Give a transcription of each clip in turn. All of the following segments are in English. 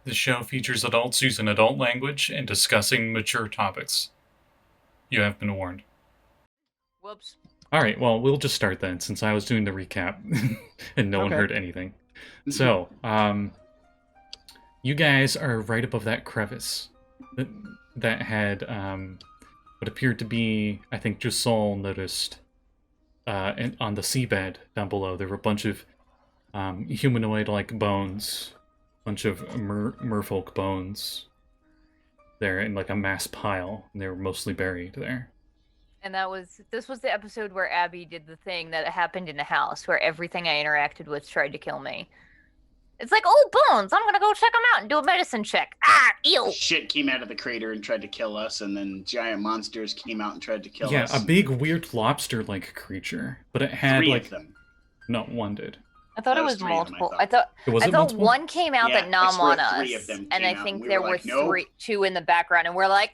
The show features adults using adult language and discussing mature topics. You have been warned. Whoops. Alright, well, we'll just start then, since I was doing the recap and no one heard anything. So, you guys are right above that crevice that had what appeared to be, I think Josul noticed on the seabed down below. There were a bunch of humanoid-like bones, a bunch of merfolk bones there in like a mass pile, and they were mostly buried there. And this was the episode where Abby did the thing that happened in the house, where everything I interacted with tried to kill me. It's like, oh, bones! I'm gonna go check them out and do a medicine check. Ah, ew! Shit came out of the crater and tried to kill us, and then giant monsters came out and tried to kill us. Yeah, a big, weird lobster-like creature, but it had Three like of them. No, one did. I thought it was multiple. I thought multiple? one came out that nom on us, three of them and I came out, think and we there were were like, nope. two in the background, and we're like,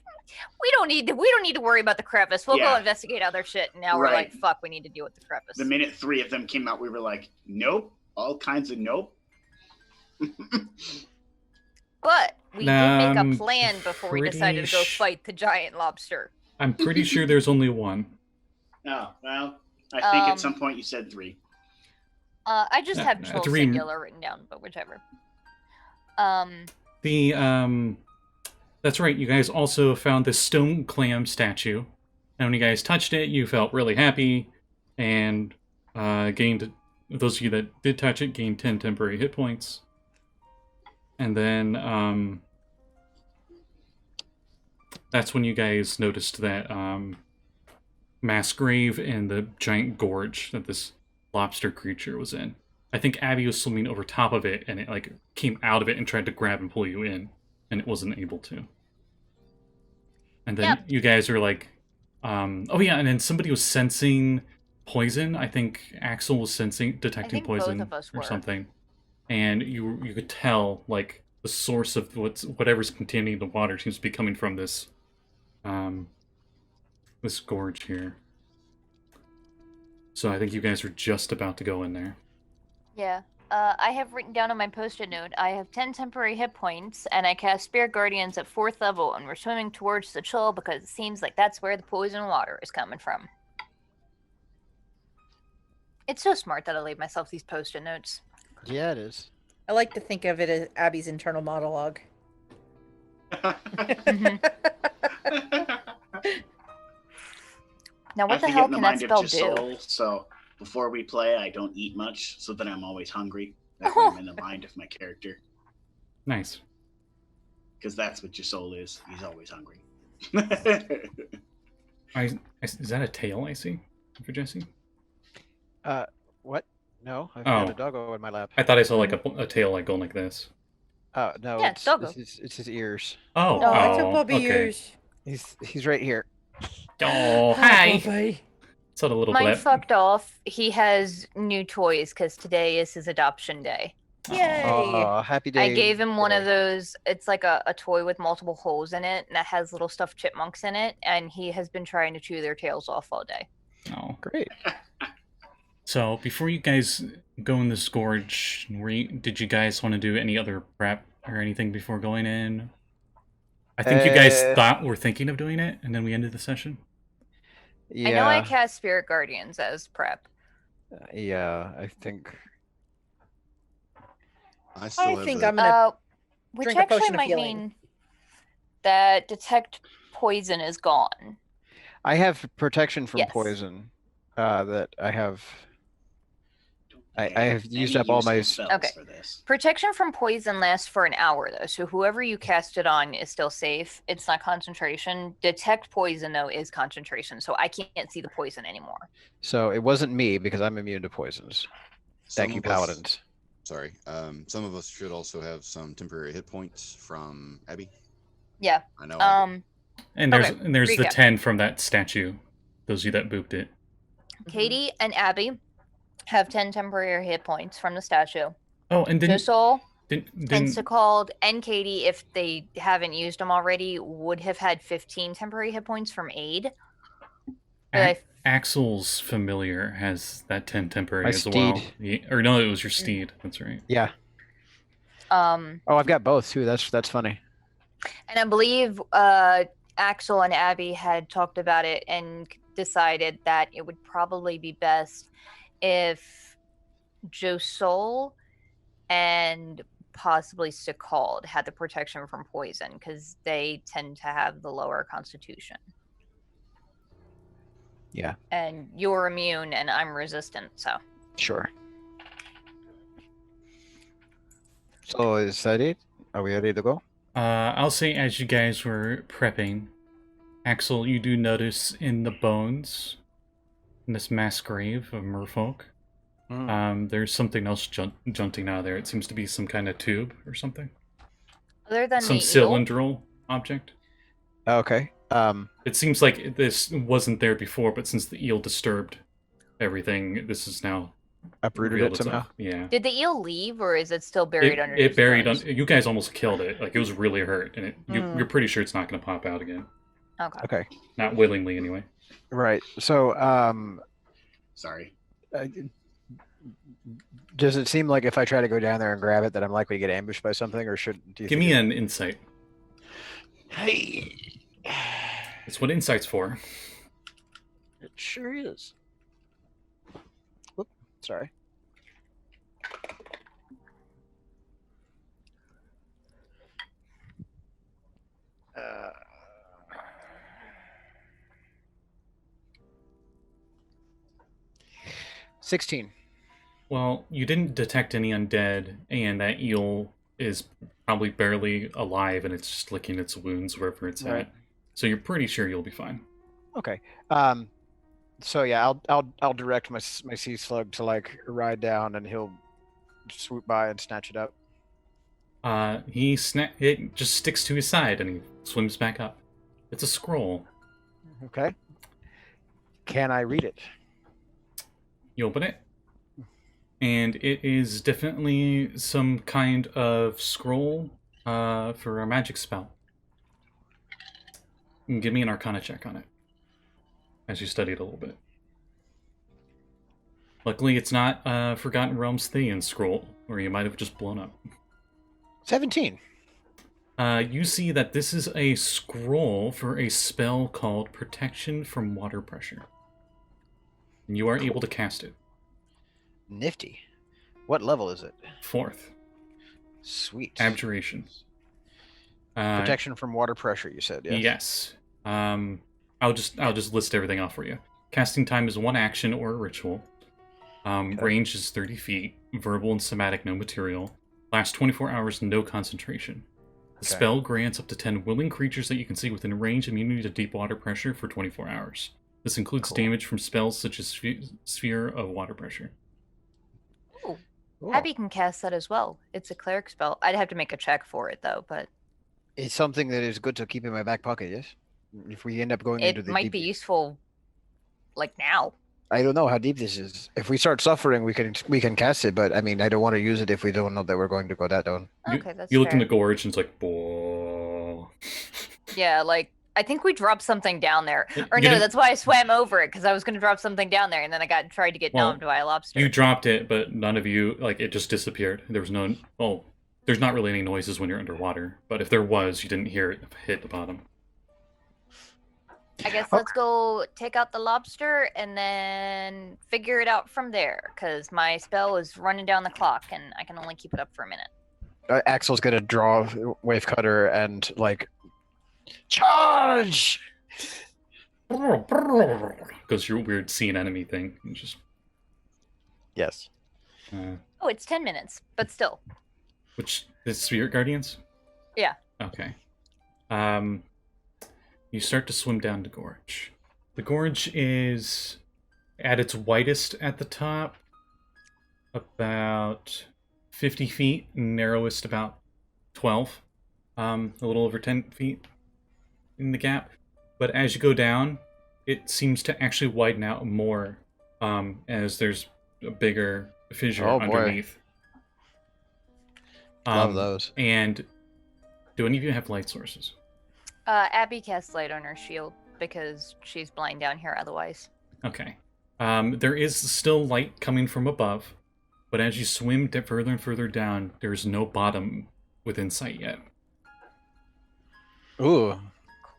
we don't need to worry about the crevice. We'll go investigate other shit. And now we're like, fuck, we need to deal with the crevice. The minute three of them came out, we were like, nope, all kinds of nope. But we did make a plan before we decided to go fight the giant lobster. I'm pretty sure there's only one. Oh, well, I think at some point you said three. I just have Chol singular written down, but whichever. That's right, you guys also found this stone clam statue. And when you guys touched it, you felt really happy, and gained, those of you that did touch it, gained 10 temporary hit points. And then, that's when you guys noticed that mass grave and the giant gorge that this lobster creature was in. I think Abby was swimming over top of it, and it like came out of it and tried to grab and pull you in, and it wasn't able to. And then you guys are like, oh yeah, and then somebody was sensing poison. I think Axel was detecting poison or something. And you could tell like the source of whatever's containing the water seems to be coming from this this gorge here. So I think you guys are just about to go in there. Yeah. I have written down on my post-it note, I have 10 temporary hit points, and I cast Spirit Guardians at 4th level, and we're swimming towards the Chul because it seems like that's where the poison water is coming from. It's so smart that I leave myself these post-it notes. Yeah, it is. I like to think of it as Abby's internal monologue. Now, what the hell can that spell do? So before we play, I don't eat much, so that I'm always hungry. That way I'm in the mind of my character. Nice. Because that's what Josul is. He's always hungry. Is that a tail I see for Jesse? What? No, I've got a doggo in my lap. I thought I saw like a tail like going like this. Oh no, yeah, it's his ears. Oh, it's a puppy ears. He's right here. Oh, hi. Puppy. It's a little Mine blip. fucked off. He has new toys because today is his adoption day. Yay! Oh, happy day. I gave him one of those. It's like a toy with multiple holes in it, and that has little stuffed chipmunks in it, and he has been trying to chew their tails off all day. Oh, great. So before you guys go in this gorge, did you guys want to do any other prep or anything before going in? I think you guys were thinking of doing it, and then we ended the session. Yeah. I know I cast Spirit Guardians as prep. Yeah, I think. I think I'm gonna which drink a actually potion of might healing. mean that detect poison is gone. I have protection from poison. That I have. I have used up all my spells for this. Protection from poison lasts for an hour though, so whoever you cast it on is still safe. It's not concentration. Detect poison though is concentration, so I can't see the poison anymore. So it wasn't me because I'm immune to poisons. Thank you, paladins. Sorry. Some of us should also have some temporary hit points from Abby. Yeah. I know. And there's the 10 from that statue. Those of you that booped it. Katie and Abby have 10 temporary hit points from the statue. Oh, and then Josul and Sekald and Kade, if they haven't used them already, would have had 15 temporary hit points from aid. Axel's familiar has that 10 temporary My as steed. well. Or no, it was your steed. That's right. Yeah. Um, Oh, I've got both too. That's funny. and I believe Axel and Abby had talked about it and decided that it would probably be best if Josul and possibly Sekald had the protection from poison because they tend to have the lower constitution. Yeah. And you're immune and I'm resistant, so. Sure. So is that it? Are we ready to go? I'll say as you guys were prepping, Axel, you do notice in the bones, in this mass grave of Merfolk, there's something else junting out of there. It seems to be some kind of tube or something. Other than some the cylindrical object. Okay. It seems like this wasn't there before, but since the eel disturbed everything, this is now uprooted revealed it somehow. itself. Yeah. Did the eel leave, or is it still buried under? It buried. You guys almost killed it. Like it was really hurt, and you're pretty sure it's not going to pop out again. Okay. Okay. Not willingly, anyway. Right. So, Sorry. Does it seem like if I try to go down there and grab it, that I'm likely to get ambushed by something, or should? Give me an insight. Hey. It's what insight's for. It sure is. Whoop, sorry. Uh, 16. Well, you didn't detect any undead, and that eel is probably barely alive, and it's just licking its wounds wherever it's Right. at. So you're pretty sure you'll be fine. Okay. So yeah, I'll direct my sea slug to like ride down, and he'll swoop by and snatch it up. It just sticks to his side, and he swims back up. It's a scroll. Okay. Can I read it? You open it, and it is definitely some kind of scroll for a magic spell. And give me an Arcana check on it as you study it a little bit. Luckily, it's not Forgotten Realms Thean scroll, or you might have just blown up. 17. You see that this is a scroll for a spell called Protection from Water Pressure. And you are able to cast it. Nifty. What level is it? 4th. Sweet. Abjuration. Protection from water pressure, you said, yes? Yes. I'll just list everything off for you. Casting time is 1 action or a ritual. Range is 30 feet. Verbal and somatic, no material. Lasts 24 hours, no concentration. The spell grants up to 10 willing creatures that you can see within range immunity to deep water pressure for 24 hours. This includes damage from spells such as Sphere of Water Pressure. Ooh. Abby can cast that as well. It's a cleric spell. I'd have to make a check for it, though, but... It's something that is good to keep in my back pocket, yes? If we end up going into the It might be useful, like, now. I don't know how deep this is. If we start suffering, we can cast it, but I mean, I don't want to use it if we don't know that we're going to go that down. Okay, that's You look in fair. the gorge and it's like, boah. Yeah, like, I think we dropped something down there. Or You no, didn't- that's why I swam over it, because I was going to drop something down there, and then I tried to get Well, numbed by a lobster. You dropped it, but none of you, like, it just disappeared. There was no, there's not really any noises when you're underwater, but if there was, you didn't hear it hit the bottom. I guess let's go take out the lobster and then figure it out from there, because my spell is running down the clock, and I can only keep it up for a minute. Axel's gonna draw wave cutter and like charge. Goes your weird sea enemy thing. And just, Yes. Oh, it's 10 minutes, but still. which is Spirit Guardians? Yeah. Okay. You start to swim down the gorge. The gorge is at its widest at the top, about 50 feet, narrowest about 12, a little over 10 feet in the gap. But as you go down, it seems to actually widen out more as there's a bigger fissure underneath. Love those. And do any of you have light sources? Abby casts light on her shield because she's blind down here otherwise. Okay. There is still light coming from above, But as you swim further and further down, there's no bottom within sight yet. Ooh,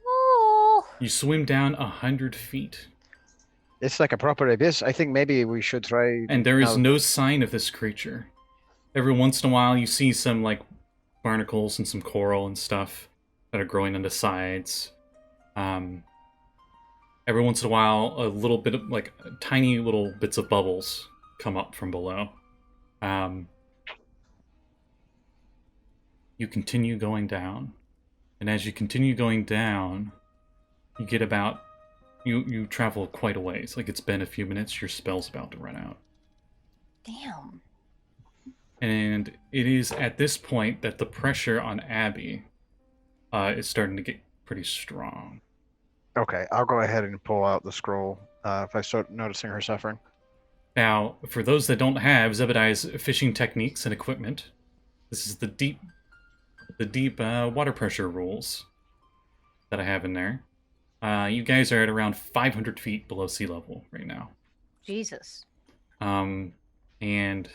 Cool. You swim down 100 feet, it's like a proper abyss. I think maybe we should try. and there is now- no sign of this creature. Every once in a while, you see some like barnacles and some coral and stuff that are growing on the sides. Every once in a while, a little bit of like tiny little bits of bubbles come up from below. You continue going down, and as you continue going down, you get about you travel quite a ways. Like it's been a few minutes. Your spell's about to run out. Damn. And it is at this point that the pressure on Abby is starting to get pretty strong. Okay, I'll go ahead and pull out the scroll if I start noticing her suffering. Now, for those that don't have Zebediah's fishing techniques and equipment, this is the deep water pressure rules that I have in there. You guys are at around 500 feet below sea level right now. Jesus. And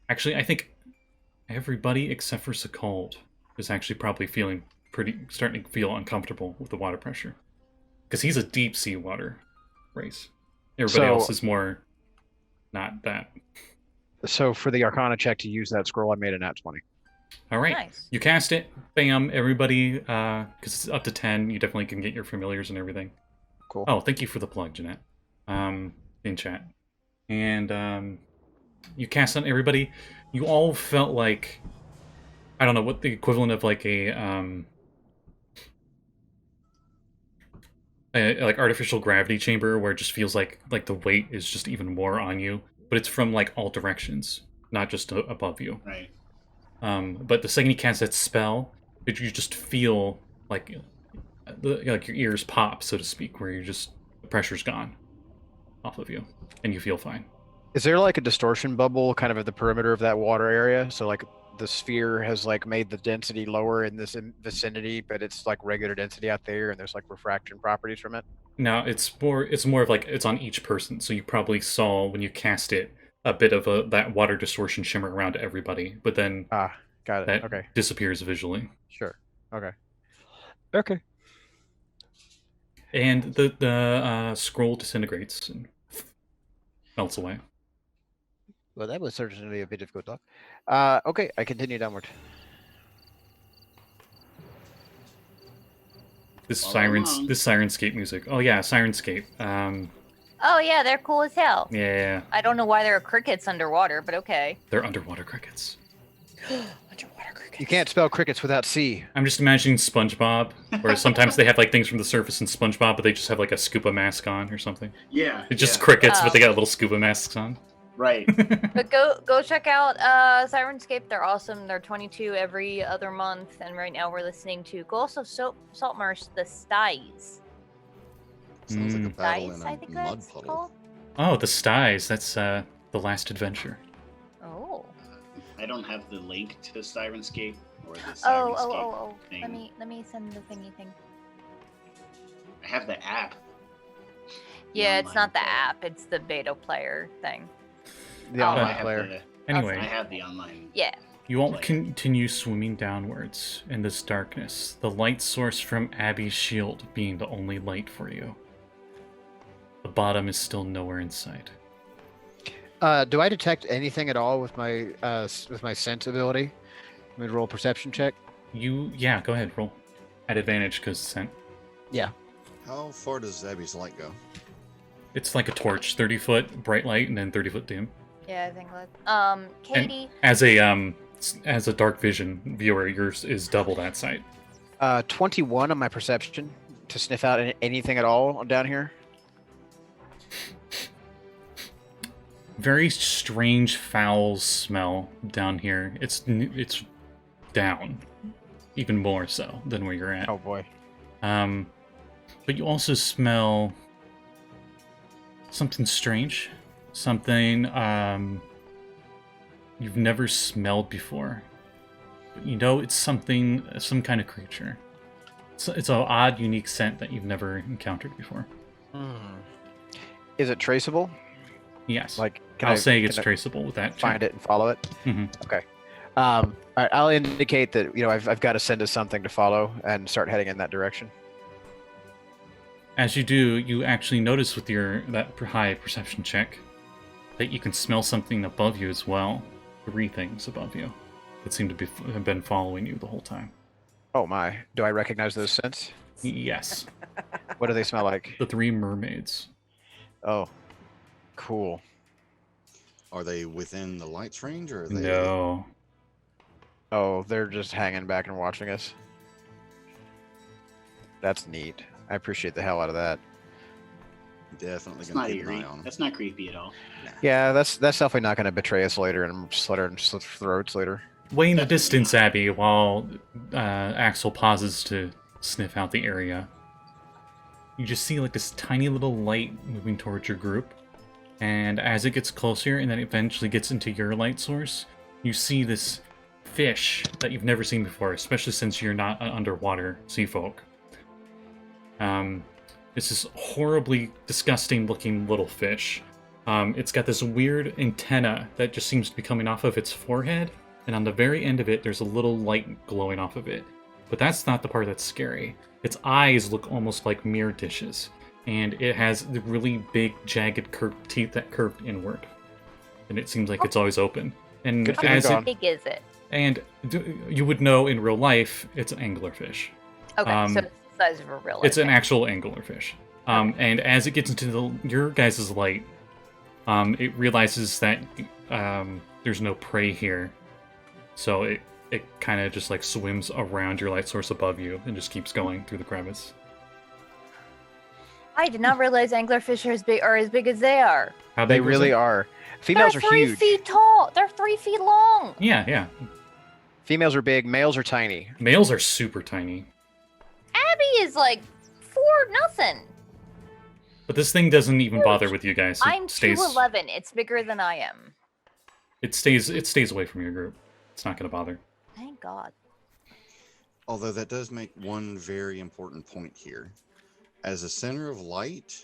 actually, I think everybody except for Sekald is actually probably starting to feel uncomfortable with the water pressure. Because he's a deep sea water race. Everybody else is more not that. So for the Arcana check to use that scroll, I made a nat 20. All right. Nice. You cast it. Bam. Everybody, because it's up to 10, you definitely can get your familiars and everything. Cool. Oh, thank you for the plug, Jeanette. In chat. And you cast on everybody. You all felt like, I don't know what the equivalent of like a like artificial gravity chamber where it just feels like the weight is just even more on you, but it's from like all directions, not just above you. Right. But the second you cast that spell, you just feel like your ears pop, so to speak, where the pressure's gone off of you, and you feel fine. Is there like a distortion bubble kind of at the perimeter of that water area? So like the sphere has like made the density lower in this vicinity, but it's like regular density out there, and there's like refraction properties from it. No, it's more of like it's on each person. So you probably saw when you cast it a bit of that water distortion shimmer around everybody, but then Got it. that Okay. disappears visually. Sure. Okay. Okay. And the scroll disintegrates and melts away. Well, that was certainly a bit of good luck. Okay, I continue downward. This Follow along. Sirenscape music. Oh yeah, Sirenscape. Oh yeah, they're cool as hell. Yeah, I don't know why there are crickets underwater, but okay. they're underwater crickets. Underwater crickets. You can't spell crickets without C. I'm just imagining SpongeBob, where sometimes they have like things from the surface in SpongeBob, but they just have like a scuba mask on or something. Yeah. It's just yeah. crickets, but they Oh. got little scuba masks on. Right. But go check out Sirenscape. They're awesome. They're 22 every other month, and right now we're listening to go also Saltmarsh the Styes. Sounds like a battle Styes, in I a think mud that's puddle. called. Oh, the Styes. That's the last adventure. Oh. I don't have the link to Sirenscape or the Sirenscape Oh. thing. Let me send the thingy thing. I have the app. Yeah, it's online not the player. app. It's the beta player thing. The Oh. I online have player. Anyway, I have the online. Yeah. you all player. continue swimming downwards in this darkness, the light source from Abby's shield being the only light for you. The bottom is still nowhere in sight. Do I detect anything at all with my sense ability? Let me roll a perception check. Yeah, go ahead, roll. At advantage, because scent. How far does Abby's light go? It's like a torch, 30 foot bright light and then 30 foot dim. Yeah, I think that. Katie. As a dark vision viewer, yours is double that sight. 21 on my perception to sniff out anything at all down here. Very strange foul smell down here. It's down, even more so than where you're at. Oh boy. But you also smell something strange, something you've never smelled before. But you know it's some kind of creature. It's an odd, unique scent that you've never encountered before. Is it traceable? Yes. Like Can I'll say can it's traceable with that. find it and follow it? Mhm. Okay. All right, I'll indicate that I've got to send us something to follow and start heading in that direction. As you do, you actually notice with that high perception check that you can smell something above you as well. 3 things above you that seem to have been following you the whole time. Oh my! Do I recognize those scents? Yes, What do they smell like? the 3 mermaids. Oh, cool. Are they within the light's range, or are they? No. Oh, they're just hanging back and watching us. That's neat. I appreciate the hell out of that. Definitely It's gonna not keep an eerie. eye on them. That's not creepy at all. Yeah, that's definitely not going to betray us later and slit our throats later. Way in the distance, Abby, while Axel pauses to sniff out the area, you just see like this tiny little light moving towards your group. And as it gets closer and then eventually gets into your light source, you see this fish that you've never seen before, especially since you're not an underwater sea folk. It's this horribly disgusting looking little fish. It's got this weird antenna that just seems to be coming off of its forehead, and on the very end of it, there's a little light glowing off of it. But that's not the part that's scary. Its eyes look almost like mirror dishes, and it has the really big, jagged, curved teeth that curve inward. And it seems like it's always open. And Good feeling as How gone. big is it? and you would know in real life, it's an anglerfish. Okay, so it's the size of a real. It's an actual anglerfish. And as it gets into your guys' light, it realizes that there's no prey here. So it kind of just like swims around your light source above you and just keeps going through the crevice. I did not realize anglerfish are as big as they are. How They big was really it? are. Females They're are 3 huge. feet tall. They're 3 feet long. Yeah. Females are big. Males are tiny. Males are super tiny. Abby is like 4'0". But this thing doesn't even bother with you guys. It I'm stays 2'11". It's bigger than I am. it stays away from your group. It's not gonna bother. Thank God. Although that does make one very important point here. As a center of light,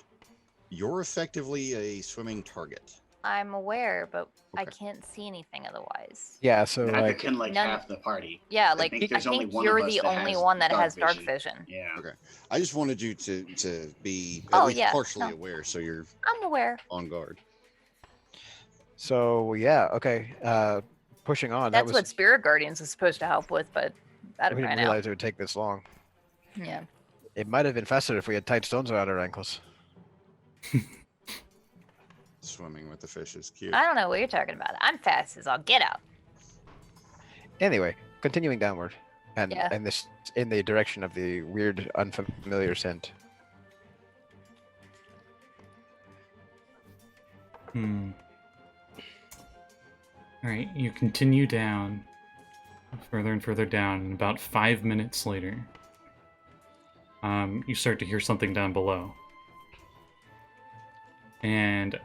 you're effectively a swimming target. I'm aware, but I Okay. can't see anything otherwise. Yeah, so Neither like can like none- half the party. Yeah, I like think I there's only think one of you're us the that only has one that has dark vision. vision. Yeah. Okay. I just wanted you to be at Oh, least yeah, partially no. aware, so you're I'm aware. on guard. So yeah, okay. Pushing on. That's that was what Spirit Guardians is supposed to help with, but that we ran didn't out. realize it would take this long. Yeah. It might have infested if we had tight stones around our ankles. Swimming with the fish is cute. I don't know what you're talking about. I'm fast as all get out. Anyway, continuing downward, and Yeah. this in the direction of the weird, unfamiliar scent. Alright, you continue down. Further and further down, and about 5 minutes later, you start to hear something down below. And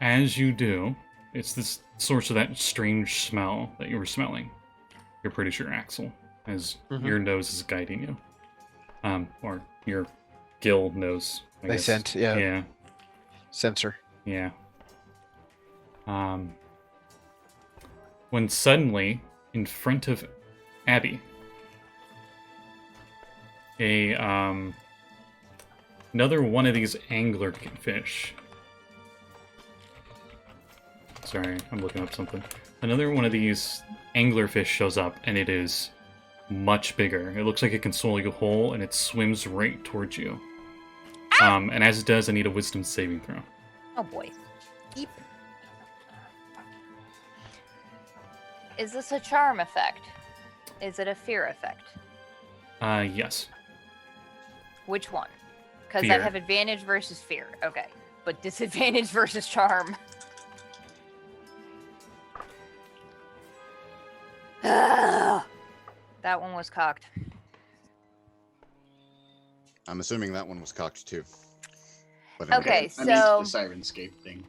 as you do, it's this source of that strange smell that you were smelling. You're pretty sure, Axel, as Mhm. your nose is guiding you. Or your gill nose. I They guess. scent, yeah. Yeah. Sensor. Yeah. When suddenly, in front of Abby, another one of these anglerfish. Sorry, I'm looking up something. Another one of these anglerfish shows up, and it is much bigger. It looks like it can swallow you whole, and it swims right towards you. And as it does, I need a wisdom saving throw. Oh boy. Eep. Is this a charm effect? Is it a fear effect? Yes. Which one? Because I Fear. have advantage versus fear. Okay. But disadvantage versus charm. That one was cocked. I'm assuming that one was cocked too. But Okay, I mean, so- the Sirenscape thing.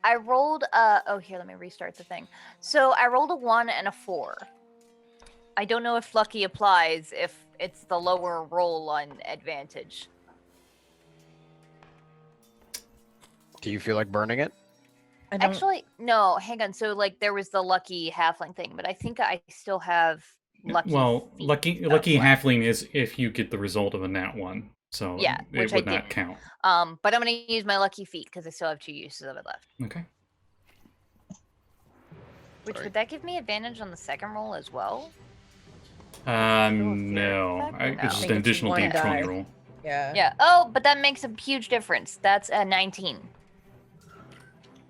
I rolled oh here, let me restart the thing. So I rolled a 1 and a 4. I don't know if lucky applies if it's the lower roll on advantage. Do you feel like burning it? I don't. Actually, no, hang on. So like there was the lucky halfling thing, but I think I still have lucky. Well, feet lucky stuff lucky left. halfling is if you get the result of a nat one, so Yeah, it which would I not didn't. count. But I'm gonna use my lucky feet because I still have 2 uses of it left. Okay. Which Sorry. would that give me advantage on the second roll as well? No, effect or no? it's just think an it's additional one d20 die. roll. Yeah. Yeah. Oh, but that makes a huge difference. That's a 19.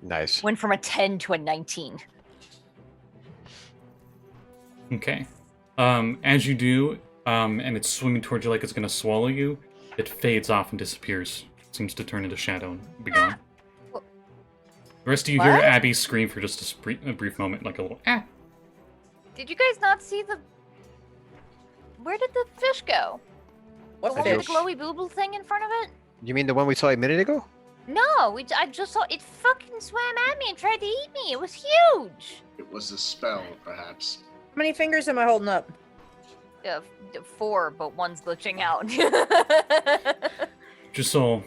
Nice. Went from a 10 to a 19. Okay. As you do, and it's swimming towards you like it's gonna swallow you, it fades off and disappears. Seems to turn into shadow and be gone. Wha- The rest of you hear What? Abby scream for just a brief moment, like a little ah. Did you guys not see the? Where did the fish go? What The one with fish? the glowy booble thing in front of it? You mean the one we saw a minute ago? No, I just saw it fucking swam at me and tried to eat me. It was huge. It was a spell, perhaps. How many fingers am I holding up? 4, but one's glitching out. Josul,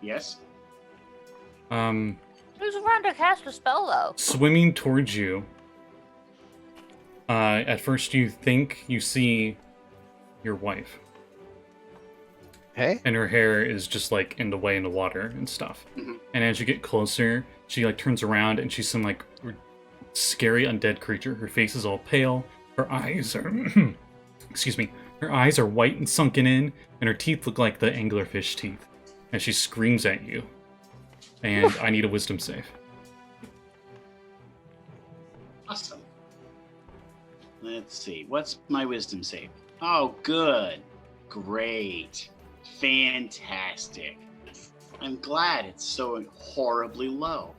Yes? Who's around to cast a spell though? swimming towards you. At first you think you see your wife, Hey? and her hair is just like in the way in the water and stuff. Mhm. And as you get closer, she like turns around and she's some like scary undead creature. Her face is all pale. Her eyes are, excuse me, her eyes are white and sunken in, and her teeth look like the anglerfish teeth. And she screams at you. And I need a wisdom save. Awesome. Let's see. What's my wisdom save? Oh, good. Great. Fantastic. I'm glad it's so horribly low.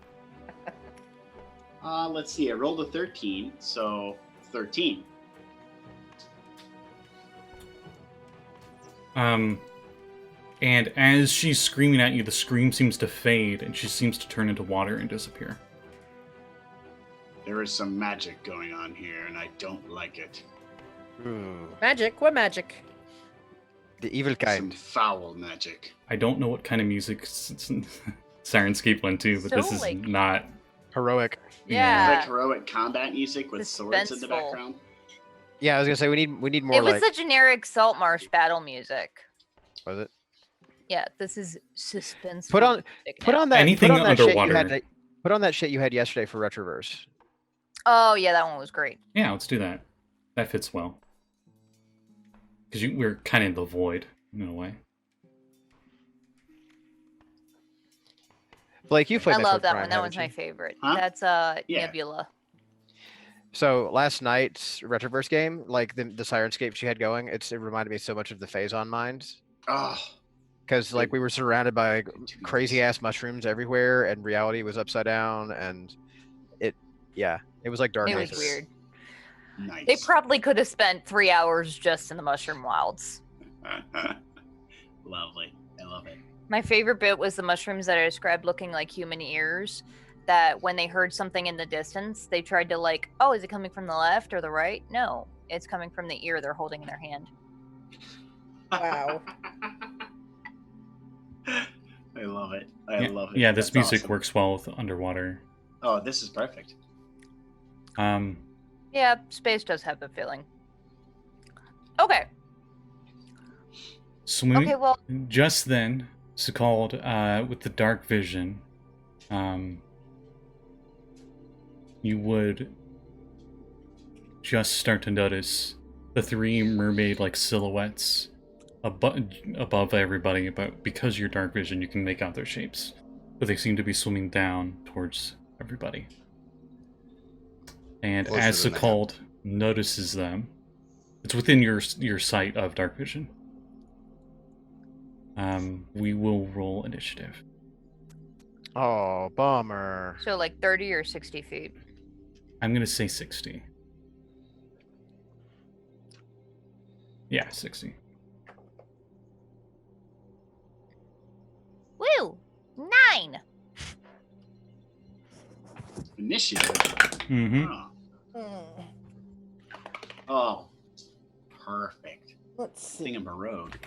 Let's see. I rolled a 13, so 13. And as she's screaming at you, the scream seems to fade, and she seems to turn into water and disappear. There is some magic going on here, and I don't like it. Ooh, Magic? What magic? the evil Some kind. foul magic. I don't know what kind of music Sirenscape went to, but this So, is like- not. Heroic. Yeah. Like heroic combat music with swords in the Suspenseful. background. Yeah, I was gonna say we need more It was like. the generic Saltmarsh battle music. Was it? Yeah, this is suspenseful. Put on music put now. on that. Anything put on that shit you underwater. had to- Put on that shit you had yesterday for Retroverse. Oh yeah, that one was great. Yeah, let's do that. That fits well. Because we're kind of in the void, in a way. Blake, you played I love Metroid that Prime, one. That haven't one's my you? favorite. Huh? That's Yeah. Nebula. So last night's Retroverse game, like the Sirenscape she had going, it reminded me so much of the Phazon Mines. Oh, Because like we were surrounded by like, Two crazy ass mushrooms everywhere, and reality was upside down, and it was like dark It was ages. weird. nice. They probably could have spent 3 hours just in the mushroom wilds. Lovely. I love it. My favorite bit was the mushrooms that I described looking like human ears. That when they heard something in the distance, they tried to like, oh, is it coming from the left or the right? No, it's coming from the ear they're holding in their hand. Wow. I love it. I Yeah, love it. yeah, this That's music awesome. works well with underwater. Oh, this is perfect. Yeah, space does have a feeling. Okay. Swimming. Okay, well, Just then, Sekald, with the dark vision, you would just start to notice the 3 mermaid-like silhouettes above everybody, but because your dark vision, you can make out their shapes. But they seem to be swimming down towards everybody. And Closer as than that. Sekald notices them, it's within your sight of dark vision. We will roll initiative. Oh, bummer. so like 30 or 60 feet. I'm gonna say 60. Yeah, 60. Woo! 9! Initiative. Mm-hmm. Oh. Hmm. Oh, perfect. Let's see. Thing of a road.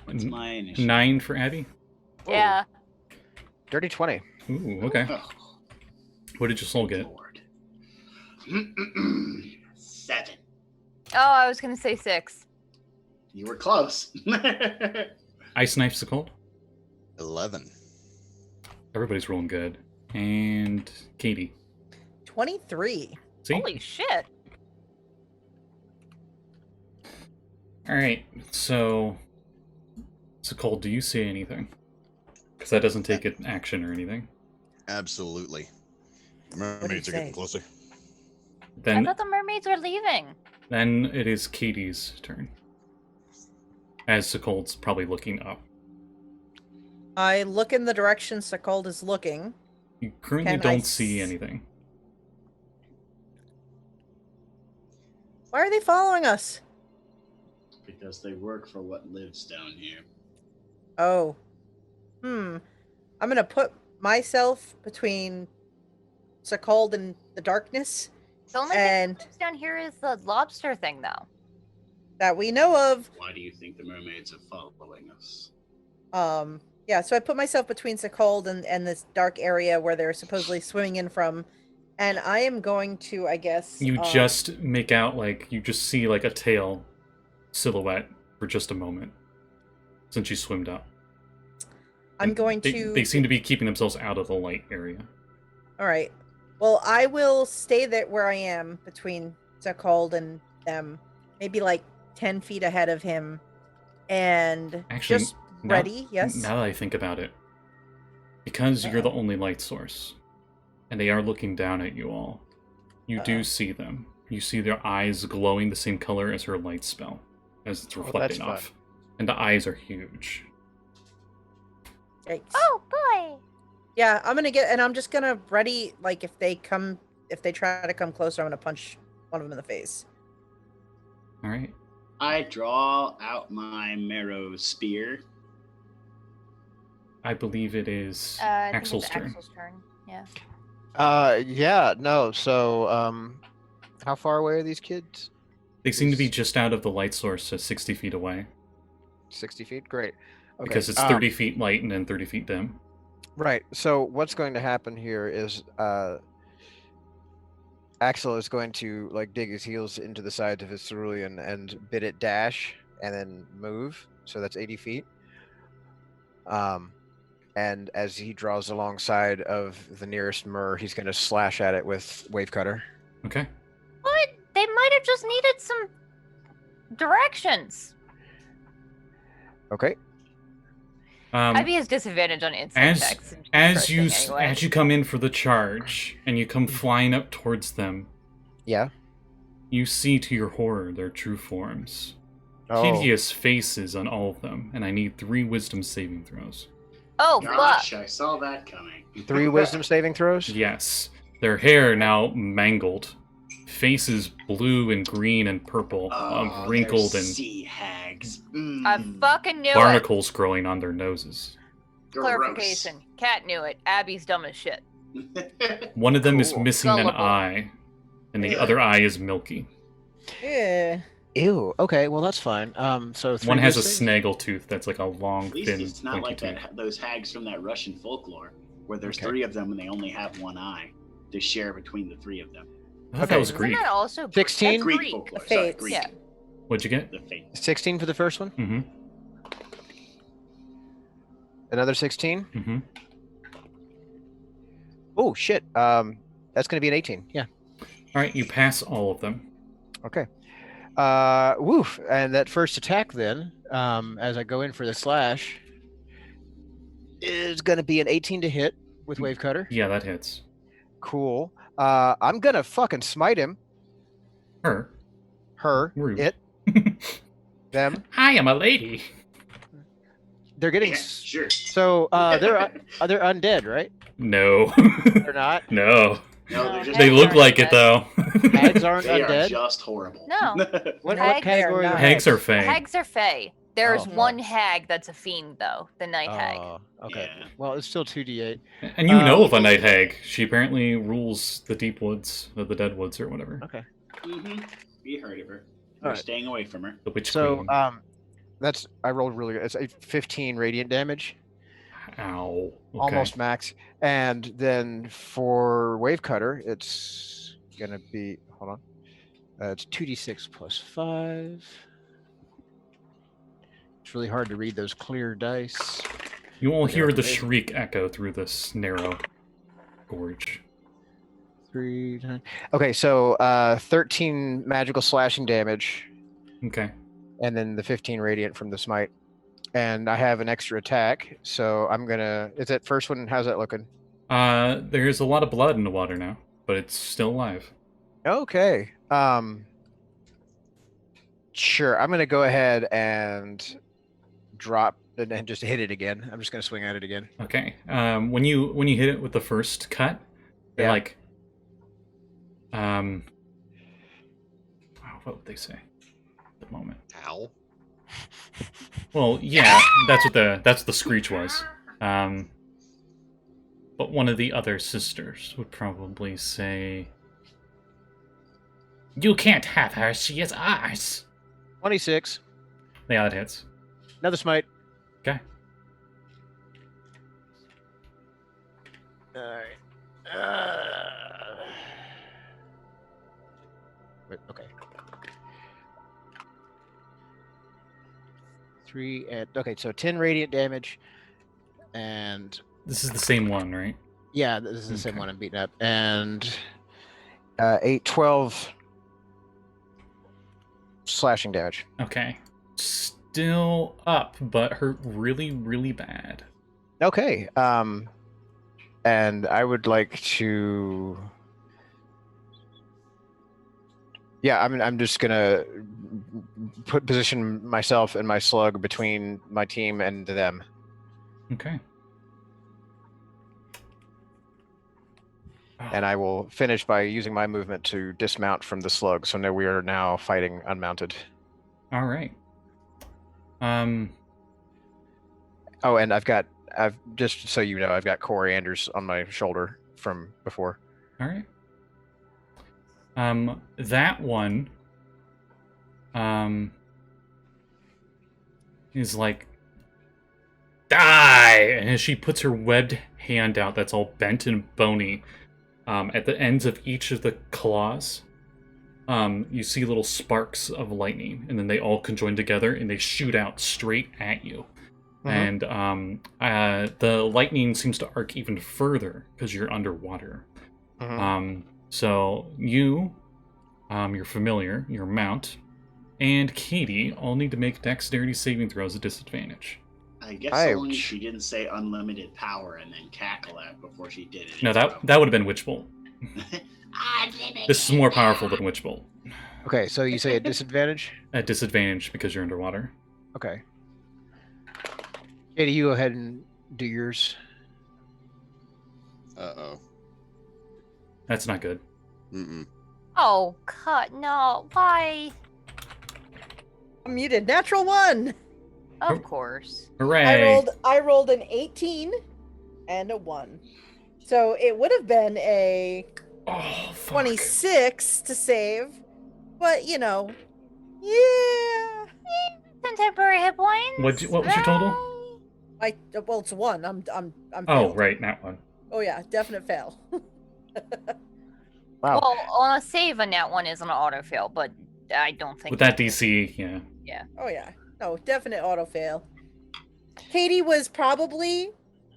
What's N- my initiative? 9 for Abby. Yeah. Dirty 20. Ooh, okay. Oh, What did your soul get? Lord. 7. Oh, I was gonna say 6. You were close. Ice knife Sekald. 11. Everybody's rolling good. And Katie. 23. See? Holy shit! All right. So, Sekald, do you see anything? Because that doesn't take an action or anything. Absolutely. What do you Mermaids are getting say? closer. I Then, thought the mermaids were leaving. then it is Katie's turn. As Sekald's probably looking up. I look in the direction Sekald is looking. You currently Can I don't see s- anything. Why are they following us? Because they work for what lives down here. Oh. I'm gonna put myself between Sekald and the darkness The only And- thing that lives down here is the lobster thing, though. that we know of. Why do you think the mermaids are following us? Yeah, so I put myself between Sekald and this dark area where they're supposedly swimming in from. And I am going to, I guess. You just make out like you just see like a tail silhouette for just a moment since you swimmed up. I'm And going they, to. They seem to be keeping themselves out of the light area. All right. Well, I will stay there where I am between Sekald and them, maybe like 10 feet ahead of him, and Actually, just now- ready. Yes. Now that I think about it, because you're the Uh-oh. only light source, and they are looking down at you all, you do Uh-oh. see them. You see their eyes glowing the same color as her light spell, as it's Oh, that's reflecting fun. off. And the eyes are huge. Yikes. Oh boy! Yeah, I'm just gonna ready. Like if they try to come closer, I'm gonna punch one of them in the face. All right. I draw out my marrow spear. I believe it is I think Axel's it's turn. Axel's turn. Yeah. Yeah, no. So, how far away are these kids? They seem to be just out of the light source, so 60 feet away. 60 feet? Great. Okay. Because it's 30 feet light and then 30 feet dim. Right. So what's going to happen here is Axel is going to like dig his heels into the sides of his cerulean and bid it dash and then move. So that's 80 feet. And as he draws alongside of the nearest mer, he's going to slash at it with Wave Cutter. Okay. What? They might have just needed some directions. Okay. Abby has disadvantage on insight checks. and she's cursing anyway. As you come in for the charge and you come flying up towards them, Yeah. you see to your horror their true forms. Oh. Hideous faces on all of them, and I need 3 wisdom saving throws. Oh Gosh, fuck! I saw that coming. 3 wisdom saving throws? Yes. Their hair now mangled. Faces blue and green and purple, Oh, wrinkled they're and sea hags. I fucking knew it. barnacles growing on their noses. Clarification. Cat knew it. Abby's dumb as shit. One of them is Cool. missing an Gullible. eye, and the Ugh. other eye is milky. Yeah. Ew. Okay, well that's fine. So 3 One has a wisdom? snaggletooth that's like a long, At least thin, it's not pointy like tooth. that. Those hags from that Russian folklore, where there's Okay. 3 of them and they only have 1 eye to share between the 3 of them. I thought Okay. that was Isn't Greek. that also Greek? 16? That's Greek Greek. folklore. The Sorry, Fates. Greek. Yeah. What'd you get? The fate. 16 for the first one? Mm-hmm. Another 16? Mm-hmm. Oh, shit. That's going to be an 18. Yeah. All right, you pass all of them. Okay. Woof. And that first attack then, as I go in for the slash, is going to be an 18 to hit with Wave Cutter. Yeah, that hits. Cool. I'm going to fucking smite him. Her. Her. Rude. It. Them. Hi, I'm a lady. They're getting... Yeah, sure. So, they're undead, right? No. They're not? No. No, they're just, They Hags look aren't like it, undead. though. Hags aren't they are undead? just horrible. No. What Hags category are are not. Hags are fey. Hags are fey. There's Oh. one hag that's a fiend, though. The night hag. Oh, okay. Yeah. Well, it's still 2d8. And you know of a night hag. She apparently rules the deep woods, or the dead woods, or whatever. Okay. Mm-hmm. We heard of her. We're Alright. staying away from her. The witch So, queen. I rolled really good. It's a 15 radiant damage. Ow. Okay. Almost max. And then for Wave Cutter, it's gonna be, hold on. It's 2d6 plus 5. It's really hard to read those clear dice. You will hear the Okay. shriek echo through this narrow gorge. 3, 9. Okay, so 13 magical slashing damage, Okay. and then the 15 radiant from the smite. And I have an extra attack, so I'm gonna. Is that first one? How's that looking? There's a lot of blood in the water now, but it's still alive. Okay. Sure. I'm gonna go ahead and drop and just hit it again. I'm just gonna swing at it again. Okay. When you hit it with the first cut, it Yeah. like wow, what would they say at the moment? Ow. Well, yeah, that's what the screech was. But one of the other sisters would probably say, "You can't have her. She is ours." 26. Yeah, that hits. Another smite. Okay. All right. Wait, okay. 3 and okay, so 10 radiant damage, and This is the same one, right? yeah, this is the same Okay. one I'm beating up, and 8, 12 slashing damage. Okay. Still up, but hurt really, really bad. Okay, and I would like to. Yeah, I'm just gonna position myself and my slug between my team and them. Okay. And I will finish by using my movement to dismount from the slug. So now we are now fighting unmounted. All right. Oh, and I've just so you know, I've got corianders on my shoulder from before. All right. That one, is like, die! And as she puts her webbed hand out, that's all bent and bony, at the ends of each of the claws, you see little sparks of lightning, and then they all conjoin together and they shoot out straight at you. Mhm. And the lightning seems to arc even further because you're underwater. Mhm. So you, your familiar, your mount, and Katie all need to make dexterity saving throws at disadvantage. I guess Ouch. only she didn't say unlimited power and then cackle at before she did it. No, that would have been Witch Bolt. This is more powerful than Witch Bolt. Okay, so you say a disadvantage? At disadvantage because you're underwater. Okay. Katie, you go ahead and do yours. Uh-oh. That's not good. Mm-mm. Oh, cut. No. Why? I'm muted. Natural 1. Of course. Hooray! I rolled an 18 and a 1. So it would have been a Oh, fuck. 26 to save. But, you know, yeah. Some temporary hit points. What was your total? Well, it's 1. I'm Oh, failed. right, that one. Oh yeah, definite fail. Wow. Well, on a save, a nat 1 is an auto fail, but I don't think With that DC, yeah. Oh yeah. No, definite auto fail. Katie was probably,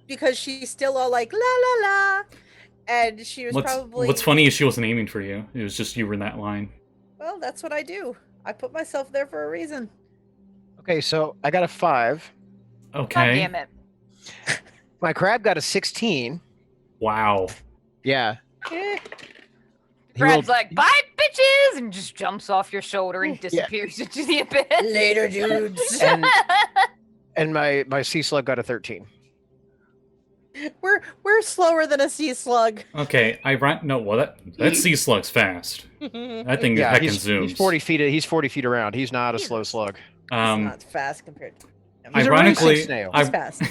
because she's still all like la la la, and she was probably. What's funny is she wasn't aiming for you. It was just you were in that line. Well, that's what I do. I put myself there for a reason. Okay, so I got a 5. God Okay. damn it. My crab got a 16. Wow. Yeah. Eh, He Brad's rolled- like, bye, bitches! And just jumps off your shoulder and disappears into the abyss. Later, dudes. and my sea slug got a 13. We're slower than a sea slug. Okay, that sea slug's fast. That thing Yeah, heckin' he's zooms. 40 feet. He's 40 feet around. He's not a He's- slow slug. It's not fast compared to. He's a Ironically, racing snail. He's fast.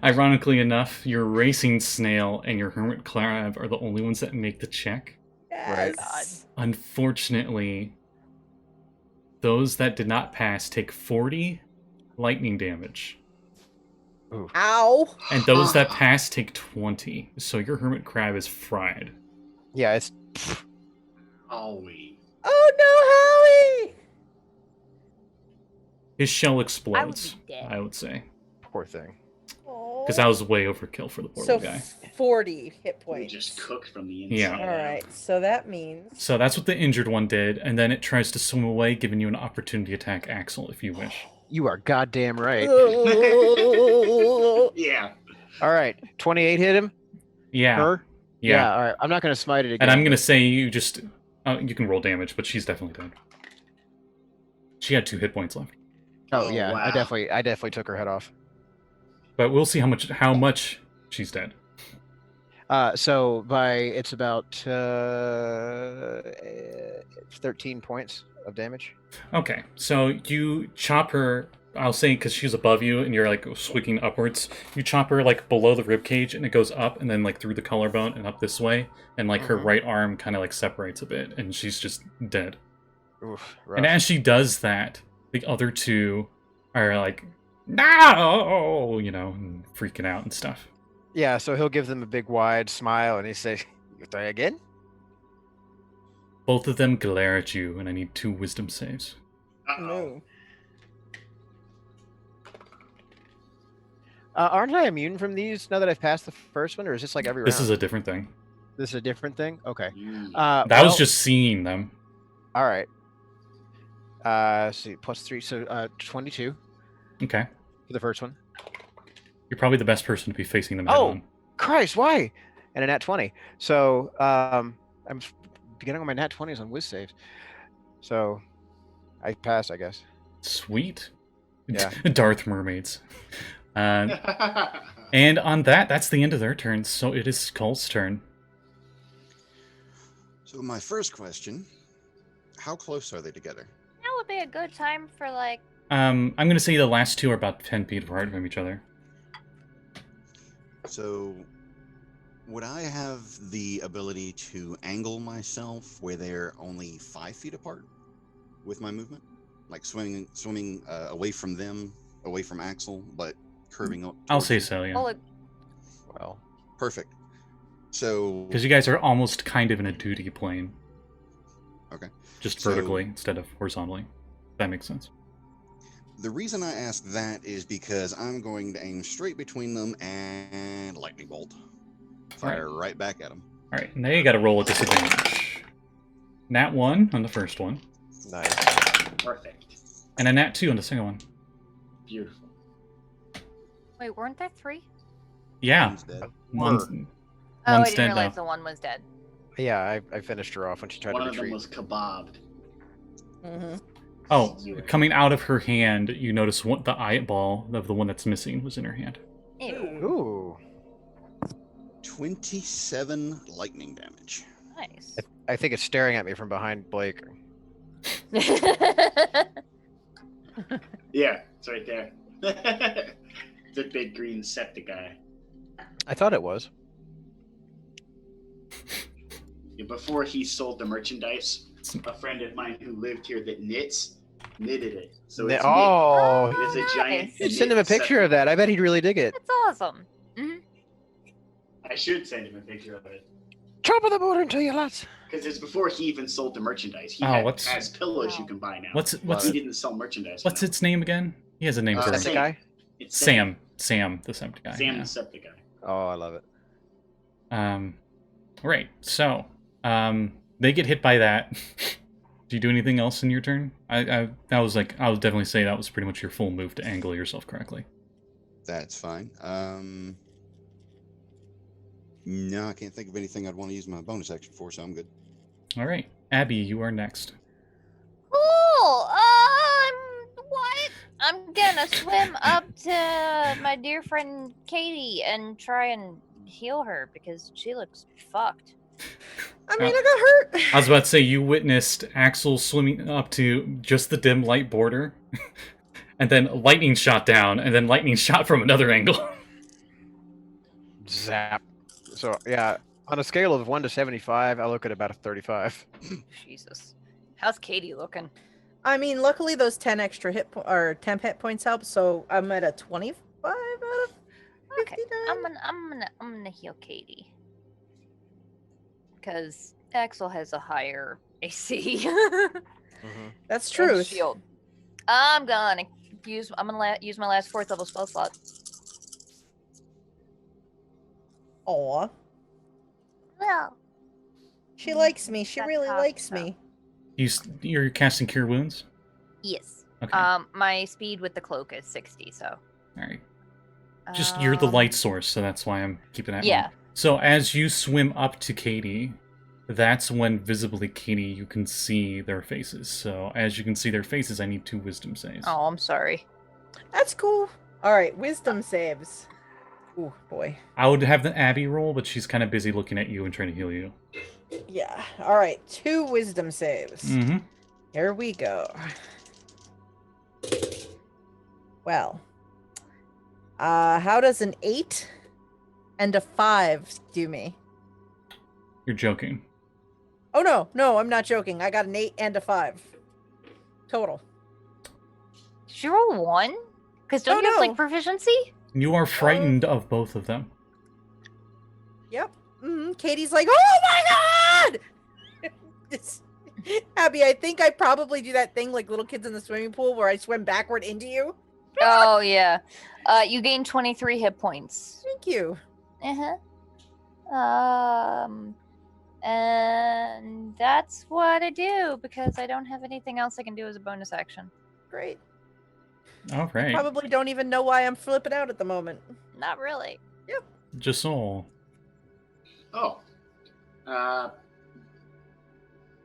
ironically enough, your racing snail and your hermit crab are the only ones that make the check. Yes. Unfortunately, those that did not pass take 40 lightning damage. Ooh. Ow. And those that pass take 20. So your hermit crab is fried. Yeah, it's. Always. Oh no, Howie! His shell I would explodes, be dead. I would say. Poor thing. Because that was way overkill for the poor So little guy. 40 hit We points. just cooked from the inside. Yeah. All right, so that means So that's what the injured one did, and then it tries to swim away, giving you an opportunity to attack Axel if you wish. You are goddamn right. Yeah. All right, 28 hit him. Yeah. Her. Yeah. All right. I'm not gonna smite it again. And I'm going to say you just... you can roll damage, but she's definitely dead. She had 2 hit points left. Oh Oh, yeah, wow. I definitely took her head off. But we'll see how much she's dead. So it's about 13 points of damage. Okay, so you chop her, I'll say because she's above you and you're like swinging upwards, you chop her like below the rib cage and it goes up and then like through the collarbone and up this way, and like her Mhm. right arm kind of like separates a bit and she's just dead. Oof, And rough. as she does that, the other two are like, no, and freaking out and stuff. Yeah, so he'll give them a big wide smile and he says, "You try again?" Both of them glare at you and I need 2 wisdom saves. Uh-oh. no. Aren't I immune from these now that I've passed the first one, or is this like every round? This is a different thing. This is a different thing. Okay. Mm. That was well, just seeing them. all right. See, +3, so 22 Okay. for the first one. You're probably the best person to be facing them head Oh. on. Christ, why? And a nat 20. So I'm getting on my nat 20s on whiz saves. So I passed, I guess. Sweet. Yeah. Darth mermaids. And on that's the end of their turns, so it is Skull's turn. So my first question, how close are they together? That would be a good time for like. I'm going to say the last 2 are about 10 feet apart from each other. So would I have the ability to angle myself where they're only 5 feet apart with my movement? Like swimming away from them, away from Axel, but curving up. I'll towards say him? so, yeah. Well, Well, Perfect. So Because you guys are almost kind of in a duty plane. Okay. Just So- vertically instead of horizontally. That makes sense. the reason I ask that is because I'm going to aim straight between them and lightning bolt. Fire right back at them. Alright, now you got to roll a disadvantage. Nat 1 on the first one, nice. Perfect. and a nat 2 on the second one. Beautiful. wait, weren't there 3? Yeah. One's dead. One's, Oh, one's I didn't dead realize now. the one was dead. Yeah, I finished her off when she tried One to of them retreat. was kebabbed. Mm-hmm. Oh, You were- coming out of her hand, you notice what the eyeball of the one that's missing was in her hand. Ew. Ooh. 27 lightning damage. Nice. I think it's staring at me from behind Blake. Yeah, it's right there. The big green septic guy. I thought it was. Yeah, before he sold the merchandise, a friend of mine who lived here that knitted it. So it's Oh, knit. It's a giant. nice. you send him a picture of that. I bet he'd really dig it. That's awesome. I should send him a picture of it. Chop of the border until you lads. Because it's before he even sold the merchandise. He Oh, what's- has pillows you can buy now. What's he didn't sell merchandise. what's now. its name again? He has a name for Septic it. guy? It's Sam, the septic guy. Sam yeah. the septic guy. Oh, I love it. Right. So, they get hit by that. Do you do anything else in your turn? I would definitely say that was pretty much your full move to angle yourself correctly. That's fine. No, I can't think of anything I'd want to use my bonus action for, so I'm good. All right, Abby, you are next. Cool. What? I'm gonna swim up to my dear friend Katie and try and heal her because she looks fucked. I mean, I got hurt. I was about to say you witnessed Axel swimming up to just the dim light border, and then lightning shot down, and then lightning shot from another angle. Zap. So yeah, on a scale of 1 to 75, I look at about a 35. Jesus. How's Katie looking? I mean, luckily those 10 extra temp hit points help, so I'm at a 25 out of Okay, I'm gonna heal Katie because Axel has a higher AC. That's And true. shield. I'm gonna use my last 4th level spell slot. Aw. Well, She likes me. She That's really how likes so. me. You're casting Cure Wounds? yes. Okay. My speed with the cloak is 60, so. Alright. Just you're the Um, light source, so that's why I'm keeping that in Yeah. mind. So as you swim up to Katie, that's when visibly, Katie, you can see their faces. So as you can see their faces, I need 2 wisdom saves. Oh, I'm sorry. That's cool. All right, wisdom saves. Ooh, boy. I would have the Abby roll, but she's kind of busy looking at you and trying to heal you. Yeah. All right, 2 wisdom saves. Mm-hmm. Here we go. Well. How does an 8 and a 5 do me? You're joking. Oh, no, I'm not joking. I got an 8 and a 5. Total. Did you roll 1? Because don't Oh, you have, no. like, proficiency? You are frightened of both of them. Yep. Katie's like, oh my god! Abby, I think I probably do that thing like little kids in the swimming pool where I swim backward into you. Oh, yeah. You gain 23 hit points. Thank you. And that's what I do because I don't have anything else I can do as a bonus action. Great. All right. Probably don't even know why I'm flipping out at the moment. Not really. Josul. Oh.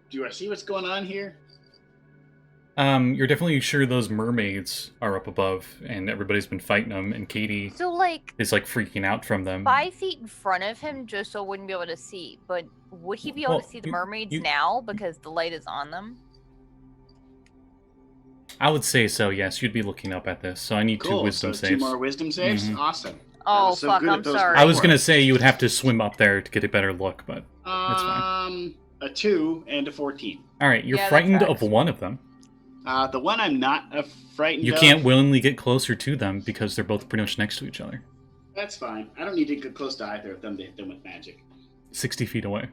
Do I see what's going on here? You're definitely sure those mermaids are up above, and everybody's been fighting them, and Katie So, like, is like freaking out from them. 5 feet in front of him, Josul wouldn't be able to see. But would he be able Well, to see the you- mermaids you- now because the light is on them? I would say so, yes. You'd be looking up at this, so I need Cool. 2 wisdom so saves. 2 more wisdom saves? Mhm. Awesome. Oh, was so fuck, good at I'm those sorry. I was before. gonna say you would have to swim up there to get a better look, but fine. A 2 and a 14. alright, you're Yeah, that frightened of tracks. one of them. The one I'm not frightened You of. can't willingly get closer to them because they're both pretty much next to each other. That's fine. I don't need to get close to either of them to hit them with magic. 60 feet away.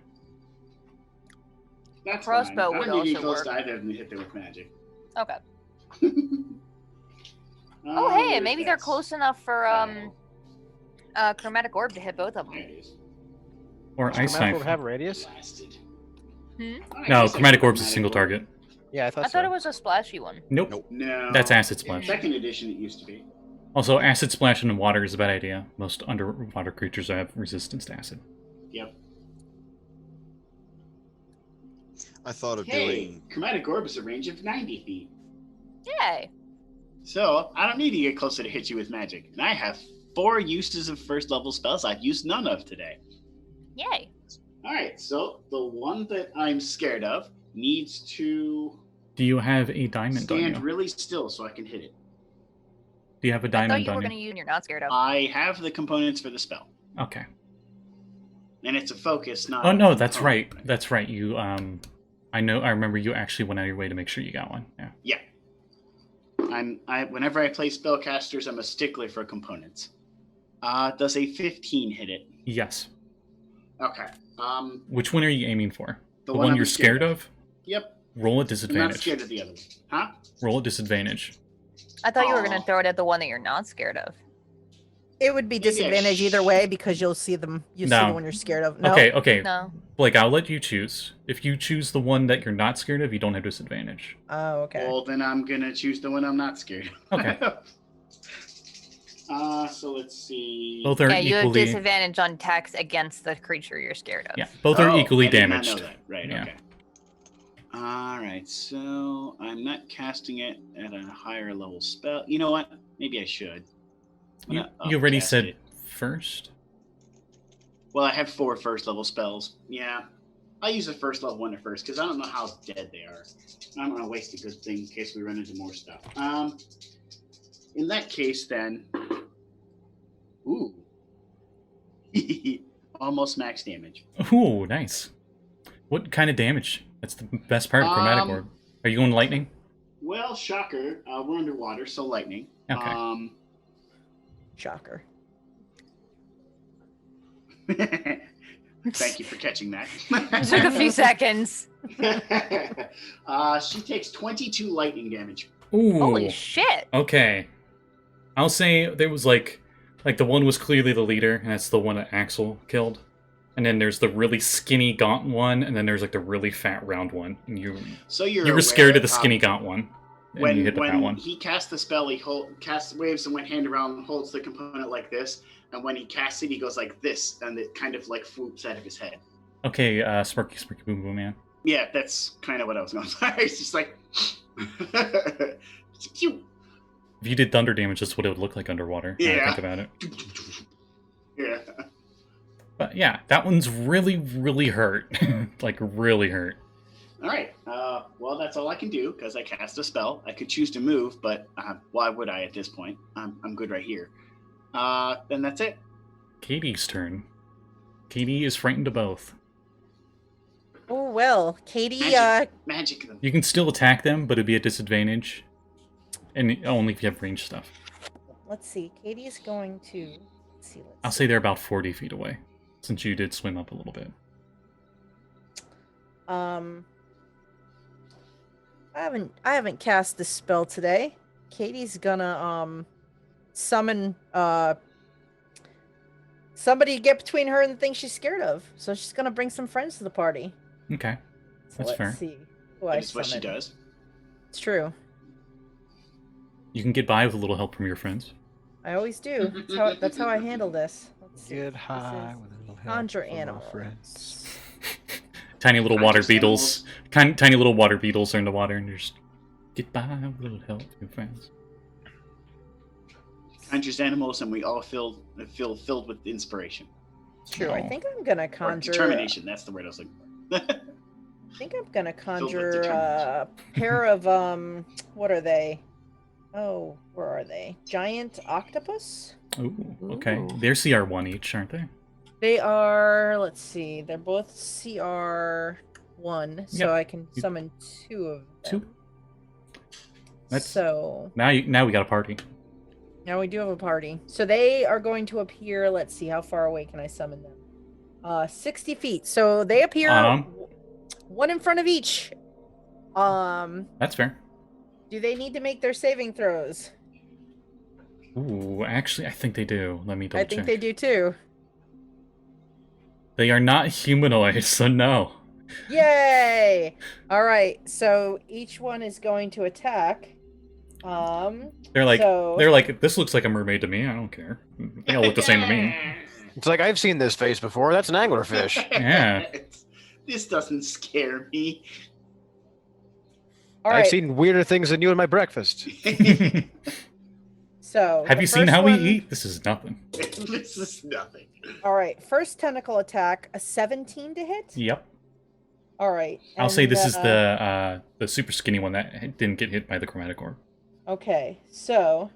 That's Crossbow fine. I would don't need to get also close work. to either of them to hit them with magic. Okay. Oh, hey, where's maybe they're that? close enough for chromatic orb to hit both of There them. it is. Or ice Chromatic knife. orb have radius? Blasted. Hmm? I No, guess I chromatic could orb's a chromatic single orb. target. Yeah, I I thought thought so. it was a splashy one. Nope. No. That's acid In splash. second edition, it used to be. Also, acid splash in water is a bad idea. Most underwater creatures have resistance to acid. Yep. I thought of Hey, doing. chromatic orb is a range of 90 feet. Yay. So, I don't need to get closer to hit you with magic. And I have 4 uses of first level spells I've used none of today. Yay. Alright, so the one that I'm scared of needs to Do you have a diamond on stand you? really still so I can hit it. Do you have a I thought diamond you were on going to you? use and you're not scared of. I have the components for the spell. Okay. And it's a focus, not Oh a no, that's component. right. That's right. You I remember you actually went out of your way to make sure you got one. Yeah. Yeah. Whenever I play spellcasters, I'm a stickler for components. Does a 15 hit it? Yes. Okay. Which one are you aiming for? The one one I'm you're scared of? Yep. Roll at I'm not disadvantage. scared of the other one. Huh? Roll at disadvantage. I thought you were going Aw. to throw it at the one that you're not scared of. It would be Maybe I disadvantage either way because you'll see them. You see No. the one you're scared of. No? Okay. No. Blake, I'll let you choose. If you choose the one that you're not scared of, you don't have disadvantage. Oh, okay. Well, then I'm gonna choose the one I'm not scared of. Okay. So let's see. Both are Yeah, you have equally disadvantage on attacks against the creature you're scared of. Yeah, both are Oh, equally I did not know damaged. that. Right, Yeah. okay. Alright, so I'm not casting it at a higher level spell. You know what? Maybe I should. I'm You, gonna you already upcast said it. first? Well, I have 4 first level spells. Yeah. I'll use the first level one at first, because I don't know how dead they are. I don't want to waste a good thing in case we run into more stuff. In that case, then. Ooh. Almost max damage. Ooh, nice. What kind of damage? That's the best part of Chromatic Orb. Are you going lightning? Well, shocker. We're underwater, so lightning. Okay. Shocker. Thank you for catching that. Took a few seconds. She takes 22 lightning damage. Ooh. Holy shit. Okay. I'll say there was like the one was clearly the leader, and that's the one that Axel killed. And then there's the really skinny gaunt one, and then there's like the really fat round one. And you were scared of the skinny gaunt one. And When you hit the fat one. he casts the spell, he waves and one hand around and holds the component like this. And when he casts it, he goes like this, and it kind of like swoops out of his head. Okay, Smirky Boom Boom Man. Yeah, that's kind of what I was going to say. It's just like... it's cute. If you did thunder damage, that's what it would look like underwater. Now I think about it. Yeah. But yeah, that one's really, really hurt. Like, really hurt. All right. Well, that's all I can do because I cast a spell. I could choose to move, but why would I at this point? I'm good right here. Then that's it. Katie's turn. Katie is frightened of both. Oh well, Katie. Magic them. You can still attack them, but it'd be a disadvantage. And only if you have ranged stuff. Let's see. Katie's going to. I'll say they're about 40 feet away, since you did swim up a little bit. I haven't cast this spell today. Katie's gonna summon somebody to get between her and the thing she's scared of. So she's gonna bring some friends to the party. Okay, So that's fair. Let's see who I That's what she summon. does. It's true. You can get by with a little help from your friends. I always do. That's how I handle this. Let's see. Get high with a little help Conjure from our animals. friends. Tiny little water Conjure beetles. Tiny little water beetles are in the water, and just get by with a little help from your friends. Conjures animals, and we all feel filled with inspiration. It's true. I Oh. think I'm gonna Or conjure. determination. That's the word I was looking for. I think I'm gonna with conjure a determination. pair of what are they? Oh, where are they? Giant octopus? Ooh, okay. Ooh. They're CR1 each, aren't they? They are, let's see, they're both CR1, so Yep. I can You- summon 2 of them. Two? That's- So Now we got a party. now we do have a party. So they are going to appear, let's see, how far away can I summon them? 60 feet. So they appear one in front of each. That's fair. Do they need to make their saving throws? Ooh, actually, I think they do. Let me double I think check. they do too. They are not humanoid, so no. Yay! All right, so each one is going to attack. They're like, so- this looks like a mermaid to me. I don't care. They all look the same to me. It's like, I've seen this face before. That's an anglerfish. Yeah. This doesn't scare me. All I've right, seen weirder things than you in my breakfast. so Have the you seen first how one- we eat? This is nothing. This is nothing. All right, first tentacle attack, a 17 to hit. Yep. All right. I'll say and, this is the super skinny one that didn't get hit by the chromatic orb. Okay, so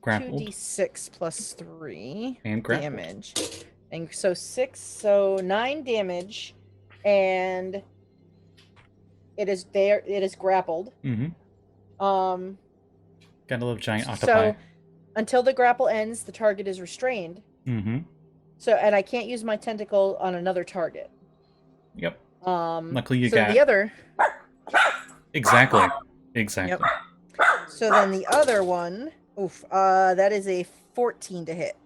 Grappled 2d6 plus 3 and grappled. damage, and so 9 damage, and it is there. It is grappled. Mm-hmm. Um, Gotta love giant octopi. so until the grapple ends, the target is restrained. Mm-hmm. So, and I can't use my tentacle on another target. Yep. Luckily you so got- the other. Exactly. Exactly. So then the other one, that is a 14 to hit.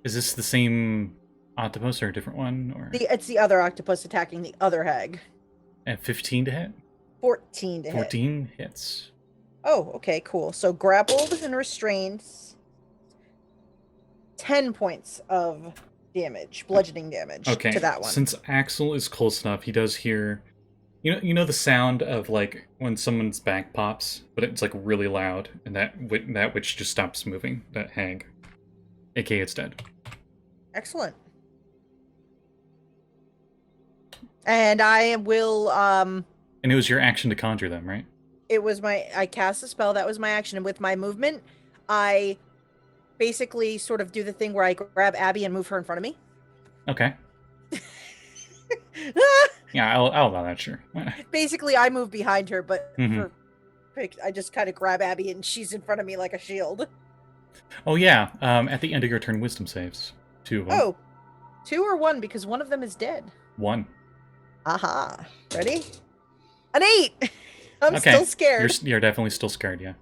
Is this the same octopus or a different one? Or It's the other octopus attacking the other hag. at 15 to hit? 14 to hit. 14 hits. Oh, okay, cool. So grappled and restrained. 10 points of damage, bludgeoning damage Okay. to that one. Since Axel is close enough, he does hear. You know the sound of like when someone's back pops, but it's like really loud, and that witch just stops moving. That hag, aka it's dead. Excellent. And I will And it was your action to conjure them, right? I cast a spell, that was my action, and with my movement, I basically sort of do the thing where I grab Abby and move her in front of me. Okay. Yeah, I'll allow that. Sure. Basically, I move behind her, but Mhm. I just kind of grab Abby and she's in front of me like a shield. Oh yeah. At the end of your turn, wisdom saves. 2 of them. Oh, 2 or 1 because one of them is dead. 1. Aha. Ready? An 8. I'm Okay. still scared. You're definitely still scared. Yeah.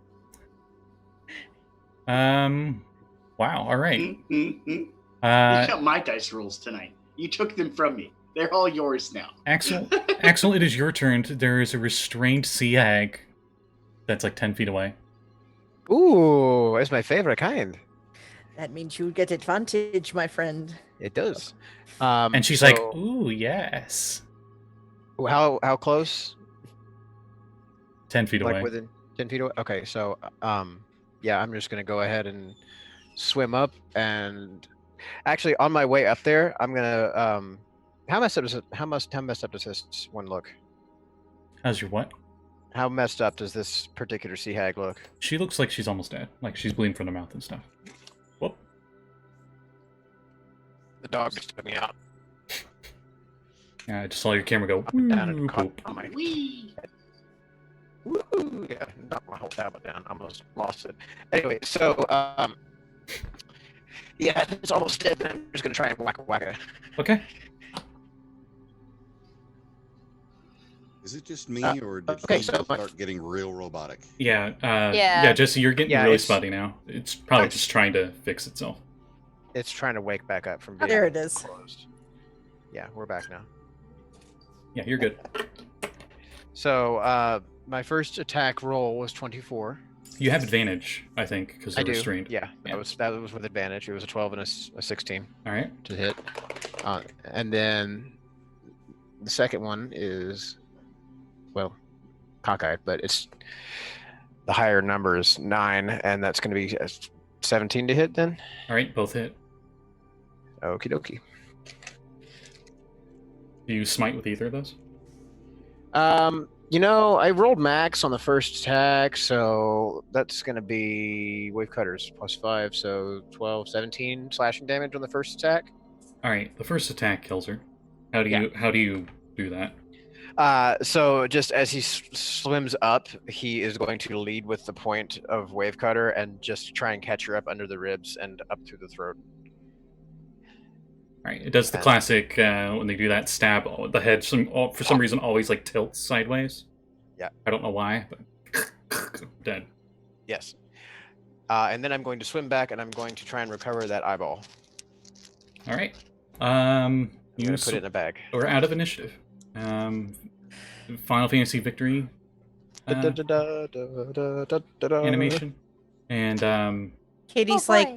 Wow. All right. You Uh, got my dice rolls tonight. You took them from me. They're all yours now. Axel, Axel, it is your turn. There is a restrained sea hag that's like 10 feet away. Ooh, that's my favorite kind. That means you get advantage, my friend. It does. And she's like, ooh, yes. How close? 10 feet Like away. within 10 feet away? Okay, so yeah, I'm just gonna go ahead and swim up, and actually on my way up there, I'm gonna how messed up does this one look? How's your what? How messed up does this particular sea hag look? She looks like she's almost dead. Like she's bleeding from the mouth and stuff. Whoop. The dog just took me out. I just saw your camera go. Up and down and "Woo, caught poop." on my Whee! Woo, yeah, knocked my whole tablet down. Almost lost it. Anyway, so yeah, it's almost dead. I'm just gonna try and whack it. Okay. Is it just me, or did okay, he so my- start getting real robotic? Yeah. Yeah. Jesse, you're getting Yeah, really it's- spotty now. It's probably Nice. just trying to fix itself. It's trying to wake back up from Oh, being there it is. closed. Yeah, we're back now. Yeah, you're good. So my first attack roll was 24. You have advantage, I think, because I you're do. restrained. Yeah, Yeah. that was with advantage. It was a 12 and a 16 All right. to hit. And then the second one is, well, cockeyed, but it's the higher number is 9, and that's going to be 17 to hit then. All right. Both hit. Okie dokie. Do you smite with either of those? I rolled max on the first attack, so that's going to be wave cutters plus 5, so 12, 17 slashing damage on the first attack. All right. The first attack kills her. How do you do that? So just as he swims up, he is going to lead with the point of wave cutter and just try and catch her up under the ribs and up through the throat. All right. It does the classic when they do that stab. The head for some reason always like tilts sideways. Yeah. I don't know why, but dead. Yes. And then I'm going to swim back and I'm going to try and recover that eyeball. All right. I'm going to put it in a bag. We're out of initiative. Final Fantasy Victory animation, and Katie's Oh, boy.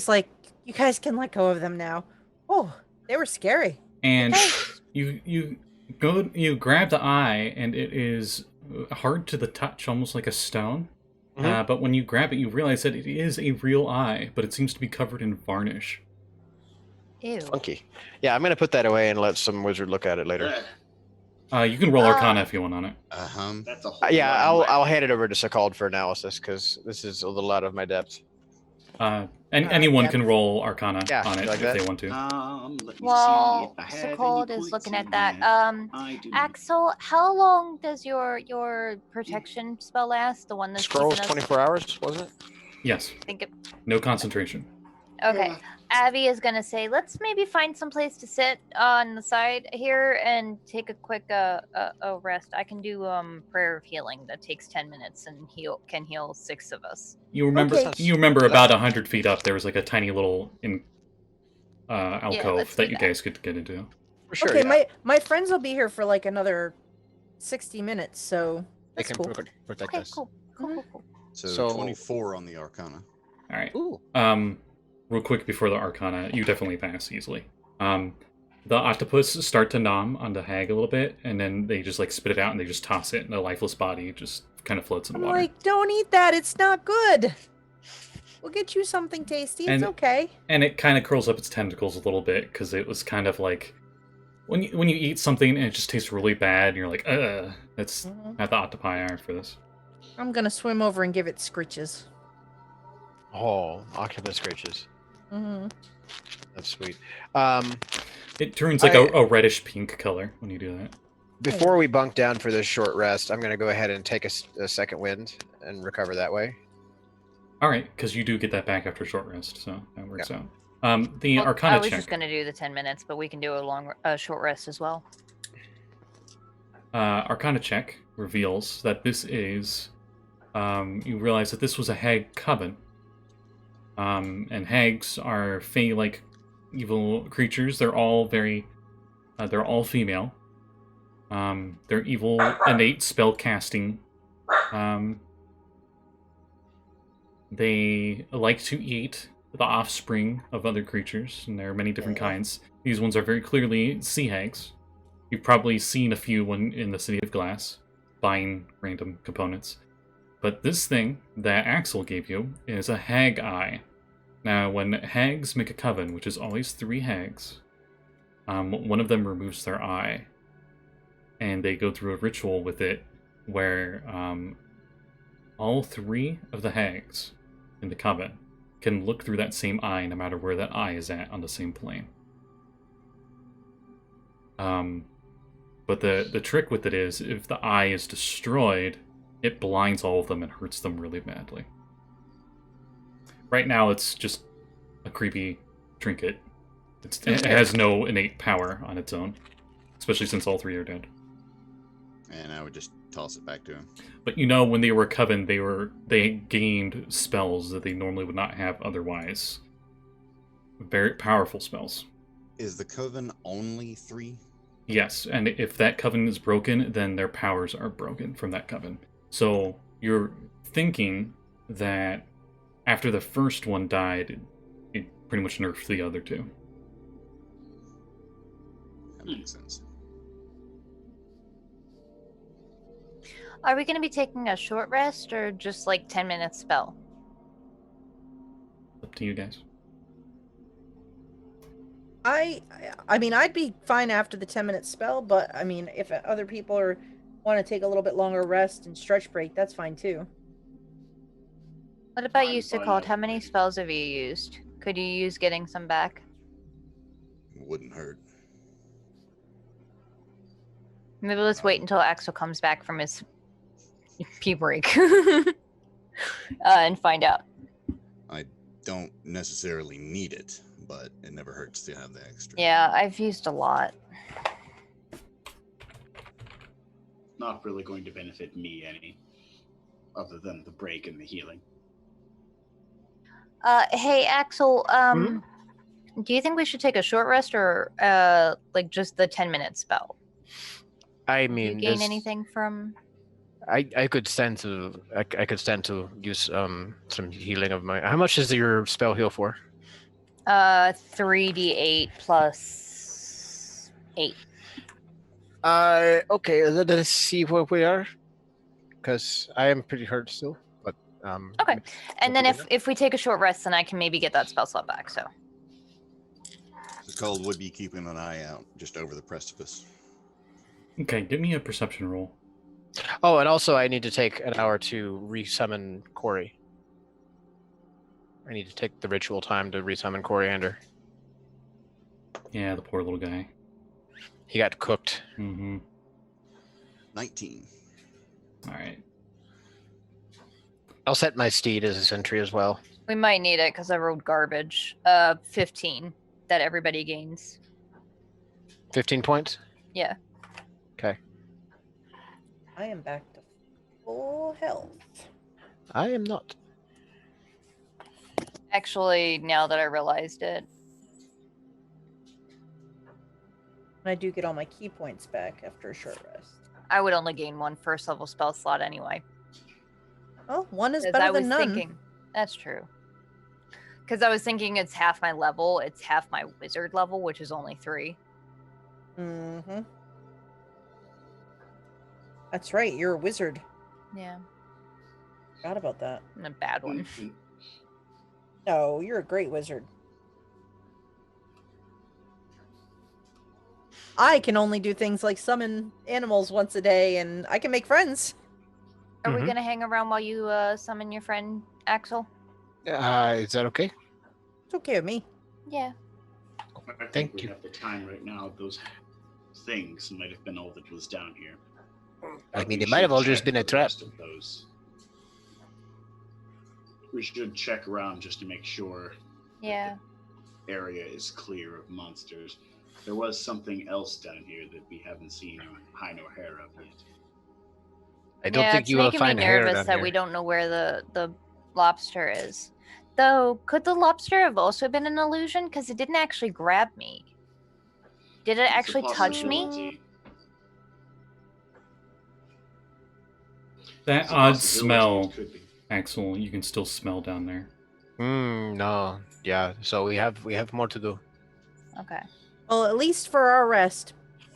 like, you guys can let go of them now. Oh, they were scary. and you grab the eye, and it is hard to the touch, almost like a stone. Mhm. But when you grab it, you realize that it is a real eye, but it seems to be covered in varnish. Ew. Funky. Yeah, I'm going to put that away and let some wizard look at it later. Ugh, You can roll Arcana if you want on it. that's a whole Yeah, lot of I'll whack. hand it over to Sekald for analysis because this is a little out of my depth. And anyone yeah. can roll Arcana Yeah, on it like if that. they want to. Let me Well, see if I have any Sekald is points looking in at that. that. I do. Axel, how long does your protection spell last? The one that's Scrolls keeping us- 24 hours, wasn't it? Yes, I think it... no concentration. Okay. Yeah. Abby is gonna say, let's maybe find some place to sit on the side here and take a quick rest. I can do prayer of healing that takes 10 minutes and can heal 6 of us. You remember? Okay. You remember about 100 feet up, there was like a tiny little alcove let's that do you that. guys could get into. For sure. Okay, yeah. my friends will be here for like another 60 minutes, so They that's can cool. protect Okay, us. cool. Cool. So 24 on the Arcana. All right. Ooh. Real quick before the Arcana, you definitely pass easily. The octopus start to nom on the hag a little bit, and then they just like spit it out and they just toss it, and the lifeless body just kind of floats in the I'm water. like, don't eat that. It's not good. We'll get you something tasty. It's And- okay. And it kind of curls up its tentacles a little bit because it was kind of like when you eat something and it just tastes really bad, and you're like, that's Mhm. not the octopi are for this. I'm gonna swim over and give it scritches. Oh, octopus scratches. Mm-hmm. That's sweet. It turns like a reddish pink color when you do that. Before we bunk down for this short rest, I'm going to go ahead and take a second wind and recover that way. All right, because you do get that back after a short rest, so that works out. The Well, Arcana I was check. just gonna do the 10 minutes, but we can do a short rest as well. Arcana check reveals that this is. You realize that this was a hag coven. And hags are fey-like evil creatures. They're all very. They're all female. They're evil, innate spell casting. They like to eat the offspring of other creatures, and there are many different kinds. These ones are very clearly sea hags. You've probably seen a few in the City of Glass, buying random components. But this thing that Axel gave you is a hag eye. Now, when hags make a coven, which is always 3 hags, one of them removes their eye, and they go through a ritual with it where all 3 of the hags in the coven can look through that same eye no matter where that eye is at on the same plane. But the trick with it is, if the eye is destroyed, it blinds all of them and hurts them really badly. Right now, it's just a creepy trinket. It has no innate power on its own, especially since all 3 are dead. And I would just toss it back to him. But you know, when they were coven, they gained spells that they normally would not have otherwise. Very powerful spells. Is the coven only 3? Yes, and if that coven is broken, then their powers are broken from that coven. So you're thinking that after the first one died, it pretty much nerfed the other 2. That makes sense. Are we gonna be taking a short rest or just like 10 minutes spell? Up to you guys. I mean, I'd be fine after the 10-minute spell, but I mean, if other people want to take a little bit longer rest and stretch break, that's fine too. What about I'm you, fine Sekald? How after many this. spells have you used? Could you use getting some back? Wouldn't hurt. Maybe let's wait until Axel comes back from his pee break and find out. I don't necessarily need it, but it never hurts to have the extra. Yeah, I've used a lot. Not really going to benefit me any, other than the break and the healing. Hey, Axel, do you think we should take a short rest or like just the 10-minute spell? I Do you mean, gain anything from? I could stand to I could stand to use some healing of my. How much is your spell heal for? 3d8 plus 8. Okay. Let's see where we are, because I am pretty hurt still. But Okay. And then okay, if we take a short rest, then I can maybe get that spell slot back. So. The cold would be keeping an eye out just over the precipice. Okay, give me a perception roll. Oh, and also I need to take an hour to resummon Corey. I need to take the ritual time to resummon Coriander. Yeah, the poor little guy. He got cooked. Mm-hmm. 19. All right. I'll set my steed as a sentry as well. We might need it because I rolled garbage. 15 that everybody gains. 15 points? Yeah. Okay. I am back to full health. I am not. Actually, now that I realized it. And I do get all my key points back after a short rest. I would only gain 1 first level spell slot anyway. Oh, one is 'Cause better I was than none. thinking that's true. Because I was thinking it's half my level, it's half my wizard level, which is only 3. Mm-hmm. That's right, you're a wizard. Yeah, Forgot about that. and a bad one. No, you're a great wizard. I can only do things like summon animals once a day, and I can make friends. Are we Mhm. gonna hang around while you summon your friend Axel? Is that okay? It's okay with me. Yeah. I think Thank we you. have the time right now. Those things might have been all that was down here. I mean, We it might have should all just check been a the trap. rest of those. We should check around just to make sure Yeah. the area is clear of monsters. There was something else down here that we haven't seen or high nor hair of yet. I don't think it's you will making me find hair nervous down that here. we don't know where the lobster is. Though, could the lobster have also been an illusion? Because it didn't actually grab me. Did it It's a actually touch me? possibility. That It's a odd possibility smell, it could be. Axel, you can still smell down there. No. Yeah. So we have more to do. Okay. Well, at least for our rest,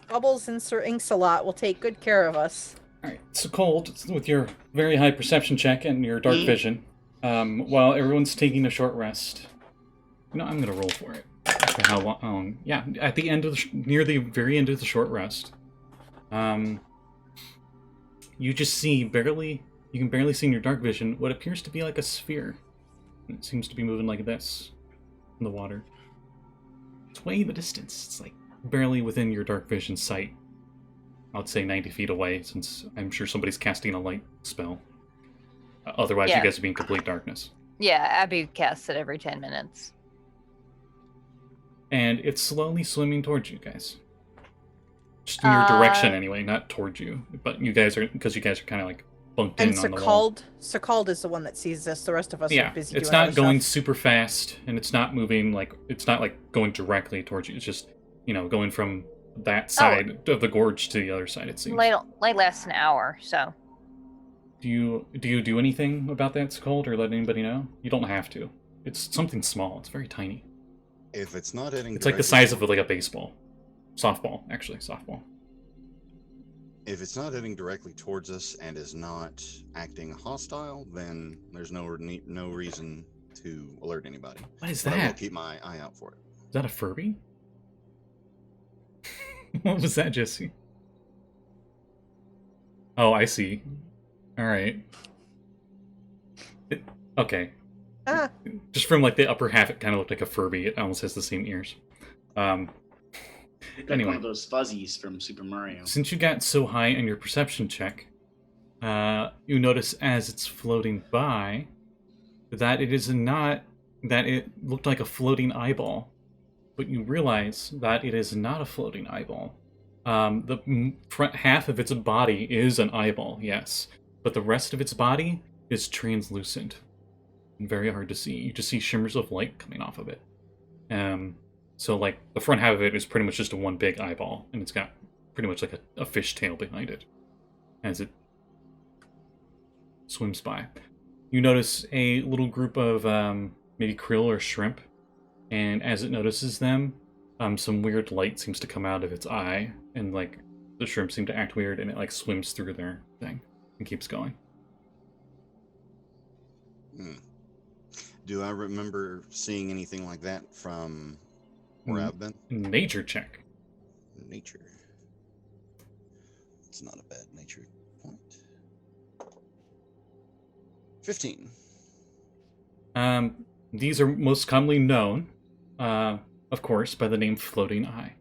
Bubbles and Sir Inksalot will take good care of us. Alright, so Cold, with your very high perception check and your dark vision, while everyone's taking a short rest. No, I'm gonna roll for it. For how long? Yeah, at the end of near the very end of the short rest, you just see you can barely see in your dark vision what appears to be like a sphere. It seems to be moving like this in the water. It's way in the distance. It's like barely within your dark vision sight. I'd say 90 feet away, since I'm sure somebody's casting a light spell. Otherwise, Yeah. you guys would be in complete darkness. Yeah, Abby casts it every 10 minutes. And it's slowly swimming towards you guys. Just in your direction, anyway, not towards you. But you guys are, because you guys are kind of like bunked And in on the wall. Sekald is the one that sees this. The rest of us Yeah, are busy it's doing not other going stuff. super fast, and it's not moving it's not like going directly towards you. It's just, going from that side of the gorge to the other side, it seems. Light lasts an hour, so. Do you do anything about that, Sekald, or let anybody know? You don't have to. It's something small. It's very tiny. If it's not heading, It's like the size of like a baseball. Softball, actually, softball. If it's not heading directly towards us and is not acting hostile, then there's no reason to alert anybody. What is But I will that? keep my eye out for it. Is that a Furby? What was that, Jesse? Oh, I see. Alright. Okay. Ah, Just from like the upper half, it kind of looked like a Furby. It almost has the same ears. Like Anyway. one of those fuzzies from Super Mario. Since you got so high in your perception check, you notice as it's floating by that it looked like a floating eyeball, but you realize that it is not a floating eyeball. The front half of its body is an eyeball, yes, but the rest of its body is translucent and very hard to see. You just see shimmers of light coming off of it. So like the front half of it is pretty much just a one big eyeball, and it's got pretty much like a fish tail behind it as it swims by. You notice a little group of maybe krill or shrimp, and as it notices them, some weird light seems to come out of its eye, and like the shrimp seem to act weird, and it like swims through their thing and keeps going. Do I remember seeing anything like that from where I've been? Nature check. Nature. It's not a bad nature point. 15. These are most commonly known, of course, by the name Floating Eye.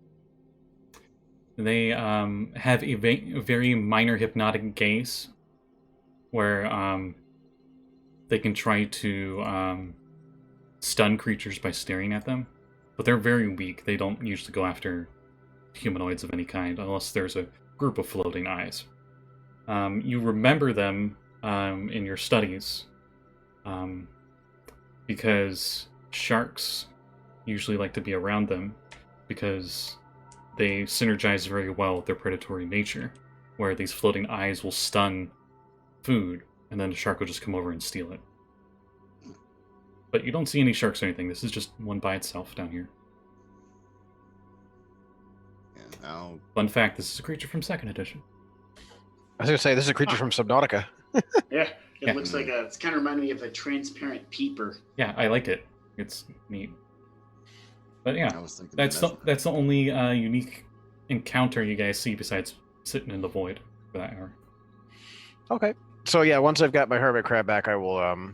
They have a very minor hypnotic gaze, where they can try to stun creatures by staring at them, but they're very weak. They don't usually go after humanoids of any kind unless there's a group of floating eyes. You remember them in your studies because sharks usually like to be around them because they synergize very well with their predatory nature, where these floating eyes will stun food and then the shark will just come over and steal it. But you don't see any sharks or anything. This is just one by itself down here. Yeah, Fun fact, this is a creature from 2nd edition. I was gonna say this is a creature from Subnautica. Yeah, it Yeah. looks like it's kind of reminding me of a transparent peeper. Yeah, I like it. It's neat. But yeah, I was thinking that's the only unique encounter you guys see besides sitting in the void for that hour. Okay. So yeah, once I've got my hermit crab back, I will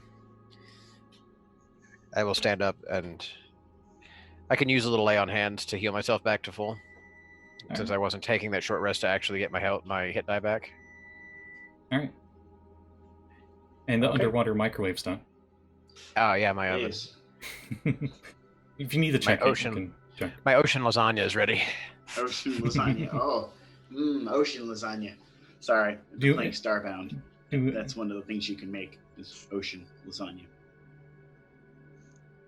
stand up and I can use a little lay on hands to heal myself back to full, since I wasn't taking that short rest to actually get my hit die back. All right. And the Okay. underwater microwave's done. Oh yeah, my oven. Yes. If you need to check ocean. it, you can check. My ocean lasagna is ready. Ocean lasagna. Oh, ocean lasagna. Sorry, Do you- playing Starbound. Do- That's one of the things you can make is ocean lasagna.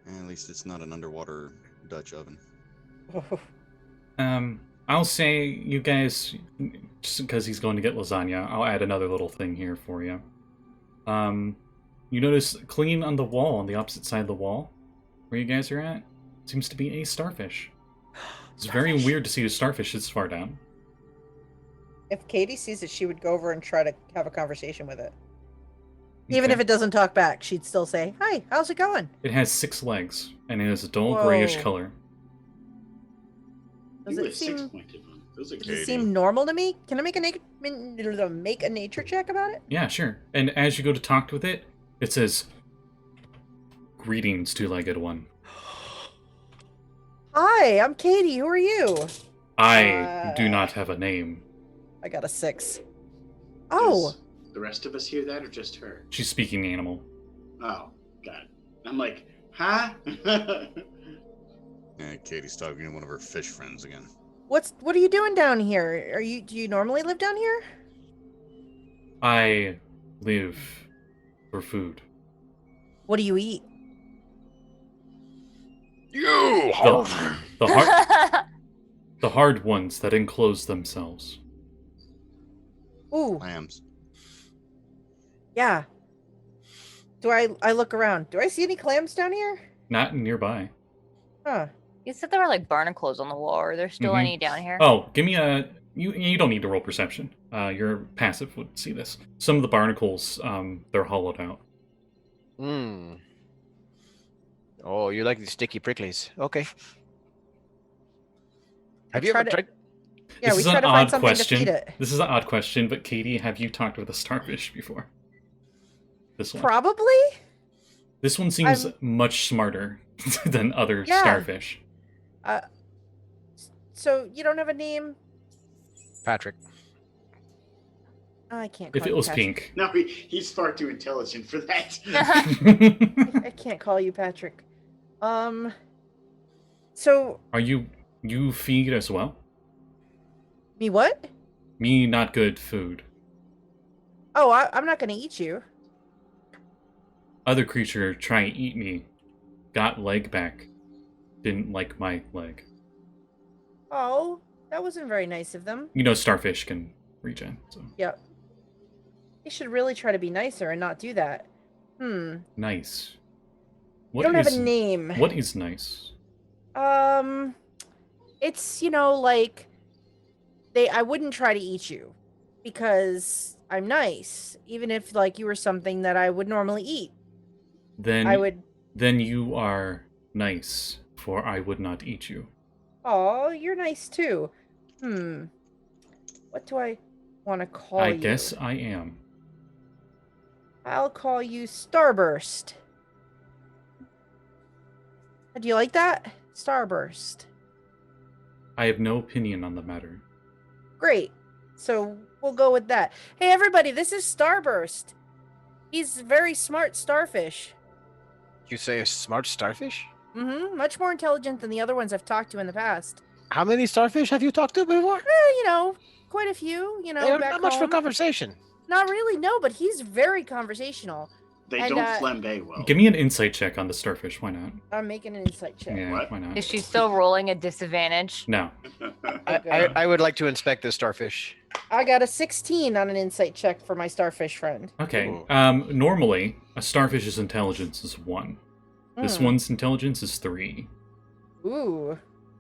At least it's not an underwater Dutch oven. I'll say you guys, just because he's going to get lasagna, I'll add another little thing here for you. You notice clean on the wall, on the opposite side of the wall, where you guys are at, seems to be a starfish. It's very weird to see a starfish this far down. If Katie sees it, she would go over and try to have a conversation with it. Even Okay. if it doesn't talk back, she'd still say, "Hi, how's it going?" It has 6 legs, and it has a dull grayish Whoa. color. Does Ooh, it a seem 6-pointed one. Those are does good. it seem normal to me? Can I make a nature check about it? Yeah, sure. And as you go to talk with it, it says, "Greetings, two-legged one. Hi, I'm Katie. Who are you? I do not have a name." I got a 6. Oh, Does the rest of us hear that, or just her? She's speaking animal. Oh, God. I'm like, huh? Yeah, Katie's talking to one of her fish friends again. what are you doing down here? Do you normally live down here? I live for food. What do you eat? You. The hard ones that enclose themselves. Ooh, Lambs. yeah. Do I look around? Do I see any clams down here? Not nearby. Huh. You said there were like barnacles on the wall. Are there still Mhm. any down here? Oh, give me a... You don't need to roll perception. Your passive would see this. Some of the barnacles, they're hollowed out. Hmm. Oh, you like the sticky pricklies? Okay. Have you try ever to- tried? Yeah, This we is try an to find odd something question. to feed it. This is an odd question, but Katie, have you talked with a starfish before? This one. Probably. This one seems I'm- much smarter than other Yeah. starfish. So you don't have a name? Patrick. I can't. If call it you was Patrick. pink. No, he's far too intelligent for that. I can't call you Patrick. So Are you feed as well? me what? Me not good food. Oh, I'm not gonna eat you. Other creature try to eat me. Got leg back. Didn't like my leg. Oh, that wasn't very nice of them. You know starfish can regen, so Yep. They should really try to be nicer and not do that. nice. You don't have a name. What is nice? It's like I wouldn't try to eat you because I'm nice, even if like you were something that I would normally eat. Then I would. Then you are nice, for I would not eat you. Oh, you're nice too. What do I want to call you? I guess I am. I'll call you Starburst. Do you like that? Starburst. I have no opinion on the matter. Great. So we'll go with that. Hey, everybody, this is Starburst. He's a very smart starfish. You say a smart starfish? Much more intelligent than the other ones I've talked to in the past. How many starfish have you talked to before? Quite a few, They're back not much for home. conversation. Not really, no, but he's very conversational. They And, don't flambe well. Give me an insight check on the starfish. Why not? I'm making an insight check. Yeah, What? why not? Is she still rolling a disadvantage? No. I would like to inspect this starfish. I got a 16 on an insight check for my starfish friend. Okay. Ooh. Normally, a starfish's intelligence is 1. This Hmm. one's intelligence is 3. Ooh.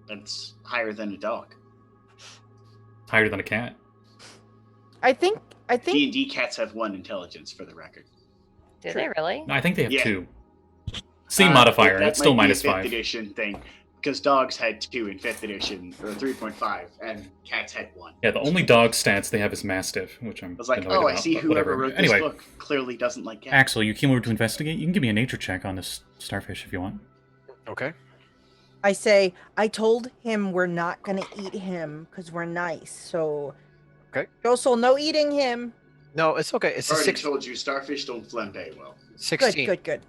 That's higher than a dog. Higher than a cat. I think D&D cats have 1 intelligence, for the record. Did True. they really? I think they have Yeah. 2. Same modifier, and that it's still might be a minus 5th 5. edition thing, because dogs had 2 in 5th edition, or 3.5, and cats had 1. Yeah, the only dog stats they have is Mastiff, which I'm I was like, annoyed oh, I about, see but whoever whatever. wrote Anyway, this book clearly doesn't like cats. Axel, you came over to investigate. You can give me a nature check on this starfish if you want. Okay. I say I told him we're not gonna eat him because we're nice. So Okay. Josul, no eating him. No, it's okay. It's I a already six, told you, starfish don't flambe well. 16. Good.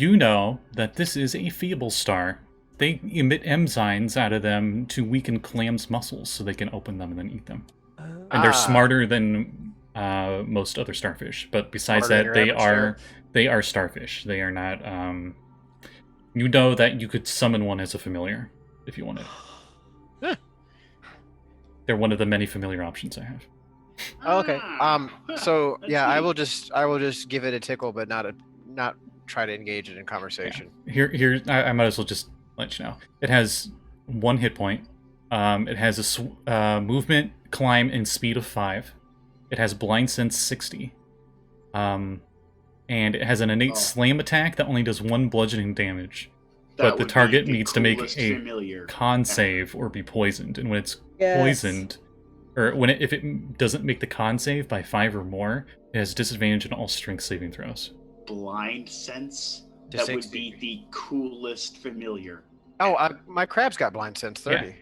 You know that this is a feeble star. They emit enzymes out of them to weaken clams' muscles so they can open them and then eat them. And they're smarter than most other starfish. But besides Smarter that, than your average they are starfish. They are not. You know that you could summon one as a familiar if you wanted. Huh. They're one of the many familiar options I have. Oh, okay. So That's yeah, I neat. will just give it a tickle, but not try to engage it in conversation. Here, I might as well just let you know. It has 1 hit point. It has a movement, climb, and speed of 5. It has blind sense 60. And it has an innate slam attack that only does 1 bludgeoning damage. That But the would be target the needs to make coolest a familiar con ever. save or be poisoned. And when it's Yes. poisoned, or if it doesn't make the con save by 5 or more, it has disadvantage in all strength saving throws. Blind sense. To That 60. would be the coolest familiar. Oh, my crab's got blind sense 30.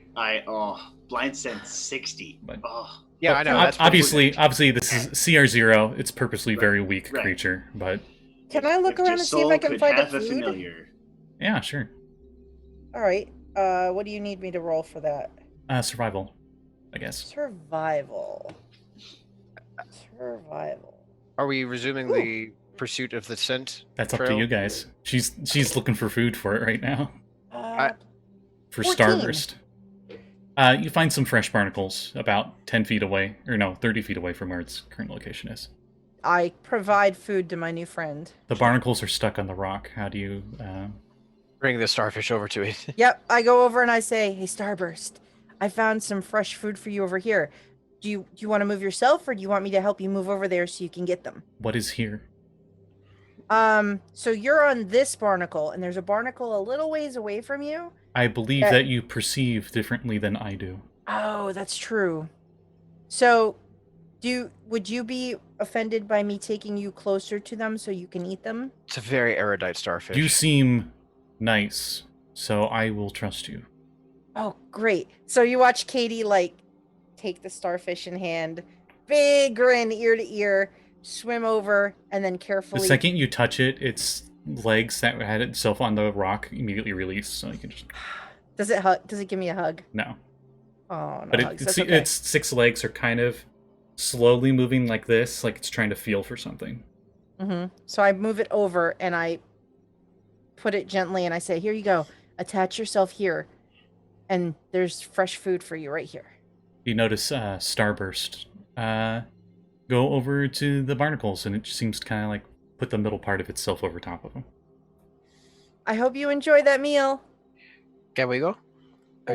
Blind sense 60. But- Oh, Yeah, I know. Ob- That's obviously, this is CR0. It's purposely very weak Right. creature, but Can I look if around and see if I Josul can could find a have a food? familiar. yeah, sure. All right. What do you need me to roll for that? Survival, I guess. Survival. Survival. Are we resuming the pursuit of the scent? That's up to trail? you guys. She's looking for food for it right now. For 14. Starburst. You find some fresh barnacles about 10 feet away, or no, 30 feet away from where its current location is. I provide food to my new friend. The barnacles are stuck on the rock. How do you... Bring the starfish over to it. Yep, I go over and I say, "Hey, Starburst, I found some fresh food for you over here. Do you want to move yourself, or do you want me to help you move over there so you can get them?" What is here? So you're on this barnacle, and there's a barnacle a little ways away from you. I believe that you perceive differently than I do. Oh, that's true. So, would you be offended by me taking you closer to them so you can eat them? It's a very erudite starfish. You seem nice, so I will trust you. Oh, great. So you watch Katie take the starfish in hand, big grin ear to ear, swim over, and then The carefully. second you touch it, its legs that had itself on the rock immediately release, so you can just... Does it give me a hug? No. Oh, no But hugs. That's okay. its 6 legs are kind of slowly moving like this, like it's trying to feel for something. So I move it over and I put it gently and I say, "Here you go. Attach yourself here. And there's fresh food for you right here." You notice Starburst go over to the barnacles, and it just seems to kind of like put the middle part of itself over top of them. I hope you enjoy that meal. Can we go? Oh.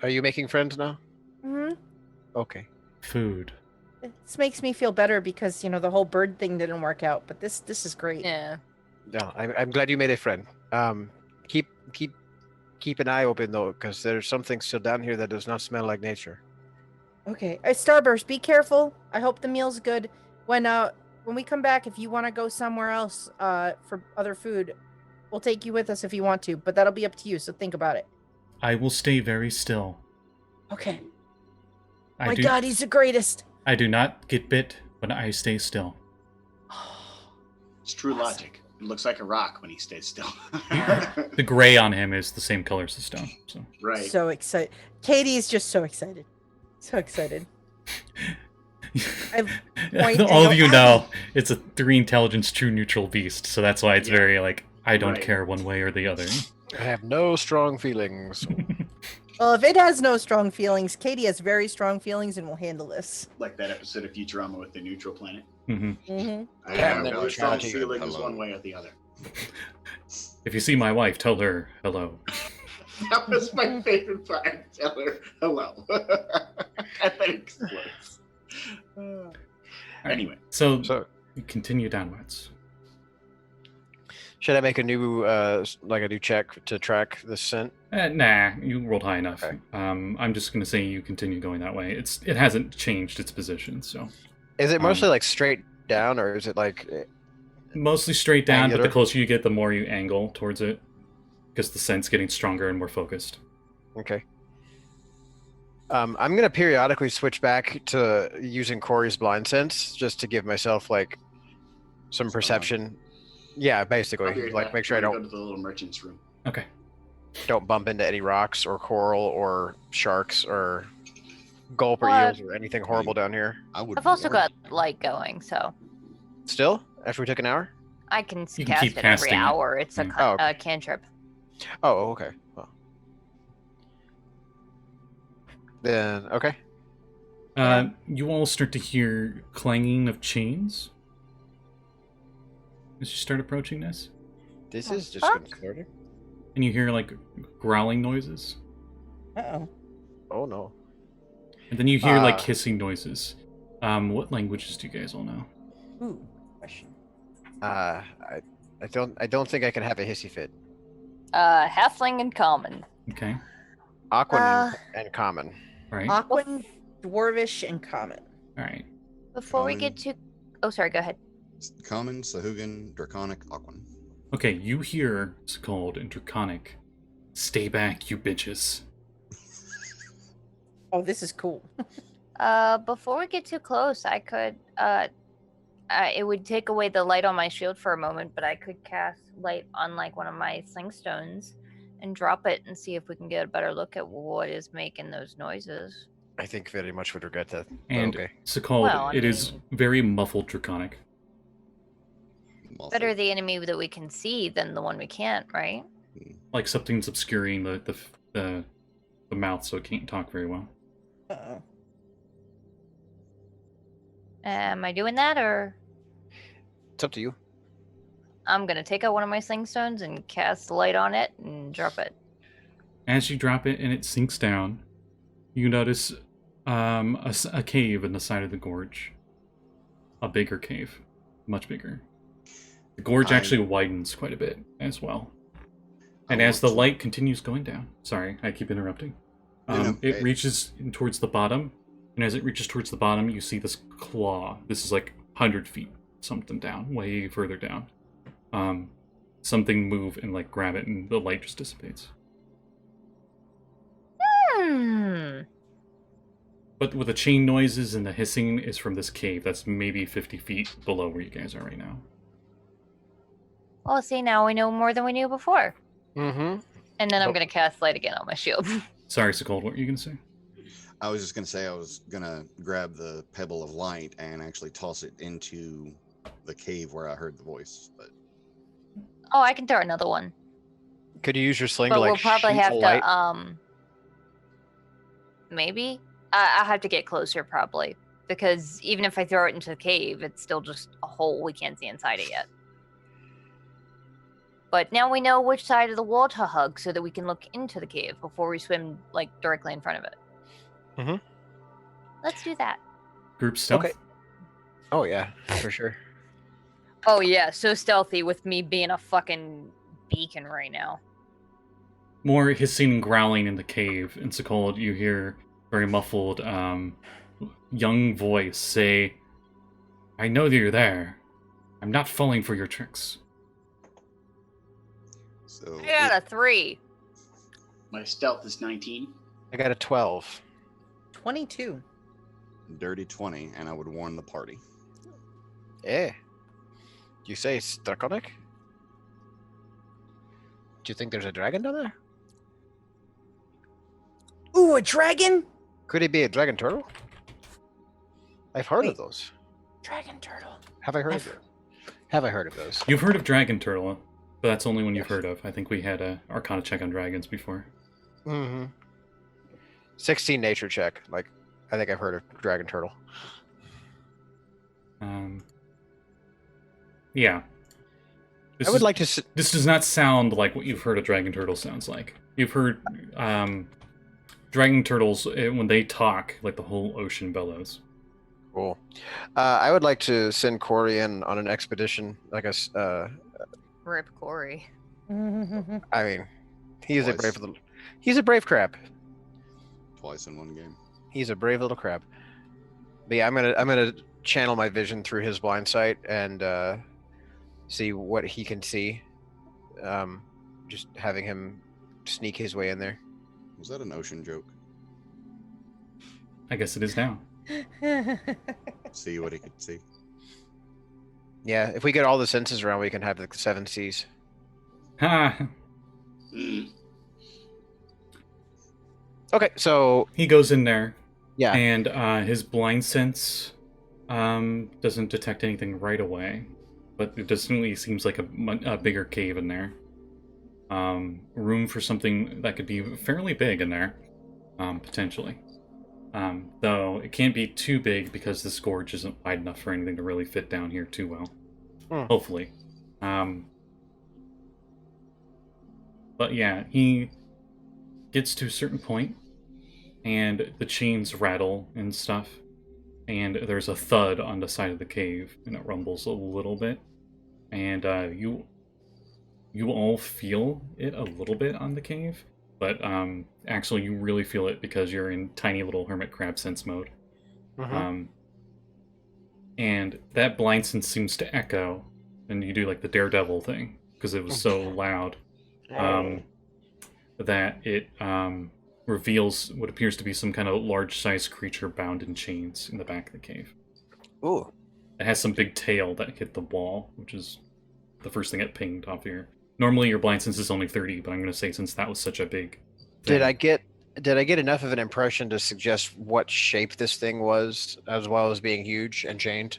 Are you making friends now? hmm Okay. Food. This makes me feel better because, the whole bird thing didn't work out, but this is great. Yeah. No, I'm glad you made a friend. Keep an eye open though, because there's something still down here that does not smell like nature. Okay. Starburst, be careful. I hope the meal's good. When we come back, if you want to go somewhere else for other food, we'll take you with us if you want to, but that'll be up to you, so think about it. I will stay very still. Okay. I My do, God, he's the greatest. I do not get bit when I stay still. It's true Awesome. logic. It looks like a rock when he stays still. The gray on him is the same color as the stone. So Right. So excited. Katie's just so excited. So excited. point and all go, of you "Abby." know it's a 3 intelligence true neutral beast, so that's why it's Yeah. very like I don't Right. care one way or the other. I have no strong feelings. Well, if it has no strong feelings, Katie has very strong feelings and will handle this. Like that episode of Futurama with the neutral planet. hmm Mm-hmm. I Yeah, have then really we're strong trying to- feelings hello. one way or the other. If you see my wife, tell her hello. That was my favorite part. Tell her hello. And then explodes. Anyway, So, So you continue downwards. should I make a new check to track the scent? Nah, you rolled high enough. Okay. I'm just gonna say you continue going that way. It hasn't changed its position, so Is it mostly like straight down, or is it like? mostly straight down. But Angular? the closer you get, the more you angle towards it, because the scent's getting stronger and more focused. Okay. I'm gonna periodically switch back to using Corey's blind sense just to give myself like some perception Yeah, I'll basically. be right Like back. make sure I I'm gonna don't go to the little merchant's room. Okay. bump into any rocks or coral or sharks or gulp or Well, eels or anything horrible down here. I would. I've also warn got light going, so Still? After we took an hour? I can You can cast keep it every casting it. hour. It's a, Yeah. Oh, okay. a cantrip. Oh, okay. Well. Then okay. You all start to hear clanging of chains as you start approaching this, This Oh, is just fuck. getting started. and you hear like growling noises, Uh-oh. Oh no. and then you hear like Uh, hissing noises. What languages do you guys all know? Ooh, question. I don't think I can have a hissy fit. Halfling and common. Okay. Aquan and common. All right. Aquan, Dwarvish, and Common. All right. Before we Common. get to, oh sorry, go ahead. Common, Sahuagin, Draconic, Aquan. Okay. You hear Sekald and Draconic. Stay back, you bitches. Oh, this is cool. Before we get too close, I could, it would take away the light on my shield for a moment, but I could cast light on like one of my sling stones and drop it and see if we can get a better look at what is making those noises. I think very much would regret that. but And okay. Sekald, Well, I it is mean- very muffled Draconic. Muffled. Better the enemy that we can see than the one we can't, right? Like something's obscuring the mouth, so it can't talk very well. Uh-oh. Am I doing that, or It's up to you. I'm gonna take out one of my sling stones and cast light on it and drop it. As you drop it and it sinks down, you notice a cave in the side of the gorge. A bigger cave. Much bigger. The gorge I- actually widens quite a bit as well. And I as the want to- light continues going down, sorry, I keep interrupting. No, It reaches in towards the bottom, and as it reaches towards the bottom, you see this claw. This is like 100 feet something down, way further down. Something move and like grab it, and the light just dissipates. Hmm. But with the chain noises and the hissing is from this cave that's maybe 50 feet below where you guys are right now. Well, see, now we know more than we knew before. Mm-hmm. And then I'm Nope. gonna cast light again on my shield. Sorry, Sekald, what were you going to say? I was just gonna say I was gonna grab the pebble of light and actually toss it into the cave where I heard the voice. But Oh, I can throw another one. Could you use your sling But to like we'll probably shoot have the to, light? Maybe? I'll have to get closer, probably. Because even if I throw it into the cave, it's still just a hole. We can't see inside it yet. But now we know which side of the wall to hug so that we can look into the cave before we swim, like, directly in front of it. Mhm. Let's do that. Group stealth? Okay. Oh yeah, for sure. Oh, yeah, so stealthy with me being a fucking beacon right now. More hissing and growling in the cave. In Sekald, you hear very muffled, young voice say, I know that you're there. I'm not falling for your tricks. so I got a 3. My stealth is 19. I got a 12. 22. dirty 20, and I would warn the party. Yeah. You say it's draconic? Do you think there's a dragon down there? Ooh, a dragon? Could it be a dragon turtle? I've heard of Wait. those. Dragon turtle. Have I heard of those? Have I heard of those? You've heard of Dragon Turtle, but that's only one you've heard of. I think we had a Arcana check on dragons before. Mm-hmm. 16 nature check. Like, I think I've heard of dragon turtle. Yeah. This I would is- like to. This does not sound like what you've heard a dragon turtle sounds like. You've heard dragon turtles when they talk, like the whole ocean bellows. Cool. I would like to send Corey in on an expedition. Like Rip Corey. I mean, he is a Twice. brave little. He's a brave crab. Twice in one game. He's a brave little crab. But yeah, I'm gonna channel my vision through his blind sight and see what he can see. Just having him sneak his way in there. Was that an ocean joke? I guess it is now. See what he could see. Yeah, if we get all the senses around, we can have the 7 Cs. Ha! Mm. Okay, so He goes in there, yeah. and his blind sense doesn't detect anything right away, but it definitely seems like a bigger cave in there. Room for something that could be fairly big in there, potentially. Though it can't be too big because this gorge isn't wide enough for anything to really fit down here too well. Hopefully. But yeah, he gets to a certain point, and the chains rattle and stuff, and there's a thud on the side of the cave, and it rumbles a little bit, and you all feel it a little bit on the cave, but actually you really feel it because you're in tiny little hermit crab sense mode. And that blind sense seems to echo, and you do like the daredevil thing because it was so loud that it reveals what appears to be some kind of large-sized creature bound in chains in the back of the cave. Ooh. It has some big tail that hit the wall, which is the first thing it pinged off here. Normally your blind sense is only 30, but I'm going to say since that was such a big thing. Did I get enough of an impression to suggest what shape this thing was, as well as being huge and chained?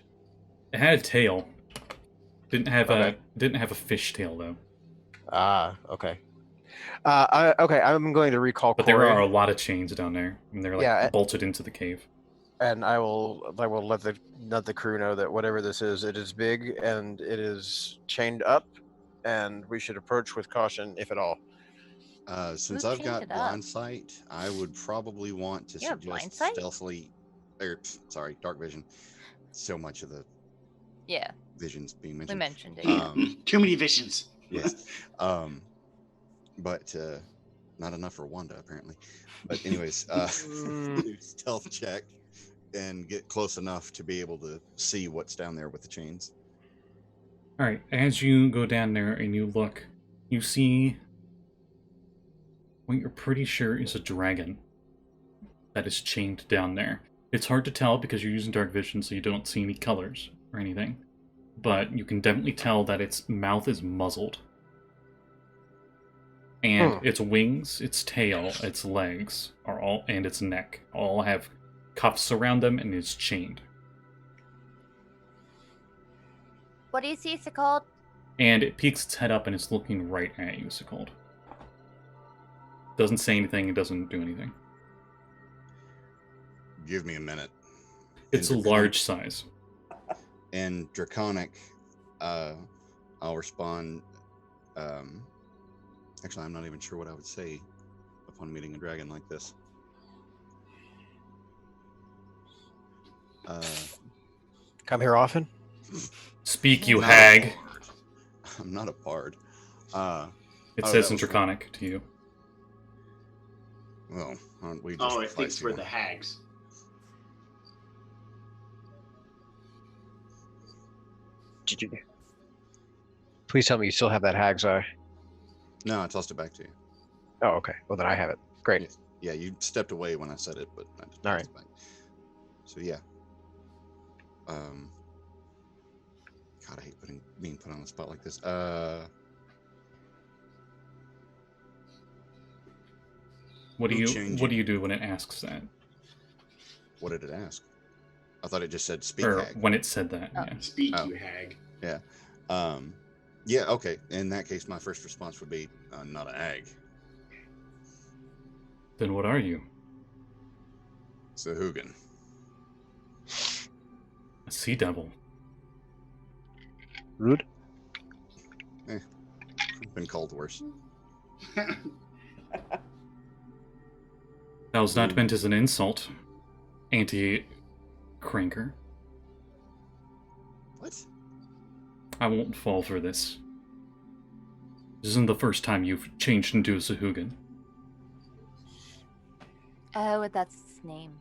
It had a tail. Didn't have Okay. a fish tail though. Ah, okay. Okay, I'm going to recall But Corey, there are a lot of chains down there, and they're like bolted into the cave. and I will let the crew know that whatever this is, it is big and it is chained up, and we should approach with caution, if at all. Since Who I've chained got it up? blind sight, I would probably want to You have blind suggest sight? stealthily, dark vision. So much of the Yeah, visions being we mentioned. mentioned it. Too many visions. Yes. But not enough for Wanda apparently. But anyways, stealth check and get close enough to be able to see what's down there with the chains. All right, as you go down there and you look, you see what you're pretty sure is a dragon that is chained down there. It's hard to tell because you're using dark vision, so you don't see any colors or anything. But you can definitely tell that its mouth is muzzled. And its wings, its tail, its legs, and its neck all have cuffs around them and is chained. What do you see, Sekald? And it peeks its head up and is looking right at you, Sekald. Doesn't say anything, it doesn't do anything. Give me a minute. It's a large size. And Draconic, I'll respond. Actually, I'm not even sure what I would say upon meeting a dragon like this. Come here often? Speak, you I'm not a hag. bard. I'm not a bard. It Oh, says that in was Draconic to you. Well, aren't we just Oh, I fight think we're you? the hags. Please tell me you still have that hag's eye. No, I tossed it back to you. Oh, okay. Well, then I have it. Great. Yeah, you stepped away when I said it, but I just All tossed it back. So yeah. God, I hate being put on the spot like this. What do Who you changed What do you? you do when it asks that? What did it ask? I thought it just said speak Or hag. when it said that? Oh. Yeah. Speak, Oh. you hag. Yeah. Yeah, okay. In that case, my first response would be not a hag. Then what are you? Sahuagin. A sea devil. Rude. Been called worse. That was not meant as an insult, anti-cranker. What? I won't fall for this. This isn't the first time you've changed into a Sahuagin. Oh, that's his name.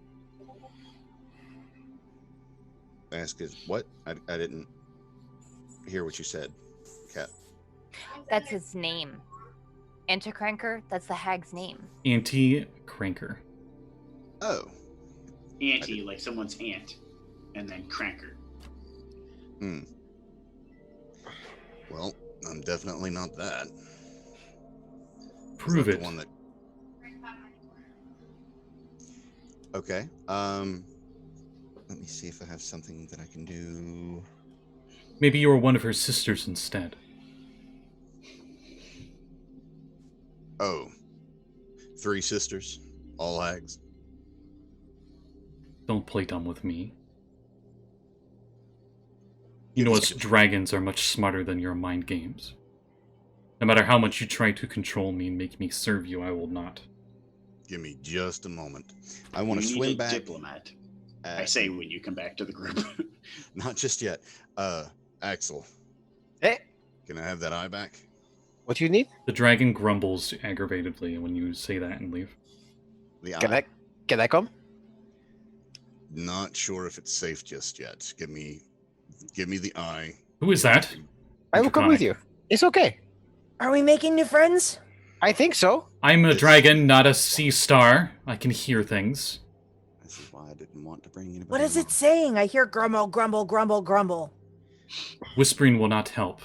Ask is what? I didn't hear what you said, Cat. That's his name. Anticranker, that's the hag's name. Anti-cranker. Oh. Auntie, like someone's aunt. And then cranker. Well, I'm definitely not that. Prove Is that it. the one that... Okay. Let me see if I have something that I can do. Maybe you were one of her sisters instead. Oh, 3 sisters, all hags. Don't play dumb with me. You Give know me us just- dragons are much smarter than your mind games. No matter how much you try to control me and make me serve you, I will not. Give me just a moment. I want to You need swim a back. diplomat. I at- say when you come back to the group. Not just yet. Axel, Hey, can I have that eye back? what do you need? The dragon grumbles aggravatedly when you say that and leave. The Can eye. I come? Not sure if it's safe just yet. Give me the eye. Who is that? I will come with Draconic. you. It's okay. Are we making new friends? I think so. I'm a It's- dragon, not a sea star. I can hear things. This is why I didn't want to bring anybody. What is along. it saying? I hear grumble, grumble, grumble, grumble. Whispering will not help.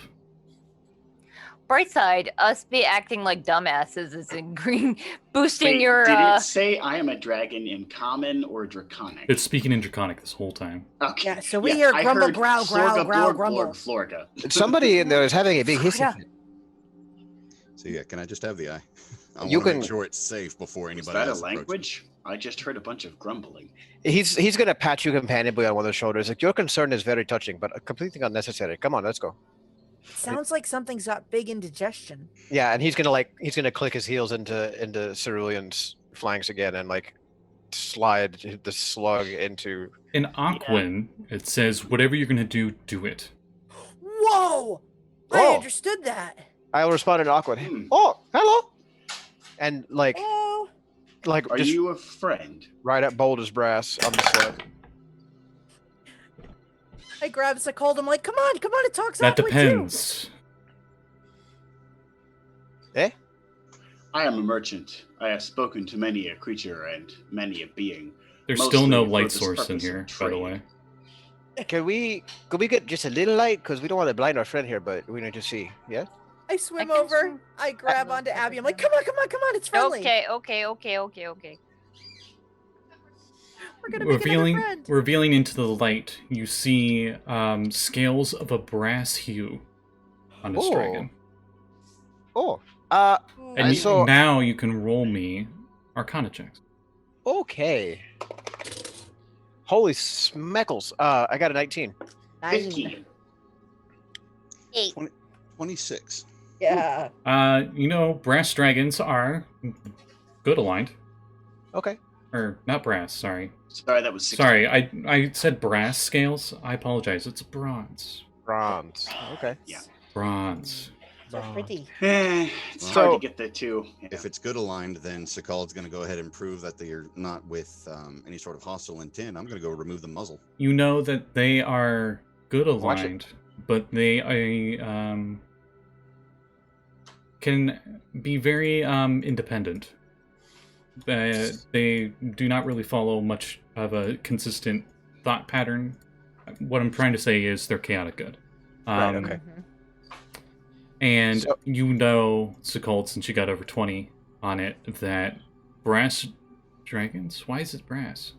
Bright side, us be acting like dumbasses is in green, boosting Wait, your. did it say I am a dragon in common or draconic? It's speaking in Draconic this whole time. Okay. Yeah, so we hear I grumble, heard growl, growl, Florga, growl, Blorg, grumble. Blorg, Florga. Somebody in there is having a big hissy Yeah. fit. So yeah, can I just have the eye? I You want to can- make sure it's safe before Is anybody that a else approaches. language? I just heard a bunch of grumbling. He's gonna pat you companionably on one of the shoulders. Like, your concern is very touching, but completely unnecessary. Come on, let's go. Sounds like something's got big indigestion. Yeah, and he's gonna click his heels into Cerulean's flanks again and like slide the slug into. In Aquin, it says, whatever you're gonna do, do it. Whoa! I Oh. understood that. I'll respond in awkward. Hmm. Oh, hello. And like Oh, Are just you a friend? right at bold as brass on the slug. I grab Sekald. I'm like, come on, it talks That Aquin too. depends. I am a merchant. I have spoken to many a creature and many a being. There's Mostly still no for light the source in purpose of here, by the trade. way. Could we get just a little light? Because we don't want to blind our friend here, but we need to see. Yeah. I swim can over. swim. I grab onto Abby. I'm like, come on, it's friendly. Okay. We're gonna make another friend. Revealing into the light, you see scales of a brass hue on this Oh. dragon. Oh. Ooh. And I saw- now you can roll me Arcana checks. Okay. Holy smeckles. I got a 19. 15. 8. 26. Yeah. You know, brass dragons are good aligned. Okay. Or, not brass, sorry. Sorry, that was 16. Sorry, I said brass scales. I apologize. It's bronze. Bronze. Okay. Yeah. Bronze. So pretty. It's So- hard to get the two. Yeah. If it's good aligned, then Sekald's going to go ahead and prove that they're not with any sort of hostile intent. I'm going to go remove the muzzle. You know that they are good Watch it. aligned, but they can be very independent. They do not really follow much of a consistent thought pattern. What I'm trying to say is they're chaotic good. Right, okay. Mhm. And So- you know, Sekald, since you got over 20 on it, that brass dragons? Why is it brass?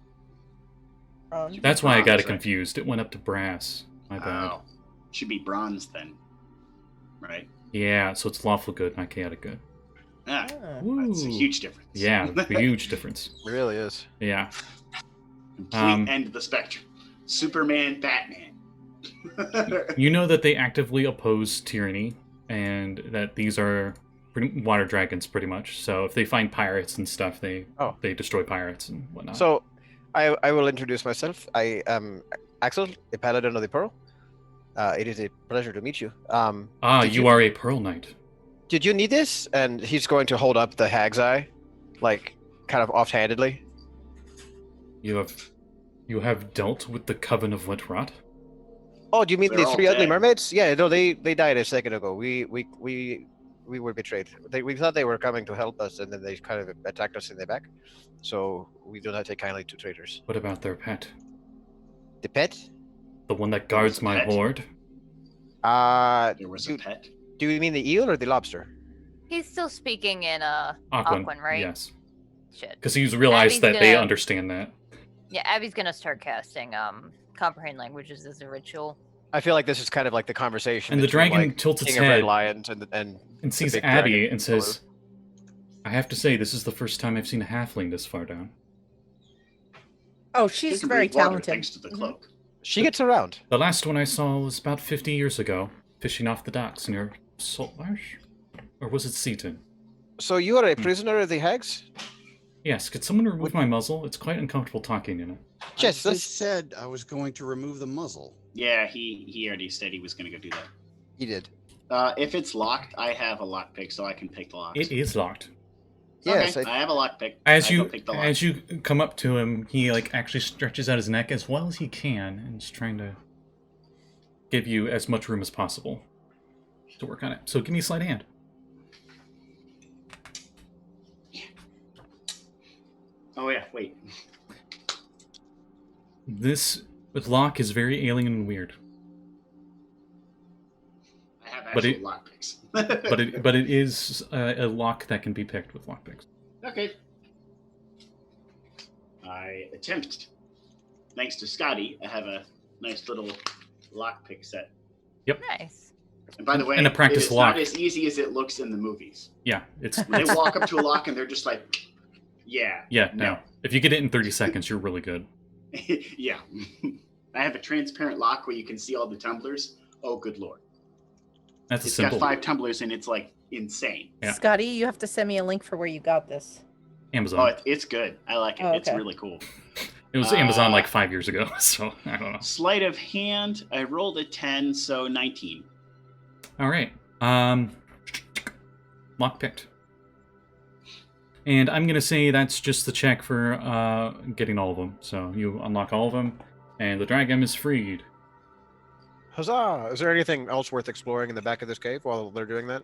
That's why I got it Bronze, right? confused. It went up to brass. My bad. Oh. Should be bronze then. Right? Yeah, so it's lawful good, not chaotic good. Ah, Oh. that's a Ooh. huge difference. Yeah, huge difference. It really is. Yeah. Complete end of the spectrum. Superman, Batman. You know that they actively oppose tyranny, and that these are water dragons, pretty much. So if they find pirates and stuff, they destroy pirates and whatnot. So, I will introduce myself. I am Axel, a paladin of the Pearl. It is a pleasure to meet you. did you are a Pearl Knight. Did you need this? And he's going to hold up the hag's eye, like kind of offhandedly. You have dealt with the Coven of Wet Rot? Oh, do you mean They're the all 3 ugly dead. mermaids? Yeah, no, they died a second ago. We were betrayed. We thought they were coming to help us, and then they kind of attacked us in the back. So we do not take kindly to traitors. What about their pet? The pet? The one that guards my Pet? hoard? There was a pet. Do you mean the eel or the lobster? He's still speaking in Aquan, Aquan, right? Yes. Shit. Because he's realized Abby's that they gonna- understand that. Yeah, Abby's gonna start casting comprehend languages as a ritual. I feel like this is kind of like the conversation. And the between, dragon like, tilts its King of Red head Lions and sees big Abby dragon and says, I have to say, this is the first time I've seen a halfling this far down. Oh, She she's can very breathe water talented. thanks to the Mhm. cloak. she gets around. The last one I saw was about 50 years ago, fishing off the docks near Saltmarsh? Or was it Seaton? So you are a prisoner of the hags? Yes, could someone remove my muzzle? It's quite uncomfortable talking in it. I Yes, just said I was going to remove the muzzle. Yeah, he already said he was going to go do that. he did. If it's locked, I have a lockpick, so I can pick the locks. It is locked. Yes, okay, I have a lockpick. As I go you pick the lock. as you come up to him, he like actually stretches out his neck as well as he can and is trying to give you as much room as possible to work on it. So give me a sleight of hand. Oh yeah, wait. This lock is very alien and weird, I have But actual it- lockpicks. but it is a lock that can be picked with lockpicks. Okay. I attempt. Thanks to Scotty, I have a nice little lockpick set. Nice. And by the way, And a practice it is lock. not as easy as it looks in the movies. Yeah, it's They walk up to a lock and they're just like, yeah. yeah. No, if you get it in 30 seconds, you're really good. Yeah. I have a transparent lock where you can see all the tumblers. Oh, good lord. That's a It's simple got 5 tumblers and it's like insane. Yeah. Scotty, you have to send me a link for where you got this. Amazon. Oh, it's good. I like it. Oh, It's okay. really cool. It was Amazon like 5 years ago, so I don't know. Sleight of hand. I rolled a 10, so 19. All right. Lock picked. And I'm going to say that's just the check for getting all of them. So you unlock all of them, and the dragon is freed. Huzzah! Is there anything else worth exploring in the back of this cave while they're doing that?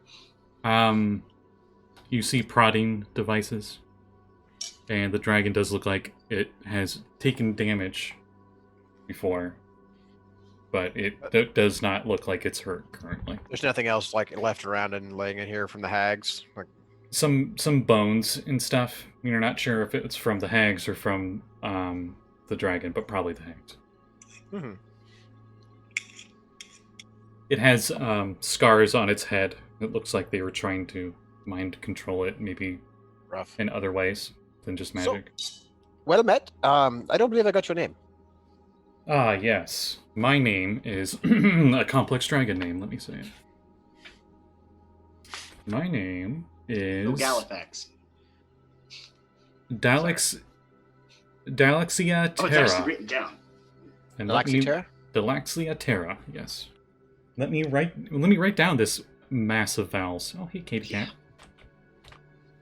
You see prodding devices, and the dragon does look like it has taken damage before, but it does not look like it's hurt currently. There's nothing else like left around and laying in here from the hags. Like, Some bones and stuff. You're not sure if it's from the hags or from the dragon, but probably the hags. hmm. It has scars on its head. It looks like they were trying to mind control it, maybe Rough. in other ways than just magic. Well met. I don't believe I got your name. Ah, yes. My name is a complex dragon name. Let me say it. My name is No Galafax. Dalaxia Oh, it's Terra. actually written down. And let me- Laxiterra? Dalaxia Terra, yes. Let me write down this mass of vowels. Oh, hey, Katie Cat.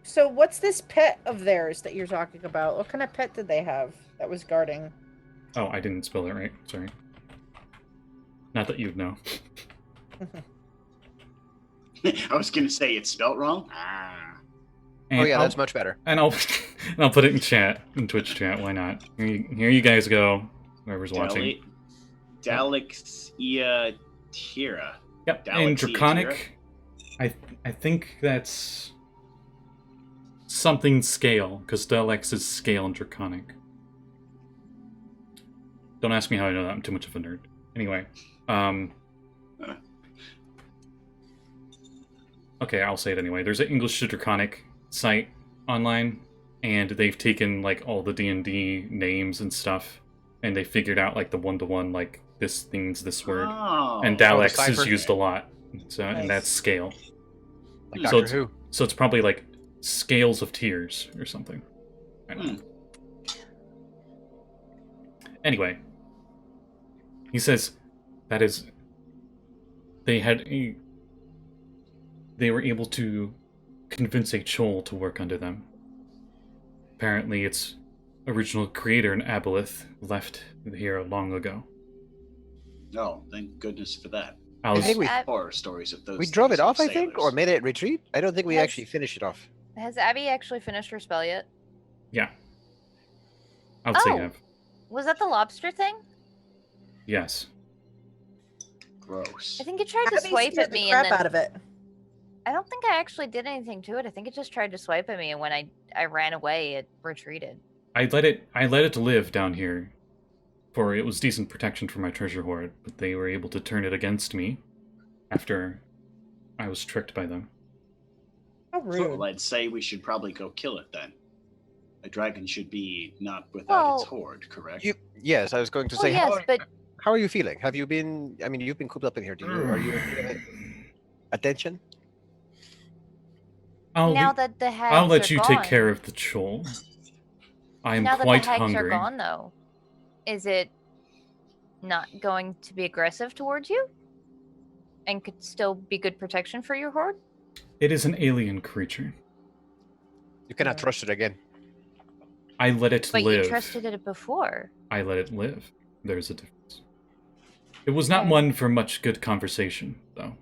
So what's this pet of theirs that you're talking about? What kind of pet did they have that was guarding? Oh, I didn't spell it right. Sorry. Not that you'd know. I was gonna say it's spelt wrong. Ah. And Oh yeah, I'll- that's much better. And I'll and I'll put it in chat, in Twitch chat. Why not? Here you guys go. Whoever's watching. Dalaxia Tira. Yep. Dalaxia And Draconic. I think that's something scale, because Dalex is scale and Draconic. Don't ask me how I know that. I'm too much of a nerd. Anyway, okay, I'll say it anyway. There's an English to Draconic site online, and they've taken like all the D&D names and stuff, and they figured out like the one-to-one, like this thing's this word, Oh. and the Dalex is cipher. used a lot. So, Nice. and that's scale. Like So Doctor it's- Who. So it's probably like scales of tears or something. I don't know. Anyway, he says that is they were able to convince a Chol to work under them. Apparently its original creator in Aboleth left here long ago. No, thank goodness for that. I I was think we Horror stories of those. we drove it things off, from I think, or sailors. made it retreat. I don't think we Yes. actually finished it off. Has Abby actually finished her spell yet? yeah. I would say Oh. yeah. Was that the lobster thing? Yes. Gross. I think it tried to Abby swipe scared at the me, crap and then out of it. I don't think I actually did anything to it. I think it just tried to swipe at me, and when I ran away, it retreated. I let it live down here, for it was decent protection for my treasure hoard, but they were able to turn it against me after I was tricked by them. How rude. Well, I'd say we should probably go kill it then. A dragon should be not without its Well, hoard, correct? Yes, I was going to Oh say. yes, but How are you feeling? Have you been? I mean, you've been cooped up in here. Are you attention? now that the hags I'll let are you gone, take care of the troll. I am now that quite the hags hungry. are gone, though, is it not going to be aggressive towards you, and could still be good protection for your hoard? It is an alien creature. You cannot trust it again. I let it But live. you trusted it before. I let it live. There's a difference. It was not Okay. one for much good conversation, though.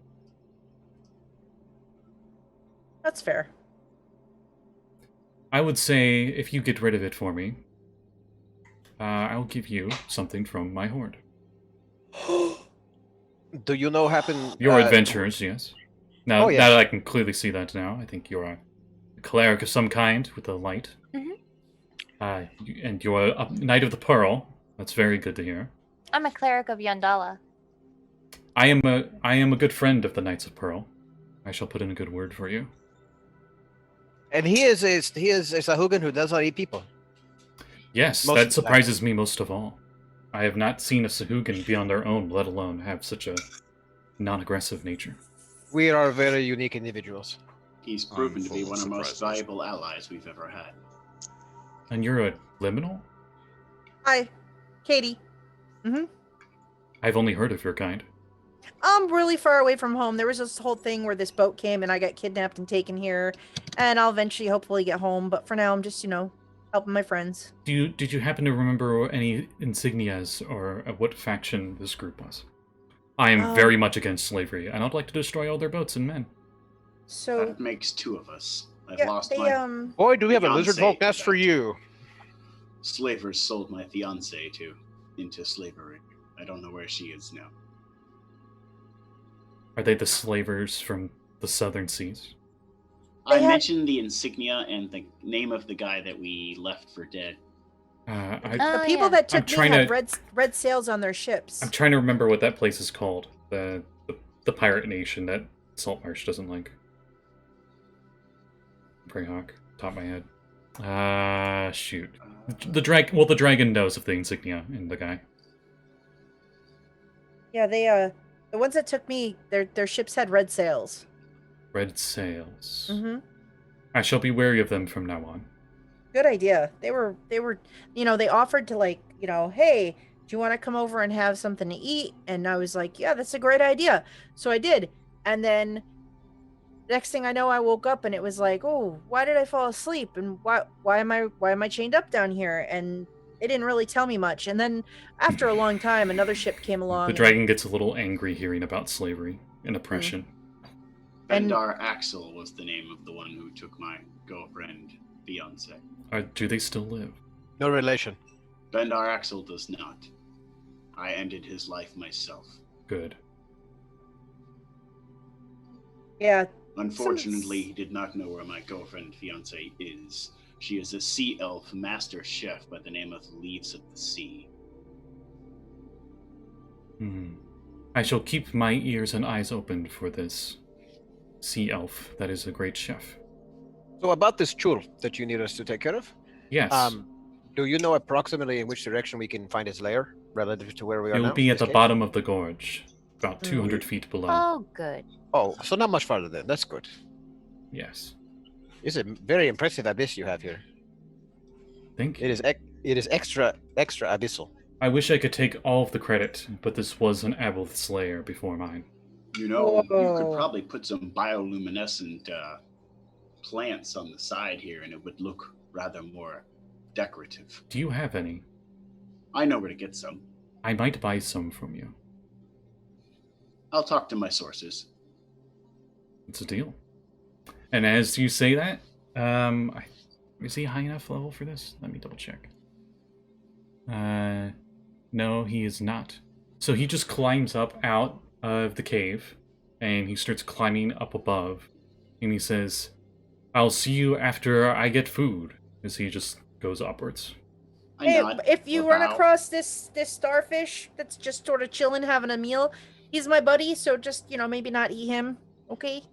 That's fair. I would say, if you get rid of it for me, I'll give you something from my hoard. Do you know happen? Your adventurers, yes. Now, Oh, yes. now that I can clearly see that now, I think you're a cleric of some kind with a light. Mhm. And you're a knight of the pearl. That's very good to hear. I'm a cleric of Yandala. I am a good friend of the Knights of Pearl. I shall put in a good word for you. And he is a Sahuagin who does not eat people. Yes, Most of that the surprises me most of all. I have not seen a Sahuagin be on their own, let alone have such a non-aggressive nature. We are very unique individuals. He's proven to full be of one of the most surprises. valuable allies we've ever had. And you're a liminal? Hi, Katie. I've only heard of your kind. I'm really far away from home. There was this whole thing where this boat came and I got kidnapped and taken here, and I'll eventually hopefully get home. But for now, I'm just helping my friends. Did you happen to remember any insignias or what faction this group was? I am very much against slavery, and I'd like to destroy all their boats and men. So That makes two of us. I've yeah, lost they my Boy, do we have a lizard Fiancé folk nest for that. you. slavers sold my fiance into slavery. I don't know where she is now. Are they the slavers from the southern seas? I They had- mentioned the insignia and the name of the guy that we left for dead. I, the Oh, people yeah. that I'm took me trying had to- red sails on their ships. I'm trying to remember what that place is called. The pirate nation that Saltmarsh doesn't like. Greyhawk, top of my head. Shoot. The dragon knows of the insignia and the guy. Yeah, the ones that took me, their ships had red sails. Red sails. Mm-hmm. I shall be wary of them from now on. Good idea. They were, they offered to hey, do you want to come over and have something to eat? And I was like, yeah, that's a great idea. So I did. And then next thing I know, I woke up and it was like, oh, why did I fall asleep? And why am I chained up down here? And they didn't really tell me much. And then after a long time, another ship came along. The dragon gets a little angry hearing about slavery and oppression. And- Bendar Axel was the name of the one who took my girlfriend, fiance. Do they still live? No relation. Bendar Axel does not. I ended his life myself. Good. Yeah, Unfortunately, he did not know where my girlfriend fiance is. She is a sea elf master chef by the name of Leaves of the Sea. I shall keep my ears and eyes open for this sea elf that is a great chef. So about this chul that you need us to take care of, Yes. do you know approximately in which direction we can find its lair relative to where we are It now? will be at this the cave? bottom of the gorge, about 200 feet below. Oh, good. Oh, so not much farther then. That's good. Yes. It's a very impressive abyss you have here. Think. It is extra abyssal. I wish I could take all of the credit, but this was an aboleth's lair before mine. You know, you Whoa. could probably put some bioluminescent plants on the side here and it would look rather more decorative. Do you have any? I know where to get some. I might buy some from you. I'll talk to my sources. It's a deal. And as you say that, is he high enough level for this? Let me double check. No, he is not. So he just climbs up out of the cave, and he starts climbing up above, and he says, "I'll see you after I get food," as he just goes upwards. I Hey, nod. if you or run bow. across this starfish that's just sort of chilling, having a meal, he's my buddy, so just, maybe not eat him, okay?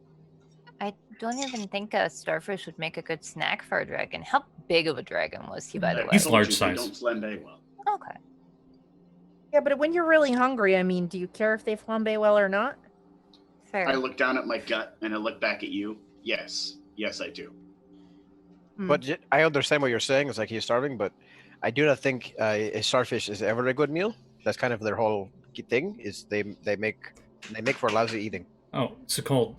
I don't even think a starfish would make a good snack for a dragon. How big of a dragon was he, by the way? He's told large you, they size. don't flambe well. Okay. Yeah, but when you're really hungry, I mean, do you care if they flambe well or not? Fair. I look down at my gut and I look back at you. Yes, I do. But I understand what you're saying. It's like he's starving, but I do not think a starfish is ever a good meal. That's kind of their whole thing. Is they make for lousy eating. Oh, Sekald,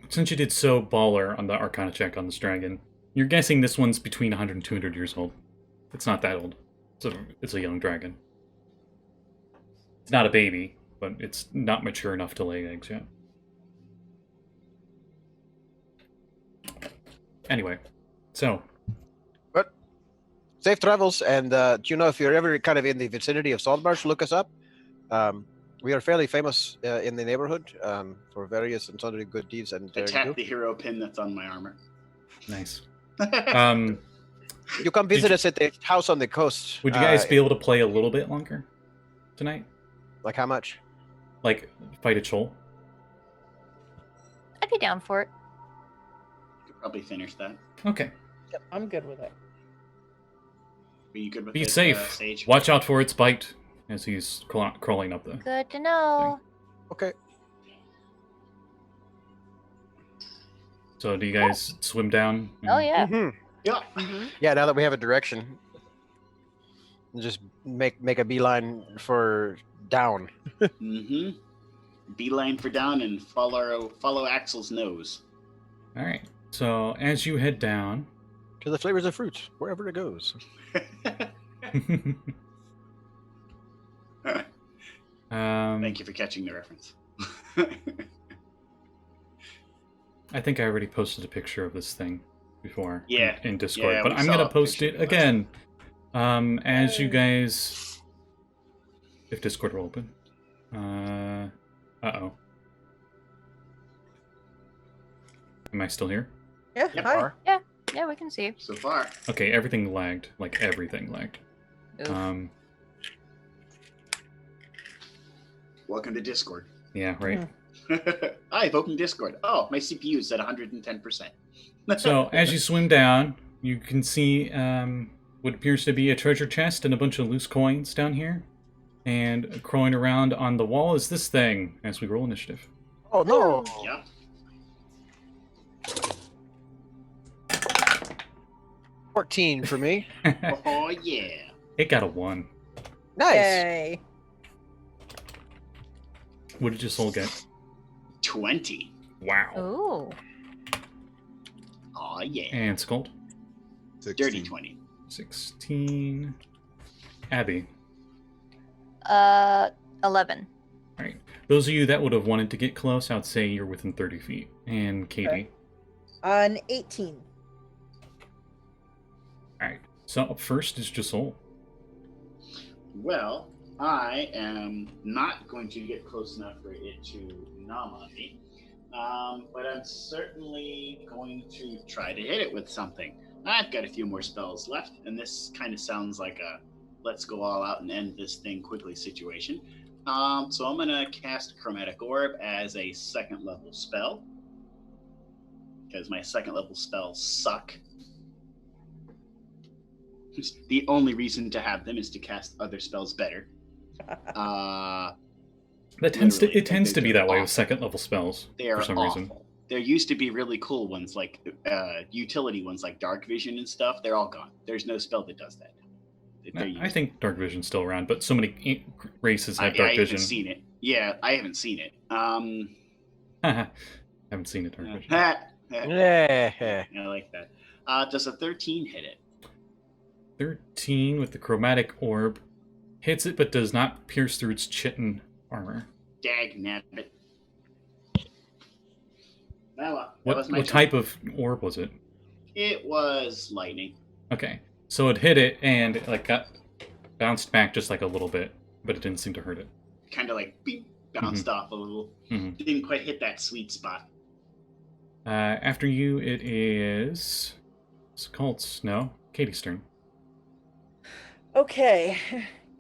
since you did so baller on the Arcana check on this dragon, you're guessing this one's between 100 and 200 years old. It's not that old. It's a young dragon. It's not a baby, but it's not mature enough to lay eggs yet. Anyway, so But safe travels, and if you're ever kind of in the vicinity of Saltmarsh, look us up. We are fairly famous in the neighborhood for various and sundry good deeds. And I tap the hero pin that's on my armor. nice. You come visit us at the house on the coast. Would you guys be able to play a little bit longer tonight? Like how much? Like fight a troll? I'd be down for it. Could probably finish that. Okay. Yep, I'm good with it. Are you good with Be it, safe. Saege? Watch out for its bite as he's crawling up the. Good to know. Okay. So do you guys swim down? Oh yeah. Mm-hmm. Yeah. Yeah. Now that we have a direction, just make a beeline for down. Mm-hmm. Beeline for down and follow Axel's nose. All right. So as you head down, To the flavors of fruit, wherever it goes. Thank you for catching the reference. I think I already posted a picture of this thing before Yeah. in Discord, Yeah, but we I'm saw gonna a post picture it last again. As you guys, if Discord will open. Uh-oh. Am I still here? Yeah, Yep. hi. Yeah, we can see. So far. Okay, everything lagged. Like everything lagged. Oof. Welcome to Discord. Yeah, right. I've opened Discord. Oh, my CPU is at 110%. So as you swim down, you can see what appears to be a treasure chest and a bunch of loose coins down here. And crawling around on the wall is this thing as we roll initiative. Oh no! Yeah. 14 for me. Oh yeah. It got a 1. Nice. Yay. What did your soul get? 20. Wow. Ooh. Oh yeah. And Skull? 16. Dirty 20. 16. Abby. 11. Alright. Those of you that would have wanted to get close, I would say you're within 30 feet. And Kade. Okay. An 18. Alright. So up first is Josul. Well, I am not going to get close enough for it to nom on me. But I'm certainly going to try to hit it with something. I've got a few more spells left, and this kind of sounds like a let's go all out and end this thing quickly situation. So I'm going to cast Chromatic Orb as a second level spell, because my second level spells suck. Just the only reason to have them is to cast other spells better. That tends to Literally, it tends to be that way with awful. second level spells They are for some awful. reason. There used to be really cool ones like utility ones like Dark Vision and stuff. They're all gone. There's no spell that does that. They're I think Dark Vision's still around, but so many races have I Dark haven't Vision. seen it. Yeah, I haven't seen it. Haven't seen it, Dark Vision. I Yeah. like that. Does a 13 hit it? 13 with the chromatic orb hits it, but does not pierce through its chitin armor. Dag nabbit. Well, that was my What turn. type of orb was it? It was lightning. Okay, so it hit it and it got bounced back just like a little bit, but it didn't seem to hurt it. Kind of like beep, bounced off a little. Mhm. Didn't quite hit that sweet spot. After you, it is Sekal's. No, Katie's turn. Okay.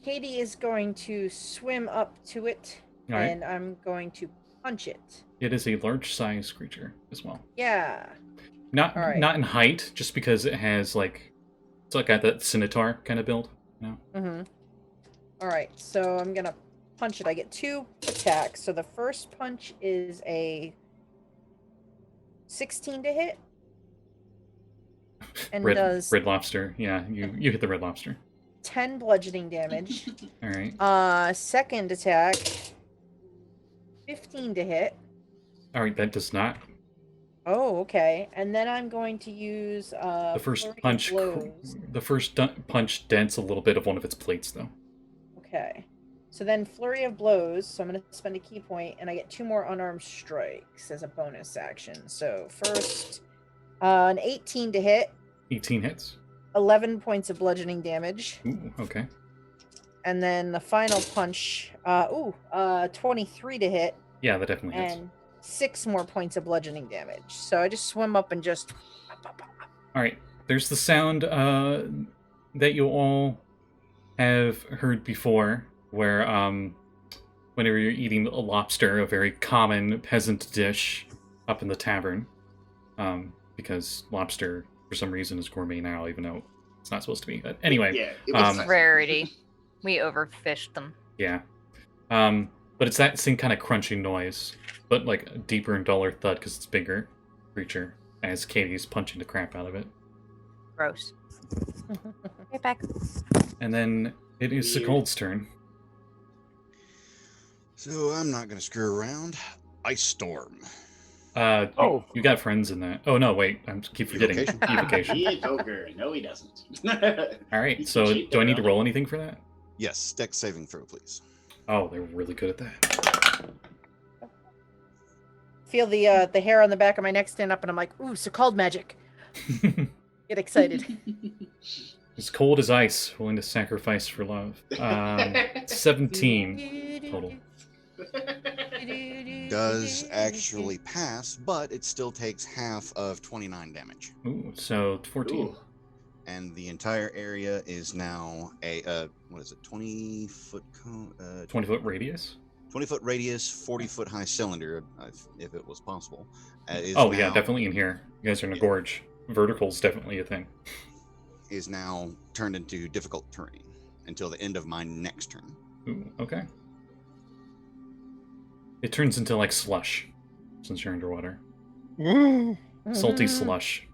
Katie is going to swim up to it, All right. and I'm going to punch it. It is a large-sized creature as well. Yeah. Not All right. not in height, just because it has like it's like got that scimitar kind of build. You know? All right, so I'm gonna punch it. I get 2 attacks. So the first punch is a 16 to hit, and does Red lobster. Yeah, you hit the red lobster. 10 bludgeoning damage. All right. Second attack, 15 to hit. All right, that does not. Oh, okay. And then I'm going to use The first flurry of punch. blows. The first punch dents a little bit of one of its plates, though. Okay. So then flurry of blows. So I'm going to spend a key point, and I get 2 more unarmed strikes as a bonus action. So first, an 18 to hit. 18 hits. 11 points of bludgeoning damage. Ooh, okay. And then the final punch, 23 to hit, Yeah, that definitely hits. and 6 more points of bludgeoning damage. So I just swim up and just... All right. There's the sound that you all have heard before, where whenever you're eating a lobster, a very common peasant dish up in the tavern, because lobster for some reason is gourmet now, even though it's not supposed to be. But anyway, Yeah, it was It's rarity. We overfished them. yeah. But it's that same kind of crunching noise, but like a deeper and duller thud because it's bigger creature, as Katie's punching the crap out of it. Gross. Get back. And then it is Weird. Sekold's turn. So I'm not going to screw around. Ice Storm. You got friends in that. Oh no, wait, I keep forgetting. Evocation. Evocation. He ain't ogre. No, he doesn't. All right, You so can cheat do I there, need to Robin. roll anything for that? Yes, dex saving throw, please. Oh, they're really good at that. Feel the hair on the back of my neck stand up, and I'm like, ooh, so called magic. Get excited. As cold as ice, willing to sacrifice for love. 17 total. Does actually pass, but it still takes half of 29 damage. Ooh, so 14. Ooh. And the entire area is now a, 20 foot, 20-foot radius? 20 foot radius, 40 foot high cylinder, if it was possible. Oh, yeah, definitely in here. You guys are in a Yeah. gorge. Vertical's definitely a thing. Is now turned into difficult terrain until the end of my next turn. Ooh, okay. It turns into like slush, since you're underwater. Salty slush.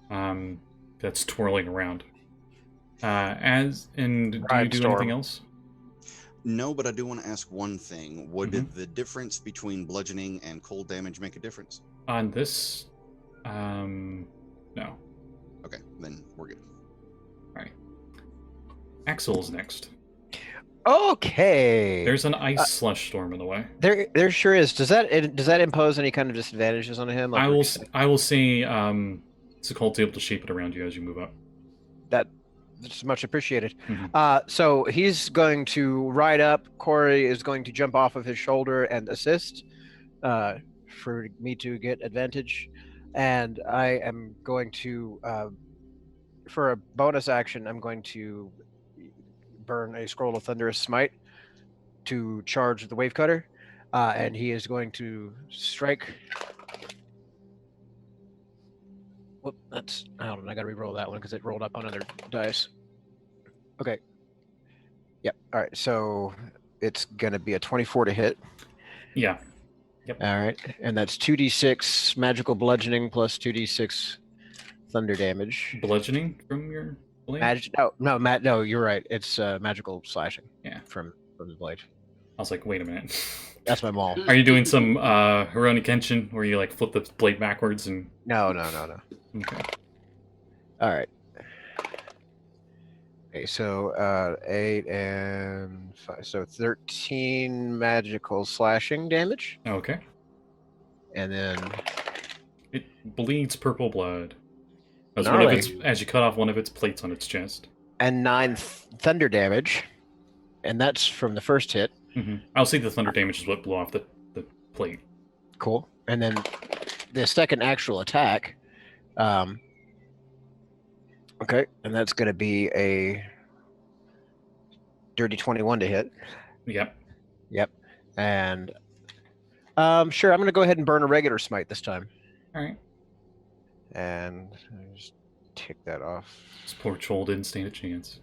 That's twirling around. Do you do Ride storm. anything else? No, but I do want to ask one thing. Would Mhm. the difference between bludgeoning and cold damage make a difference? On this, no. Okay, then we're good. Axel's next. Okay. There's an ice slush storm in the way. There sure is. Does that impose any kind of disadvantages on him? Like I will say, Sekold's able to shape it around you as you move up. That's much appreciated. Mhm. So he's going to ride up. Corey is going to jump off of his shoulder and assist for me to get advantage. And I am going to, for a bonus action, I'm going to burn a scroll of thunderous smite to charge the wave cutter. And he is going to strike. Whoop, hold on, I gotta re-roll that one because it rolled up on other dice. Okay. Yep. All right. So it's gonna be a 24 to hit. Yeah. All right, and that's 2d6 magical bludgeoning plus 2d6 thunder damage. Bludgeoning from your blade? No, you're right. It's magical slashing. Yeah. From the blade. I was like, wait a minute. That's my maul. Are you doing some Hironi Kenshin where you like flip the blade backwards and? No. Okay. All right. Okay, so 8 and 5, so 13 magical slashing damage, Okay. and then It bleeds purple blood as Gnarly. as you cut off one of its plates on its chest. 9 thunder damage, and that's from the first hit. I'll say the thunder damage is what blew off the plate. Cool. And then the second actual attack. Okay, and that's going to be a dirty 21 to hit. Yep. And sure, I'm going to go ahead and burn a regular smite this time. All right. And just take that off. This poor troll didn't stand a chance.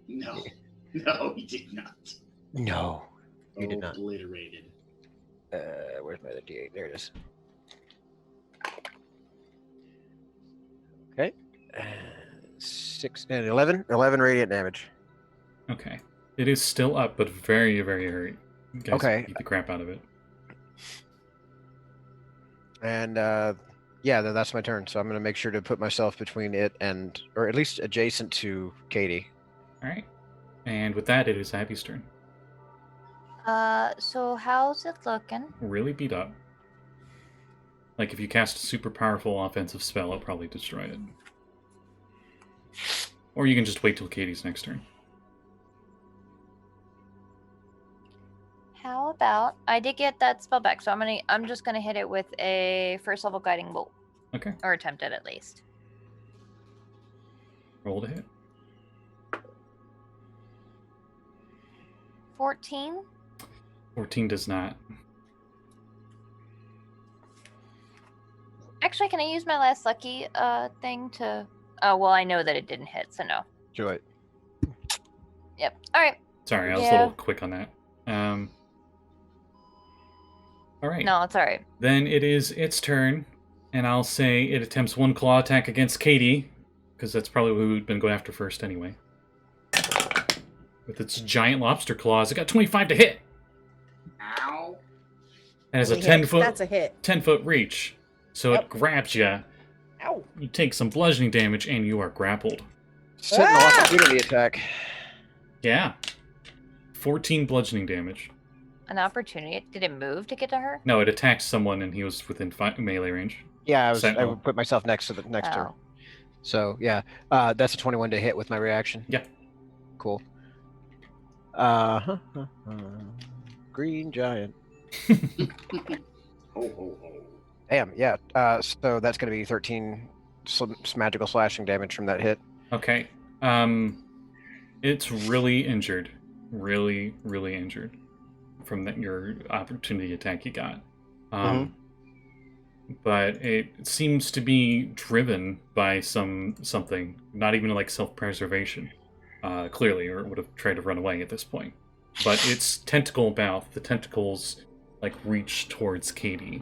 No, he did not. No, you did not. Obliterated. Where's my other D8? There it is. Okay. 6 and 11. 11 radiant damage. Okay. It is still up, but very, very hurt. You guys Okay. beat the crap out of it. And yeah, that's my turn. So I'm going to make sure to put myself between it and, or at least adjacent to Kade. All right. And with that, it is Abby's turn. So how's it looking? Really beat up. Like if you cast a super powerful offensive spell, it'll probably destroy it. Or you can just wait till Katie's next turn. How about I did get that spell back, so I'm just gonna hit it with a first level guiding bolt. Okay. Or attempt it at least. Roll to hit. 14. 14 does not. Actually, can I use my last lucky thing to? Oh well, I know that it didn't hit, so no. Do it. Yep. All right. Sorry, I was a Yeah. little quick on that. All right. No, it's all right. Then it is its turn, and I'll say it attempts one claw attack against Katie, because that's probably who we've been going after first anyway. With its giant lobster claws, it got 25 to hit. Ow. It has a Hit. 10-foot That's a hit. 10-foot reach, so Yep. it grabs you. Ow. You take some bludgeoning damage, and you are grappled. Sentinel opportunity attack. Yeah. 14 bludgeoning damage. An opportunity. Did it move to get to her? No, it attacked someone, and he was within melee range. Yeah, I Sentinel. would put myself next to the next turn. Oh. So yeah, that's a 21 to hit with my reaction. Yeah. Cool. Green giant. Ho. Damn. Yeah. So that's going to be 13 magical slashing damage from that hit. Okay. It's really injured. Really, really injured from your opportunity attack you got. But it seems to be driven by something, not even like self-preservation, clearly, or it would have tried to run away at this point. But its tentacle mouth, the tentacles like reach towards Katie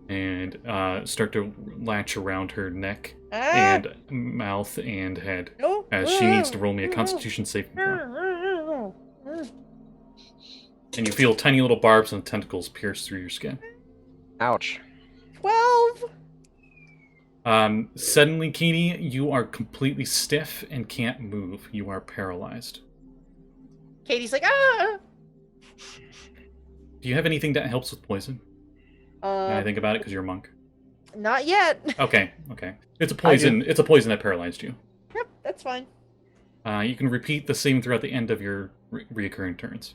and start to latch around her neck and mouth and head as she needs to roll me a Constitution saving throw. And you feel tiny little barbs and tentacles pierce through your skin. Ouch. 12. Suddenly, Katie, you are completely stiff and can't move. You are paralyzed. Katie's like, ah. Do you have anything that helps with poison? Can I think about it because you're a monk? Not yet. Okay. It's a poison. It's a poison that paralyzed you. Yep, that's fine. You can repeat the same throughout the end of your reoccurring turns.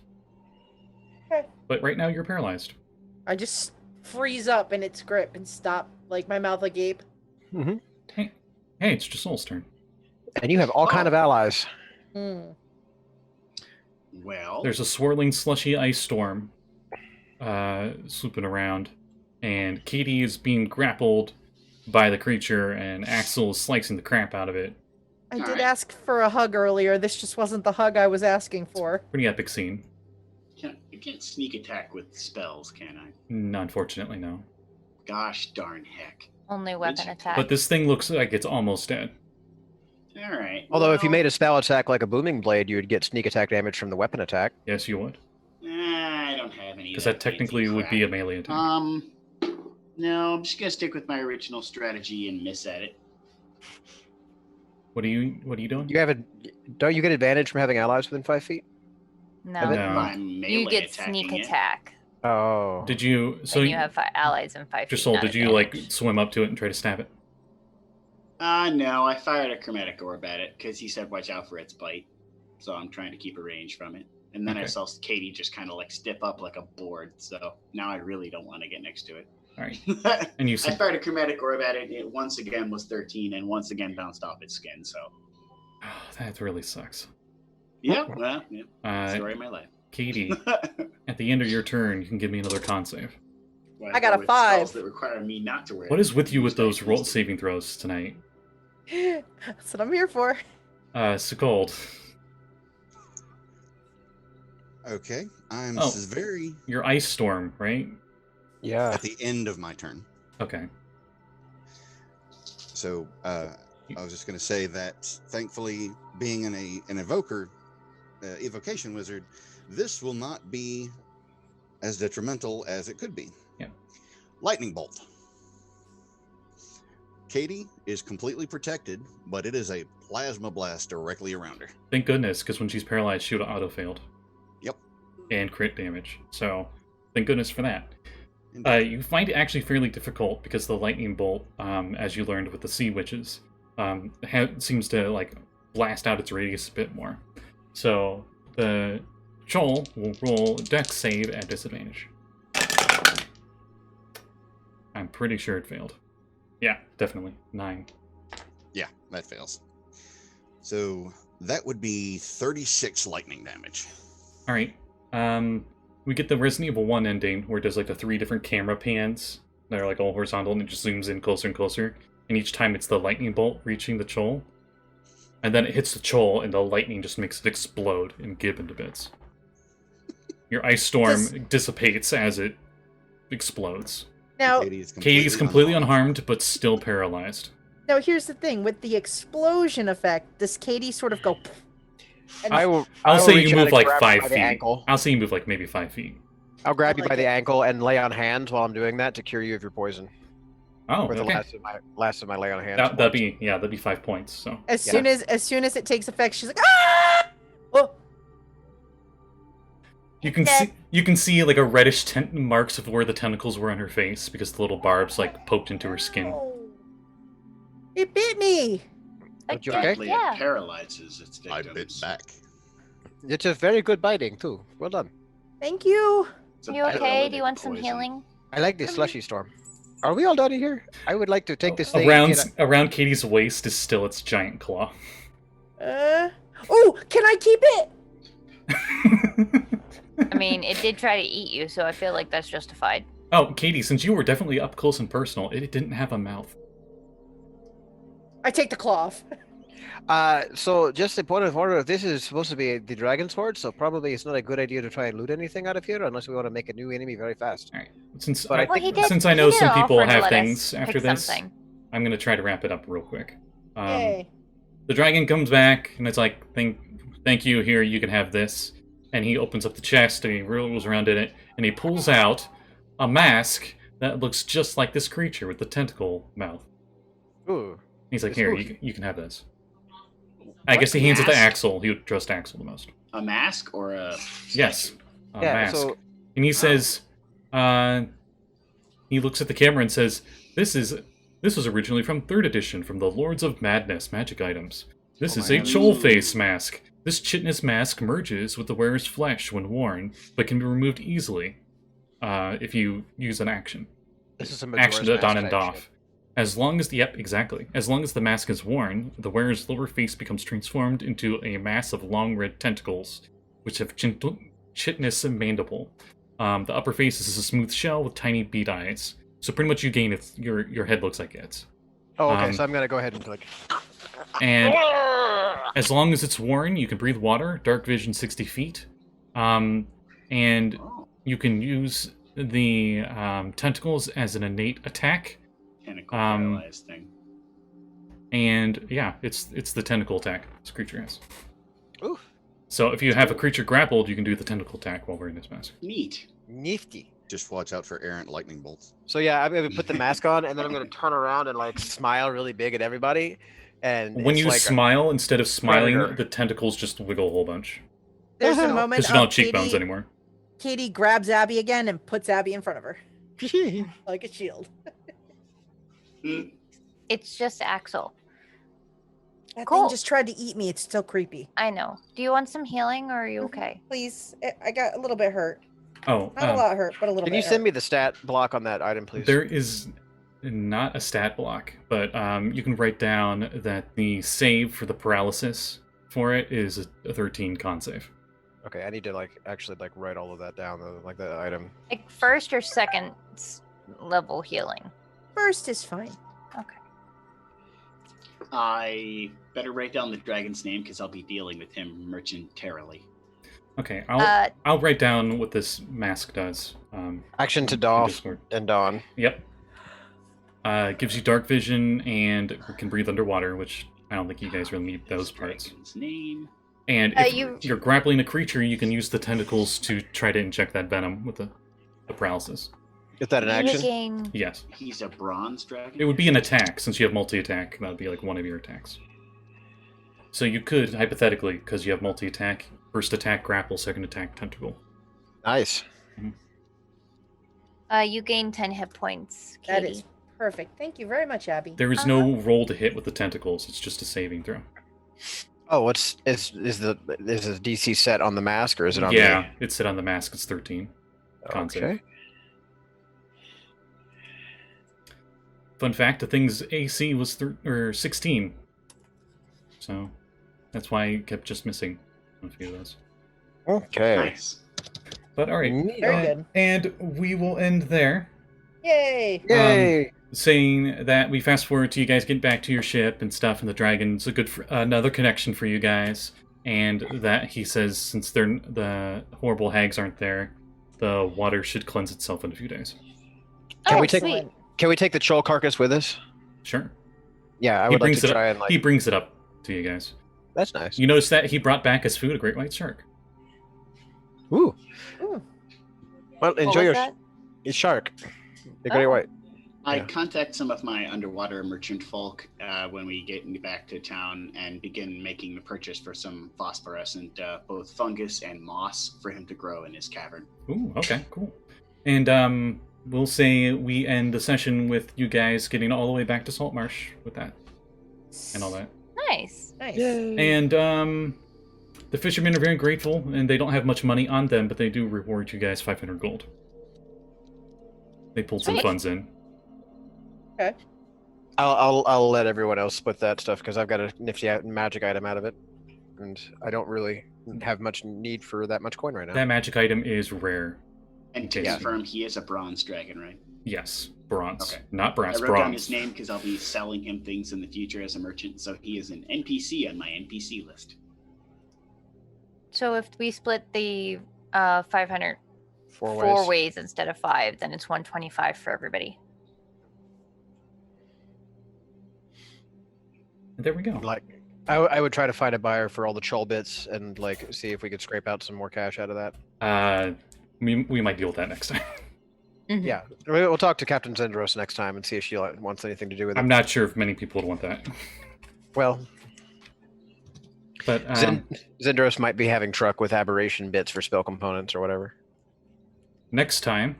Okay. But right now, you're paralyzed. I just freeze up in its grip and stop, like my mouth agape. Mm-hmm. Hey, it's Josul's turn. And you have all kind of allies. Hmm. Well, There's a swirling, slushy ice storm swooping around, and Katie is being grappled by the creature, and Axel is slicing the crap out of it. I did Alright. ask for a hug earlier. This just wasn't the hug I was asking for. Pretty epic scene. I can't sneak attack with spells, can I? Unfortunately, no. Gosh darn heck. Only weapon attack. But this thing looks like it's almost dead. All right. Although if you well, made a spell attack like a booming blade, you would get sneak attack damage from the weapon attack. Yes, you would. I don't have any. Because that technically would be a melee attack. No, I'm just gonna stick with my original strategy and miss at it. What are you doing? Don't you get advantage from having allies within 5 feet? no. No. If I'm melee You get attacking sneak it. attack. Oh. Did you? So and you have allies in 5 feet. Josul, not did you like advantage. swim up to it and try to stab it? No, I fired a chromatic orb at it because he said watch out for its bite. So I'm trying to keep a range from it. And then I Okay. saw Katie just kind of like step up like a board. So now I really don't want to get next to it. All right. And you I said, fired a chromatic orb at it. It once again was 13 and once again bounced off its skin. So oh, that really sucks. yeah, well, yeah. Story Uh, of my life. Katie, at the end of your turn, you can give me another con save. Well, I got a with 5. spells that require me not to wear. What is with you with those roll rolls? saving throws tonight? That's what I'm here for. Sekald, Okay, I'm Oh. very your ice storm, right? Yeah. at the end of my turn. Okay. So I was just going to say that, thankfully, being an evoker, evocation wizard, this will not be as detrimental as it could be. Yeah. Lightning bolt. Katie is completely protected, but it is a plasma blast directly around her. Thank goodness, because when she's paralyzed, she would have auto-failed. Yep. And crit damage. So, thank goodness for that. Indeed. You find it actually fairly difficult because the lightning bolt, as you learned with the sea witches, seems to like blast out its radius a bit more. So the Joel will roll a dex save at disadvantage. I'm pretty sure it failed. Yeah, definitely 9. Yeah, that fails. So that would be 36 lightning damage. All right. We get the Resident Evil 1 ending where it does like the 3 different camera pans that are like all horizontal and it just zooms in closer and closer. And each time it's the lightning bolt reaching the Chol. And then it hits the Chol and the lightning just makes it explode and give into bits. Your ice storm dissipates as it explodes. Now, Katie's completely unharmed but still paralyzed. now here's the thing. With the explosion effect, does Katie sort of go... And I'll say reach you out move and like grab 5 by the feet. ankle. I'll say you move like maybe 5 feet. I'll grab you like by the it. ankle and lay on hands while I'm doing that to cure you of your poison. Oh, For the okay. last of my lay on hands. That'd be 5 points. So as Yeah. soon as it takes effect, she's like, ah! Oh, you can see like a reddish marks of where the tentacles were on her face because the little barbs like poked into her skin. ow. It bit me. But you Again, okay? Apparently yeah. it paralyzes its I victims. bit back. It's a very good biting too. Well done. Thank you. It's a You okay? Do paralytic you want some poison. healing? I like the slushy storm. Are we all done here? I would like to take this thing. Around Katie's waist is still its giant claw. Oh, can I keep it? I mean, it did try to eat you, so I feel like that's justified. Oh, Katie, since you were definitely up close and personal, it didn't have a mouth. I take the claw off. So just a point of order, this is supposed to be the dragon sword, so probably it's not a good idea to try and loot anything out of here unless we want to make a new enemy very fast. All right. Since But I Well, think he did. since I he know did some people offer to have let us things after pick this, something. I'm gonna try to wrap it up real quick. Yay. The dragon comes back and it's like, thank you, here, you can have this. And he opens up the chest and he rolls around in it and he pulls out a mask that looks just like this creature with the tentacle mouth. Ooh. He's like, It's here, spooky. you can have this. I guess he hands it to Axel. He would trust Axel the most. A mask or a Yes, a Yeah, mask. so And he says, he looks at the camera and says, this was originally from 3rd edition, from the Lords of Madness magic items. This is a my Chol God. face mask. This chitinous mask merges with the wearer's flesh when worn, but can be removed easily if you use an action. this is a Action Majora's done Mask and type off. shit. As long as as long as the mask is worn, the wearer's lower face becomes transformed into a mass of long red tentacles, which have chitinous mandible. The upper face is a smooth shell with tiny bead eyes. So pretty much you gain your head looks like it. Oh, okay, Um, so I'm gonna go ahead and click. And as long as it's worn, you can breathe water, dark vision 60 feet. And oh, you can use the tentacles as an innate attack. tentacle Um, paralyzed thing. And yeah, it's the tentacle attack this creature has. Ooh, So if you have a creature grappled, you can do the tentacle attack while wearing this mask. Neat. nifty. Just watch out for errant lightning bolts. So yeah, I'm gonna put the mask on, and then I'm gonna turn around and like smile really big at everybody. And When it's you like smile, instead of smiling, predator. the tentacles just wiggle a whole bunch. There's a hell? moment Because you don't of have cheekbones Katie, anymore. Katie grabs Abby again and puts Abby in front of her like a shield. Mm, It's just Axel. That Cool. thing just tried to eat me. It's still creepy. I know. Do you want some healing, or are you Mhm. okay? Please. I got a little bit hurt. Oh, Not a lot hurt, but a little Can bit you send hurt. me the stat block on that item, please? there is not a stat block, but you can write down that the save for the paralysis for it is a 13 con save. Okay, I need to actually write all of that down, like the item. Like first or second level healing. First is fine. Okay. I better write down the dragon's name because I'll be dealing with him mercentarily. Okay, I'll write down what this mask does. Action to in doff Discord. and don. Yep. It gives you dark vision and can breathe underwater, which I don't think you guys really need those parts. Dragon's name. And if you're grappling a creature, you can use the tentacles to try to inject that venom with the paralysis. Is that an You action? gain- Yes. He's a bronze dragon. It would be an attack, since you have multi-attack. That would be like one of your attacks. So you could, hypothetically, because you have multi-attack, first attack grapple, second attack tentacle. Nice. You gain 10 hit points, Kade. That is perfect. Thank you very much, Abby. There is no roll to hit with the tentacles, it's just a saving throw. Oh, is the DC set on the mask or is it on? Yeah, it's set on the mask, it's 13. Con save. Okay. Fun fact, the thing's AC was 16. So that's why I kept just missing a few of those. Okay. Nice. But alright. Very good. And we will end there. Yay! Yay! Saying that we fast forward to you guys getting back to your ship and stuff, and the dragon's a good another connection for you guys. And that he says, since the horrible hags aren't there, the water should cleanse itself in a few days. Can we take sweet. Can we take the troll carcass with us? Sure. Yeah, I He would like brings to it try up. and He brings it up to you guys. That's nice. You notice that he brought back as food a great white shark. Ooh. Ooh. Well, What enjoy was your that? shark. The great Oh. white. I Yeah. contact some of my underwater merchant folk when we get back to town and begin making the purchase for some phosphorescent both fungus and moss for him to grow in his cavern. Ooh, okay, cool. And we'll say we end the session with you guys getting all the way back to Saltmarsh with that and all that. Nice. Nice. And the fishermen are very grateful, and they don't have much money on them, but they do reward you guys 500 gold. They pulled some Sweet. funds in. Okay. I'll let everyone else split that stuff because I've got a nifty magic item out of it, and I don't really have much need for that much coin right now. That magic item is rare. And to Okay. confirm, he is a bronze dragon, right? Yes, bronze. Okay. Not brass, I wrote down bronze. his name because I'll be selling him things in the future as a merchant, so he is an NPC on my NPC list. So if we split the 500 Four four ways instead of 5, then it's 125 for everybody. There we go. Like, I would try to find a buyer for all the troll bits and see if we could scrape out some more cash out of that. We might deal with that next time. Mhm. Yeah, we'll talk to Captain Zendros next time and see if she wants anything to do with it. I'm not sure if many people would want that. Well, But Zendros might be having truck with aberration bits for spell components or whatever. next time,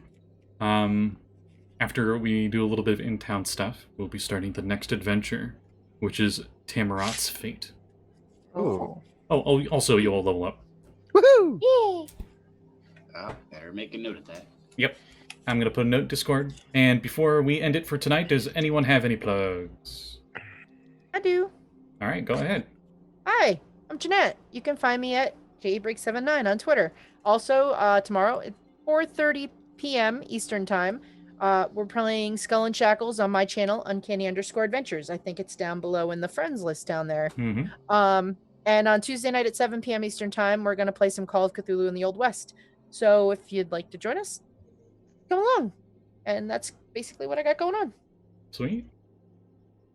after we do a little bit of in-town stuff, we'll be starting the next adventure, which is Tamarot's Fate. Ooh. Oh, also you'll level up. Woohoo! Yay! Better make a note of that. Yep. I'm going to put a note in Discord. And before we end it for tonight, does anyone have any plugs? I do. All right, go ahead. Hi, I'm Jeanette. You can find me at JBreak79 on Twitter. Also, tomorrow at 4:30 p.m. Eastern Time, we're playing Skull and Shackles on my channel, Uncanny_Adventures. I think it's down below in the friends list down there. Mm-hmm. And on Tuesday night at 7 p.m. Eastern Time, we're going to play some Call of Cthulhu in the Old West. So if you'd like to join us, come along. And that's basically what I got going on. Sweet.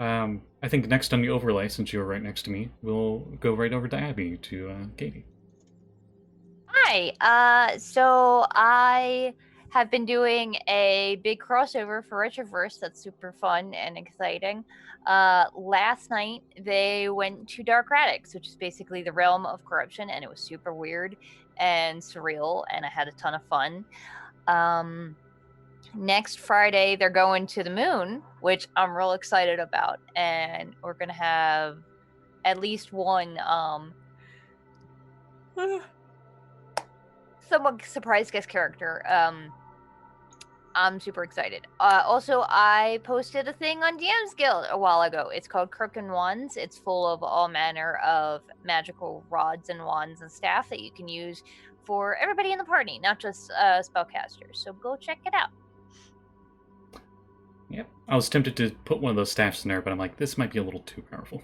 I think next on the overlay, since you were right next to me, we'll go right over to Abby to Katie. Hi. So I have been doing a big crossover for Retroverse that's super fun and exciting. Last night they went to Dark Radix, which is basically the realm of corruption, and it was super weird and surreal, and I had a ton of fun. Next Friday they're going to the moon, which I'm real excited about, and we're gonna have at least one somewhat surprise guest character. I'm super excited. Also, I posted a thing on DM's Guild a while ago. It's called Crook and Wands. It's full of all manner of magical rods and wands and staff that you can use for everybody in the party, not just spellcasters. So go check it out. Yep. I was tempted to put one of those staffs in there, but I'm like, this might be a little too powerful.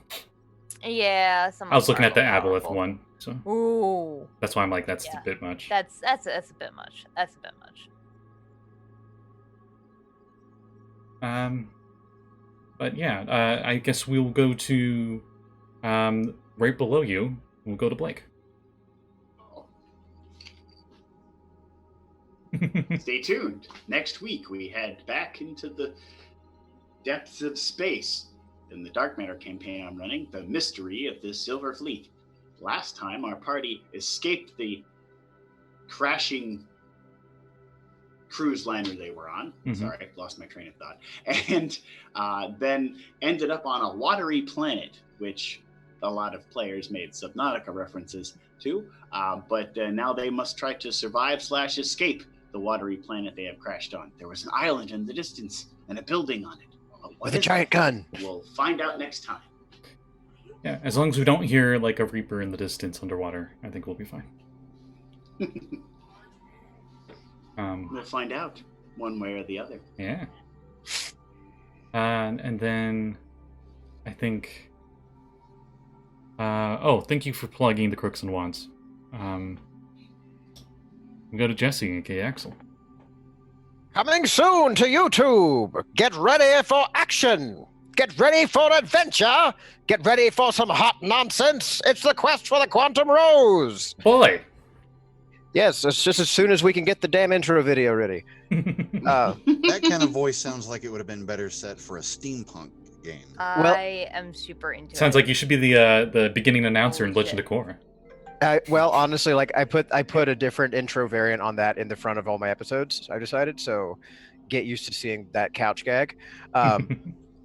Yeah, I was looking at the powerful. Aboleth one, so Ooh, that's why I'm like, that's Yeah. a bit much. that's a bit much. That's a bit much. But yeah, I guess we'll go to right below you. We'll go to Blake. Stay tuned. Next week, we head back into the depths of space in the Dark Matter campaign I'm running, The Mystery of the Silver Fleet. Last time, our party escaped the crashing cruise liner they were on. Mhm. Sorry, I lost my train of thought. And then ended up on a watery planet, which a lot of players made Subnautica references to. But now they must try to survive/escape the watery planet they have crashed on. There was an island in the distance and a building on it. What With a is giant it? gun. We'll find out next time. Yeah, as long as we don't hear like a Reaper in the distance underwater, I think we'll be fine. We'll find out one way or the other. Yeah. And then I think. Thank you for plugging the Crooks and Wands. We go to Jesse, aka Axel. Coming soon to YouTube. Get ready for action. Get ready for adventure. Get ready for some hot nonsense. It's the quest for the Quantum Rose. Boy! Yes, it's just as soon as we can get the damn intro video ready. That kind of voice sounds like it would have been better set for a steampunk game. I am super into Sounds it. like you should be the beginning announcer in Holy Legend of shit. Korra. Well, honestly, like I put a different intro variant on that in the front of all my episodes. I decided, so get used to seeing that couch gag.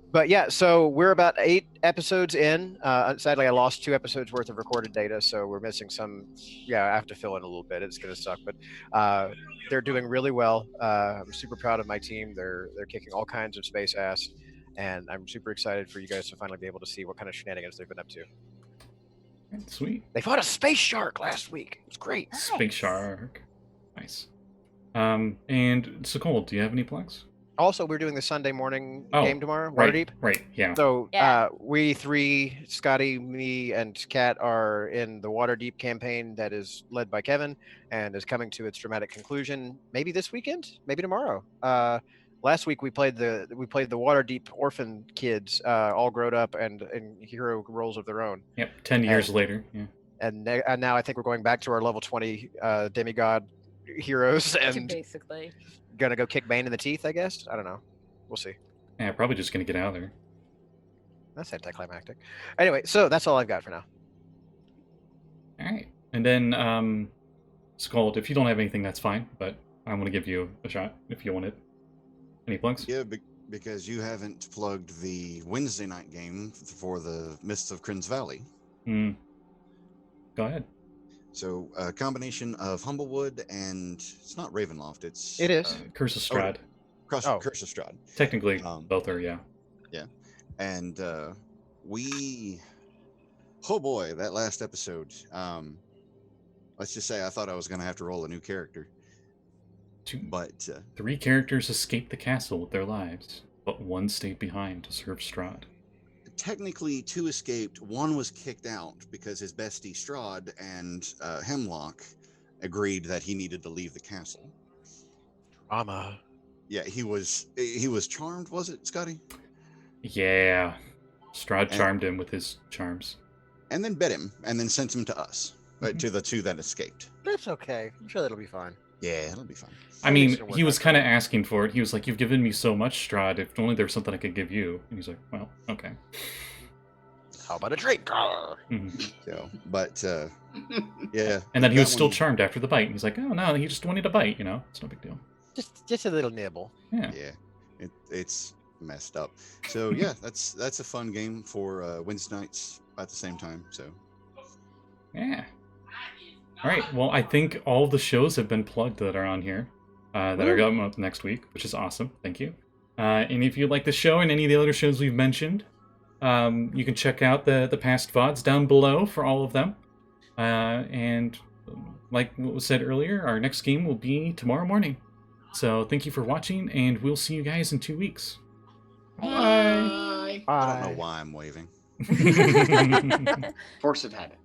But yeah, so we're about 8 episodes in. Sadly, I lost 2 episodes worth of recorded data, so we're missing some. Yeah, I have to fill in a little bit. It's gonna suck, but they're doing really well. I'm super proud of my team. They're kicking all kinds of space ass, and I'm super excited for you guys to finally be able to see what kind of shenanigans they've been up to. Sweet. They fought a space shark last week. It was great. Space Nice. Shark. Nice. And Sekald, do you have any plugs? Also, we're doing the Sunday morning Oh, game tomorrow, Right. Waterdeep. Right, yeah. So Yeah. we 3, Scotty, me, and Kat, are in the Waterdeep campaign that is led by Kevin and is coming to its dramatic conclusion. Maybe this weekend, maybe tomorrow. Last week we played the Waterdeep orphan kids, all grown up and in hero roles of their own. Yep, 10 years later. Yeah. And now I think we're going back to our level 20 demigod heroes and Basically. gonna go kick Bane in the teeth. I guess I don't know. We'll see. Yeah, probably just gonna get out of there. That's anticlimactic. Anyway, so that's all I've got for now. Alright. And then, Sekald, if you don't have anything, that's fine, but I'm gonna give you a shot if you want it. Any plugs? Yeah, because you haven't plugged the Wednesday night game for the Mists of Kryn's Valley. Go ahead. So a combination of Humblewood and it's not Ravenloft. It is. Curse of Strahd. Curse Oh. of Strahd. Technically, Um, both are, yeah. And oh boy, that last episode. Let's just say I thought I was going to have to roll a new character, but 3 characters escaped the castle with their lives, but 1 stayed behind to serve Strahd. technically 2 escaped. 1 was kicked out because his bestie Strahd and Hemlock agreed that he needed to leave the castle. Drama. Yeah, he was charmed, was it, Scotty? Yeah. Strahd charmed him with his charms. And then bit him, and then sent him to us, to the 2 that escaped. That's okay. I'm sure that'll be fine. Yeah, it'll be fine. I mean, Makes it work he was out. kind of asking for it. He was like, "You've given me so much, Strahd. If only there was something I could give you." And he's like, "Well, okay." How about a drink? Mhm. So, but yeah. And then he that was still one- charmed after the bite. And he's like, "Oh no, he just wanted a bite. You know, it's no big deal." Just a little nibble. Yeah. Yeah, it's messed up. So yeah, that's a fun game for Wednesday nights at the same time. So Yeah. All right. Well, I think all of the shows have been plugged that are on here, that are coming up next week, which is awesome. Thank you. And if you like the show and any of the other shows we've mentioned, you can check out the past VODs down below for all of them. And like what was said earlier, our next game will be tomorrow morning. So thank you for watching, and we'll see you guys in 2 weeks. Bye. I don't know why I'm waving. Force of habit.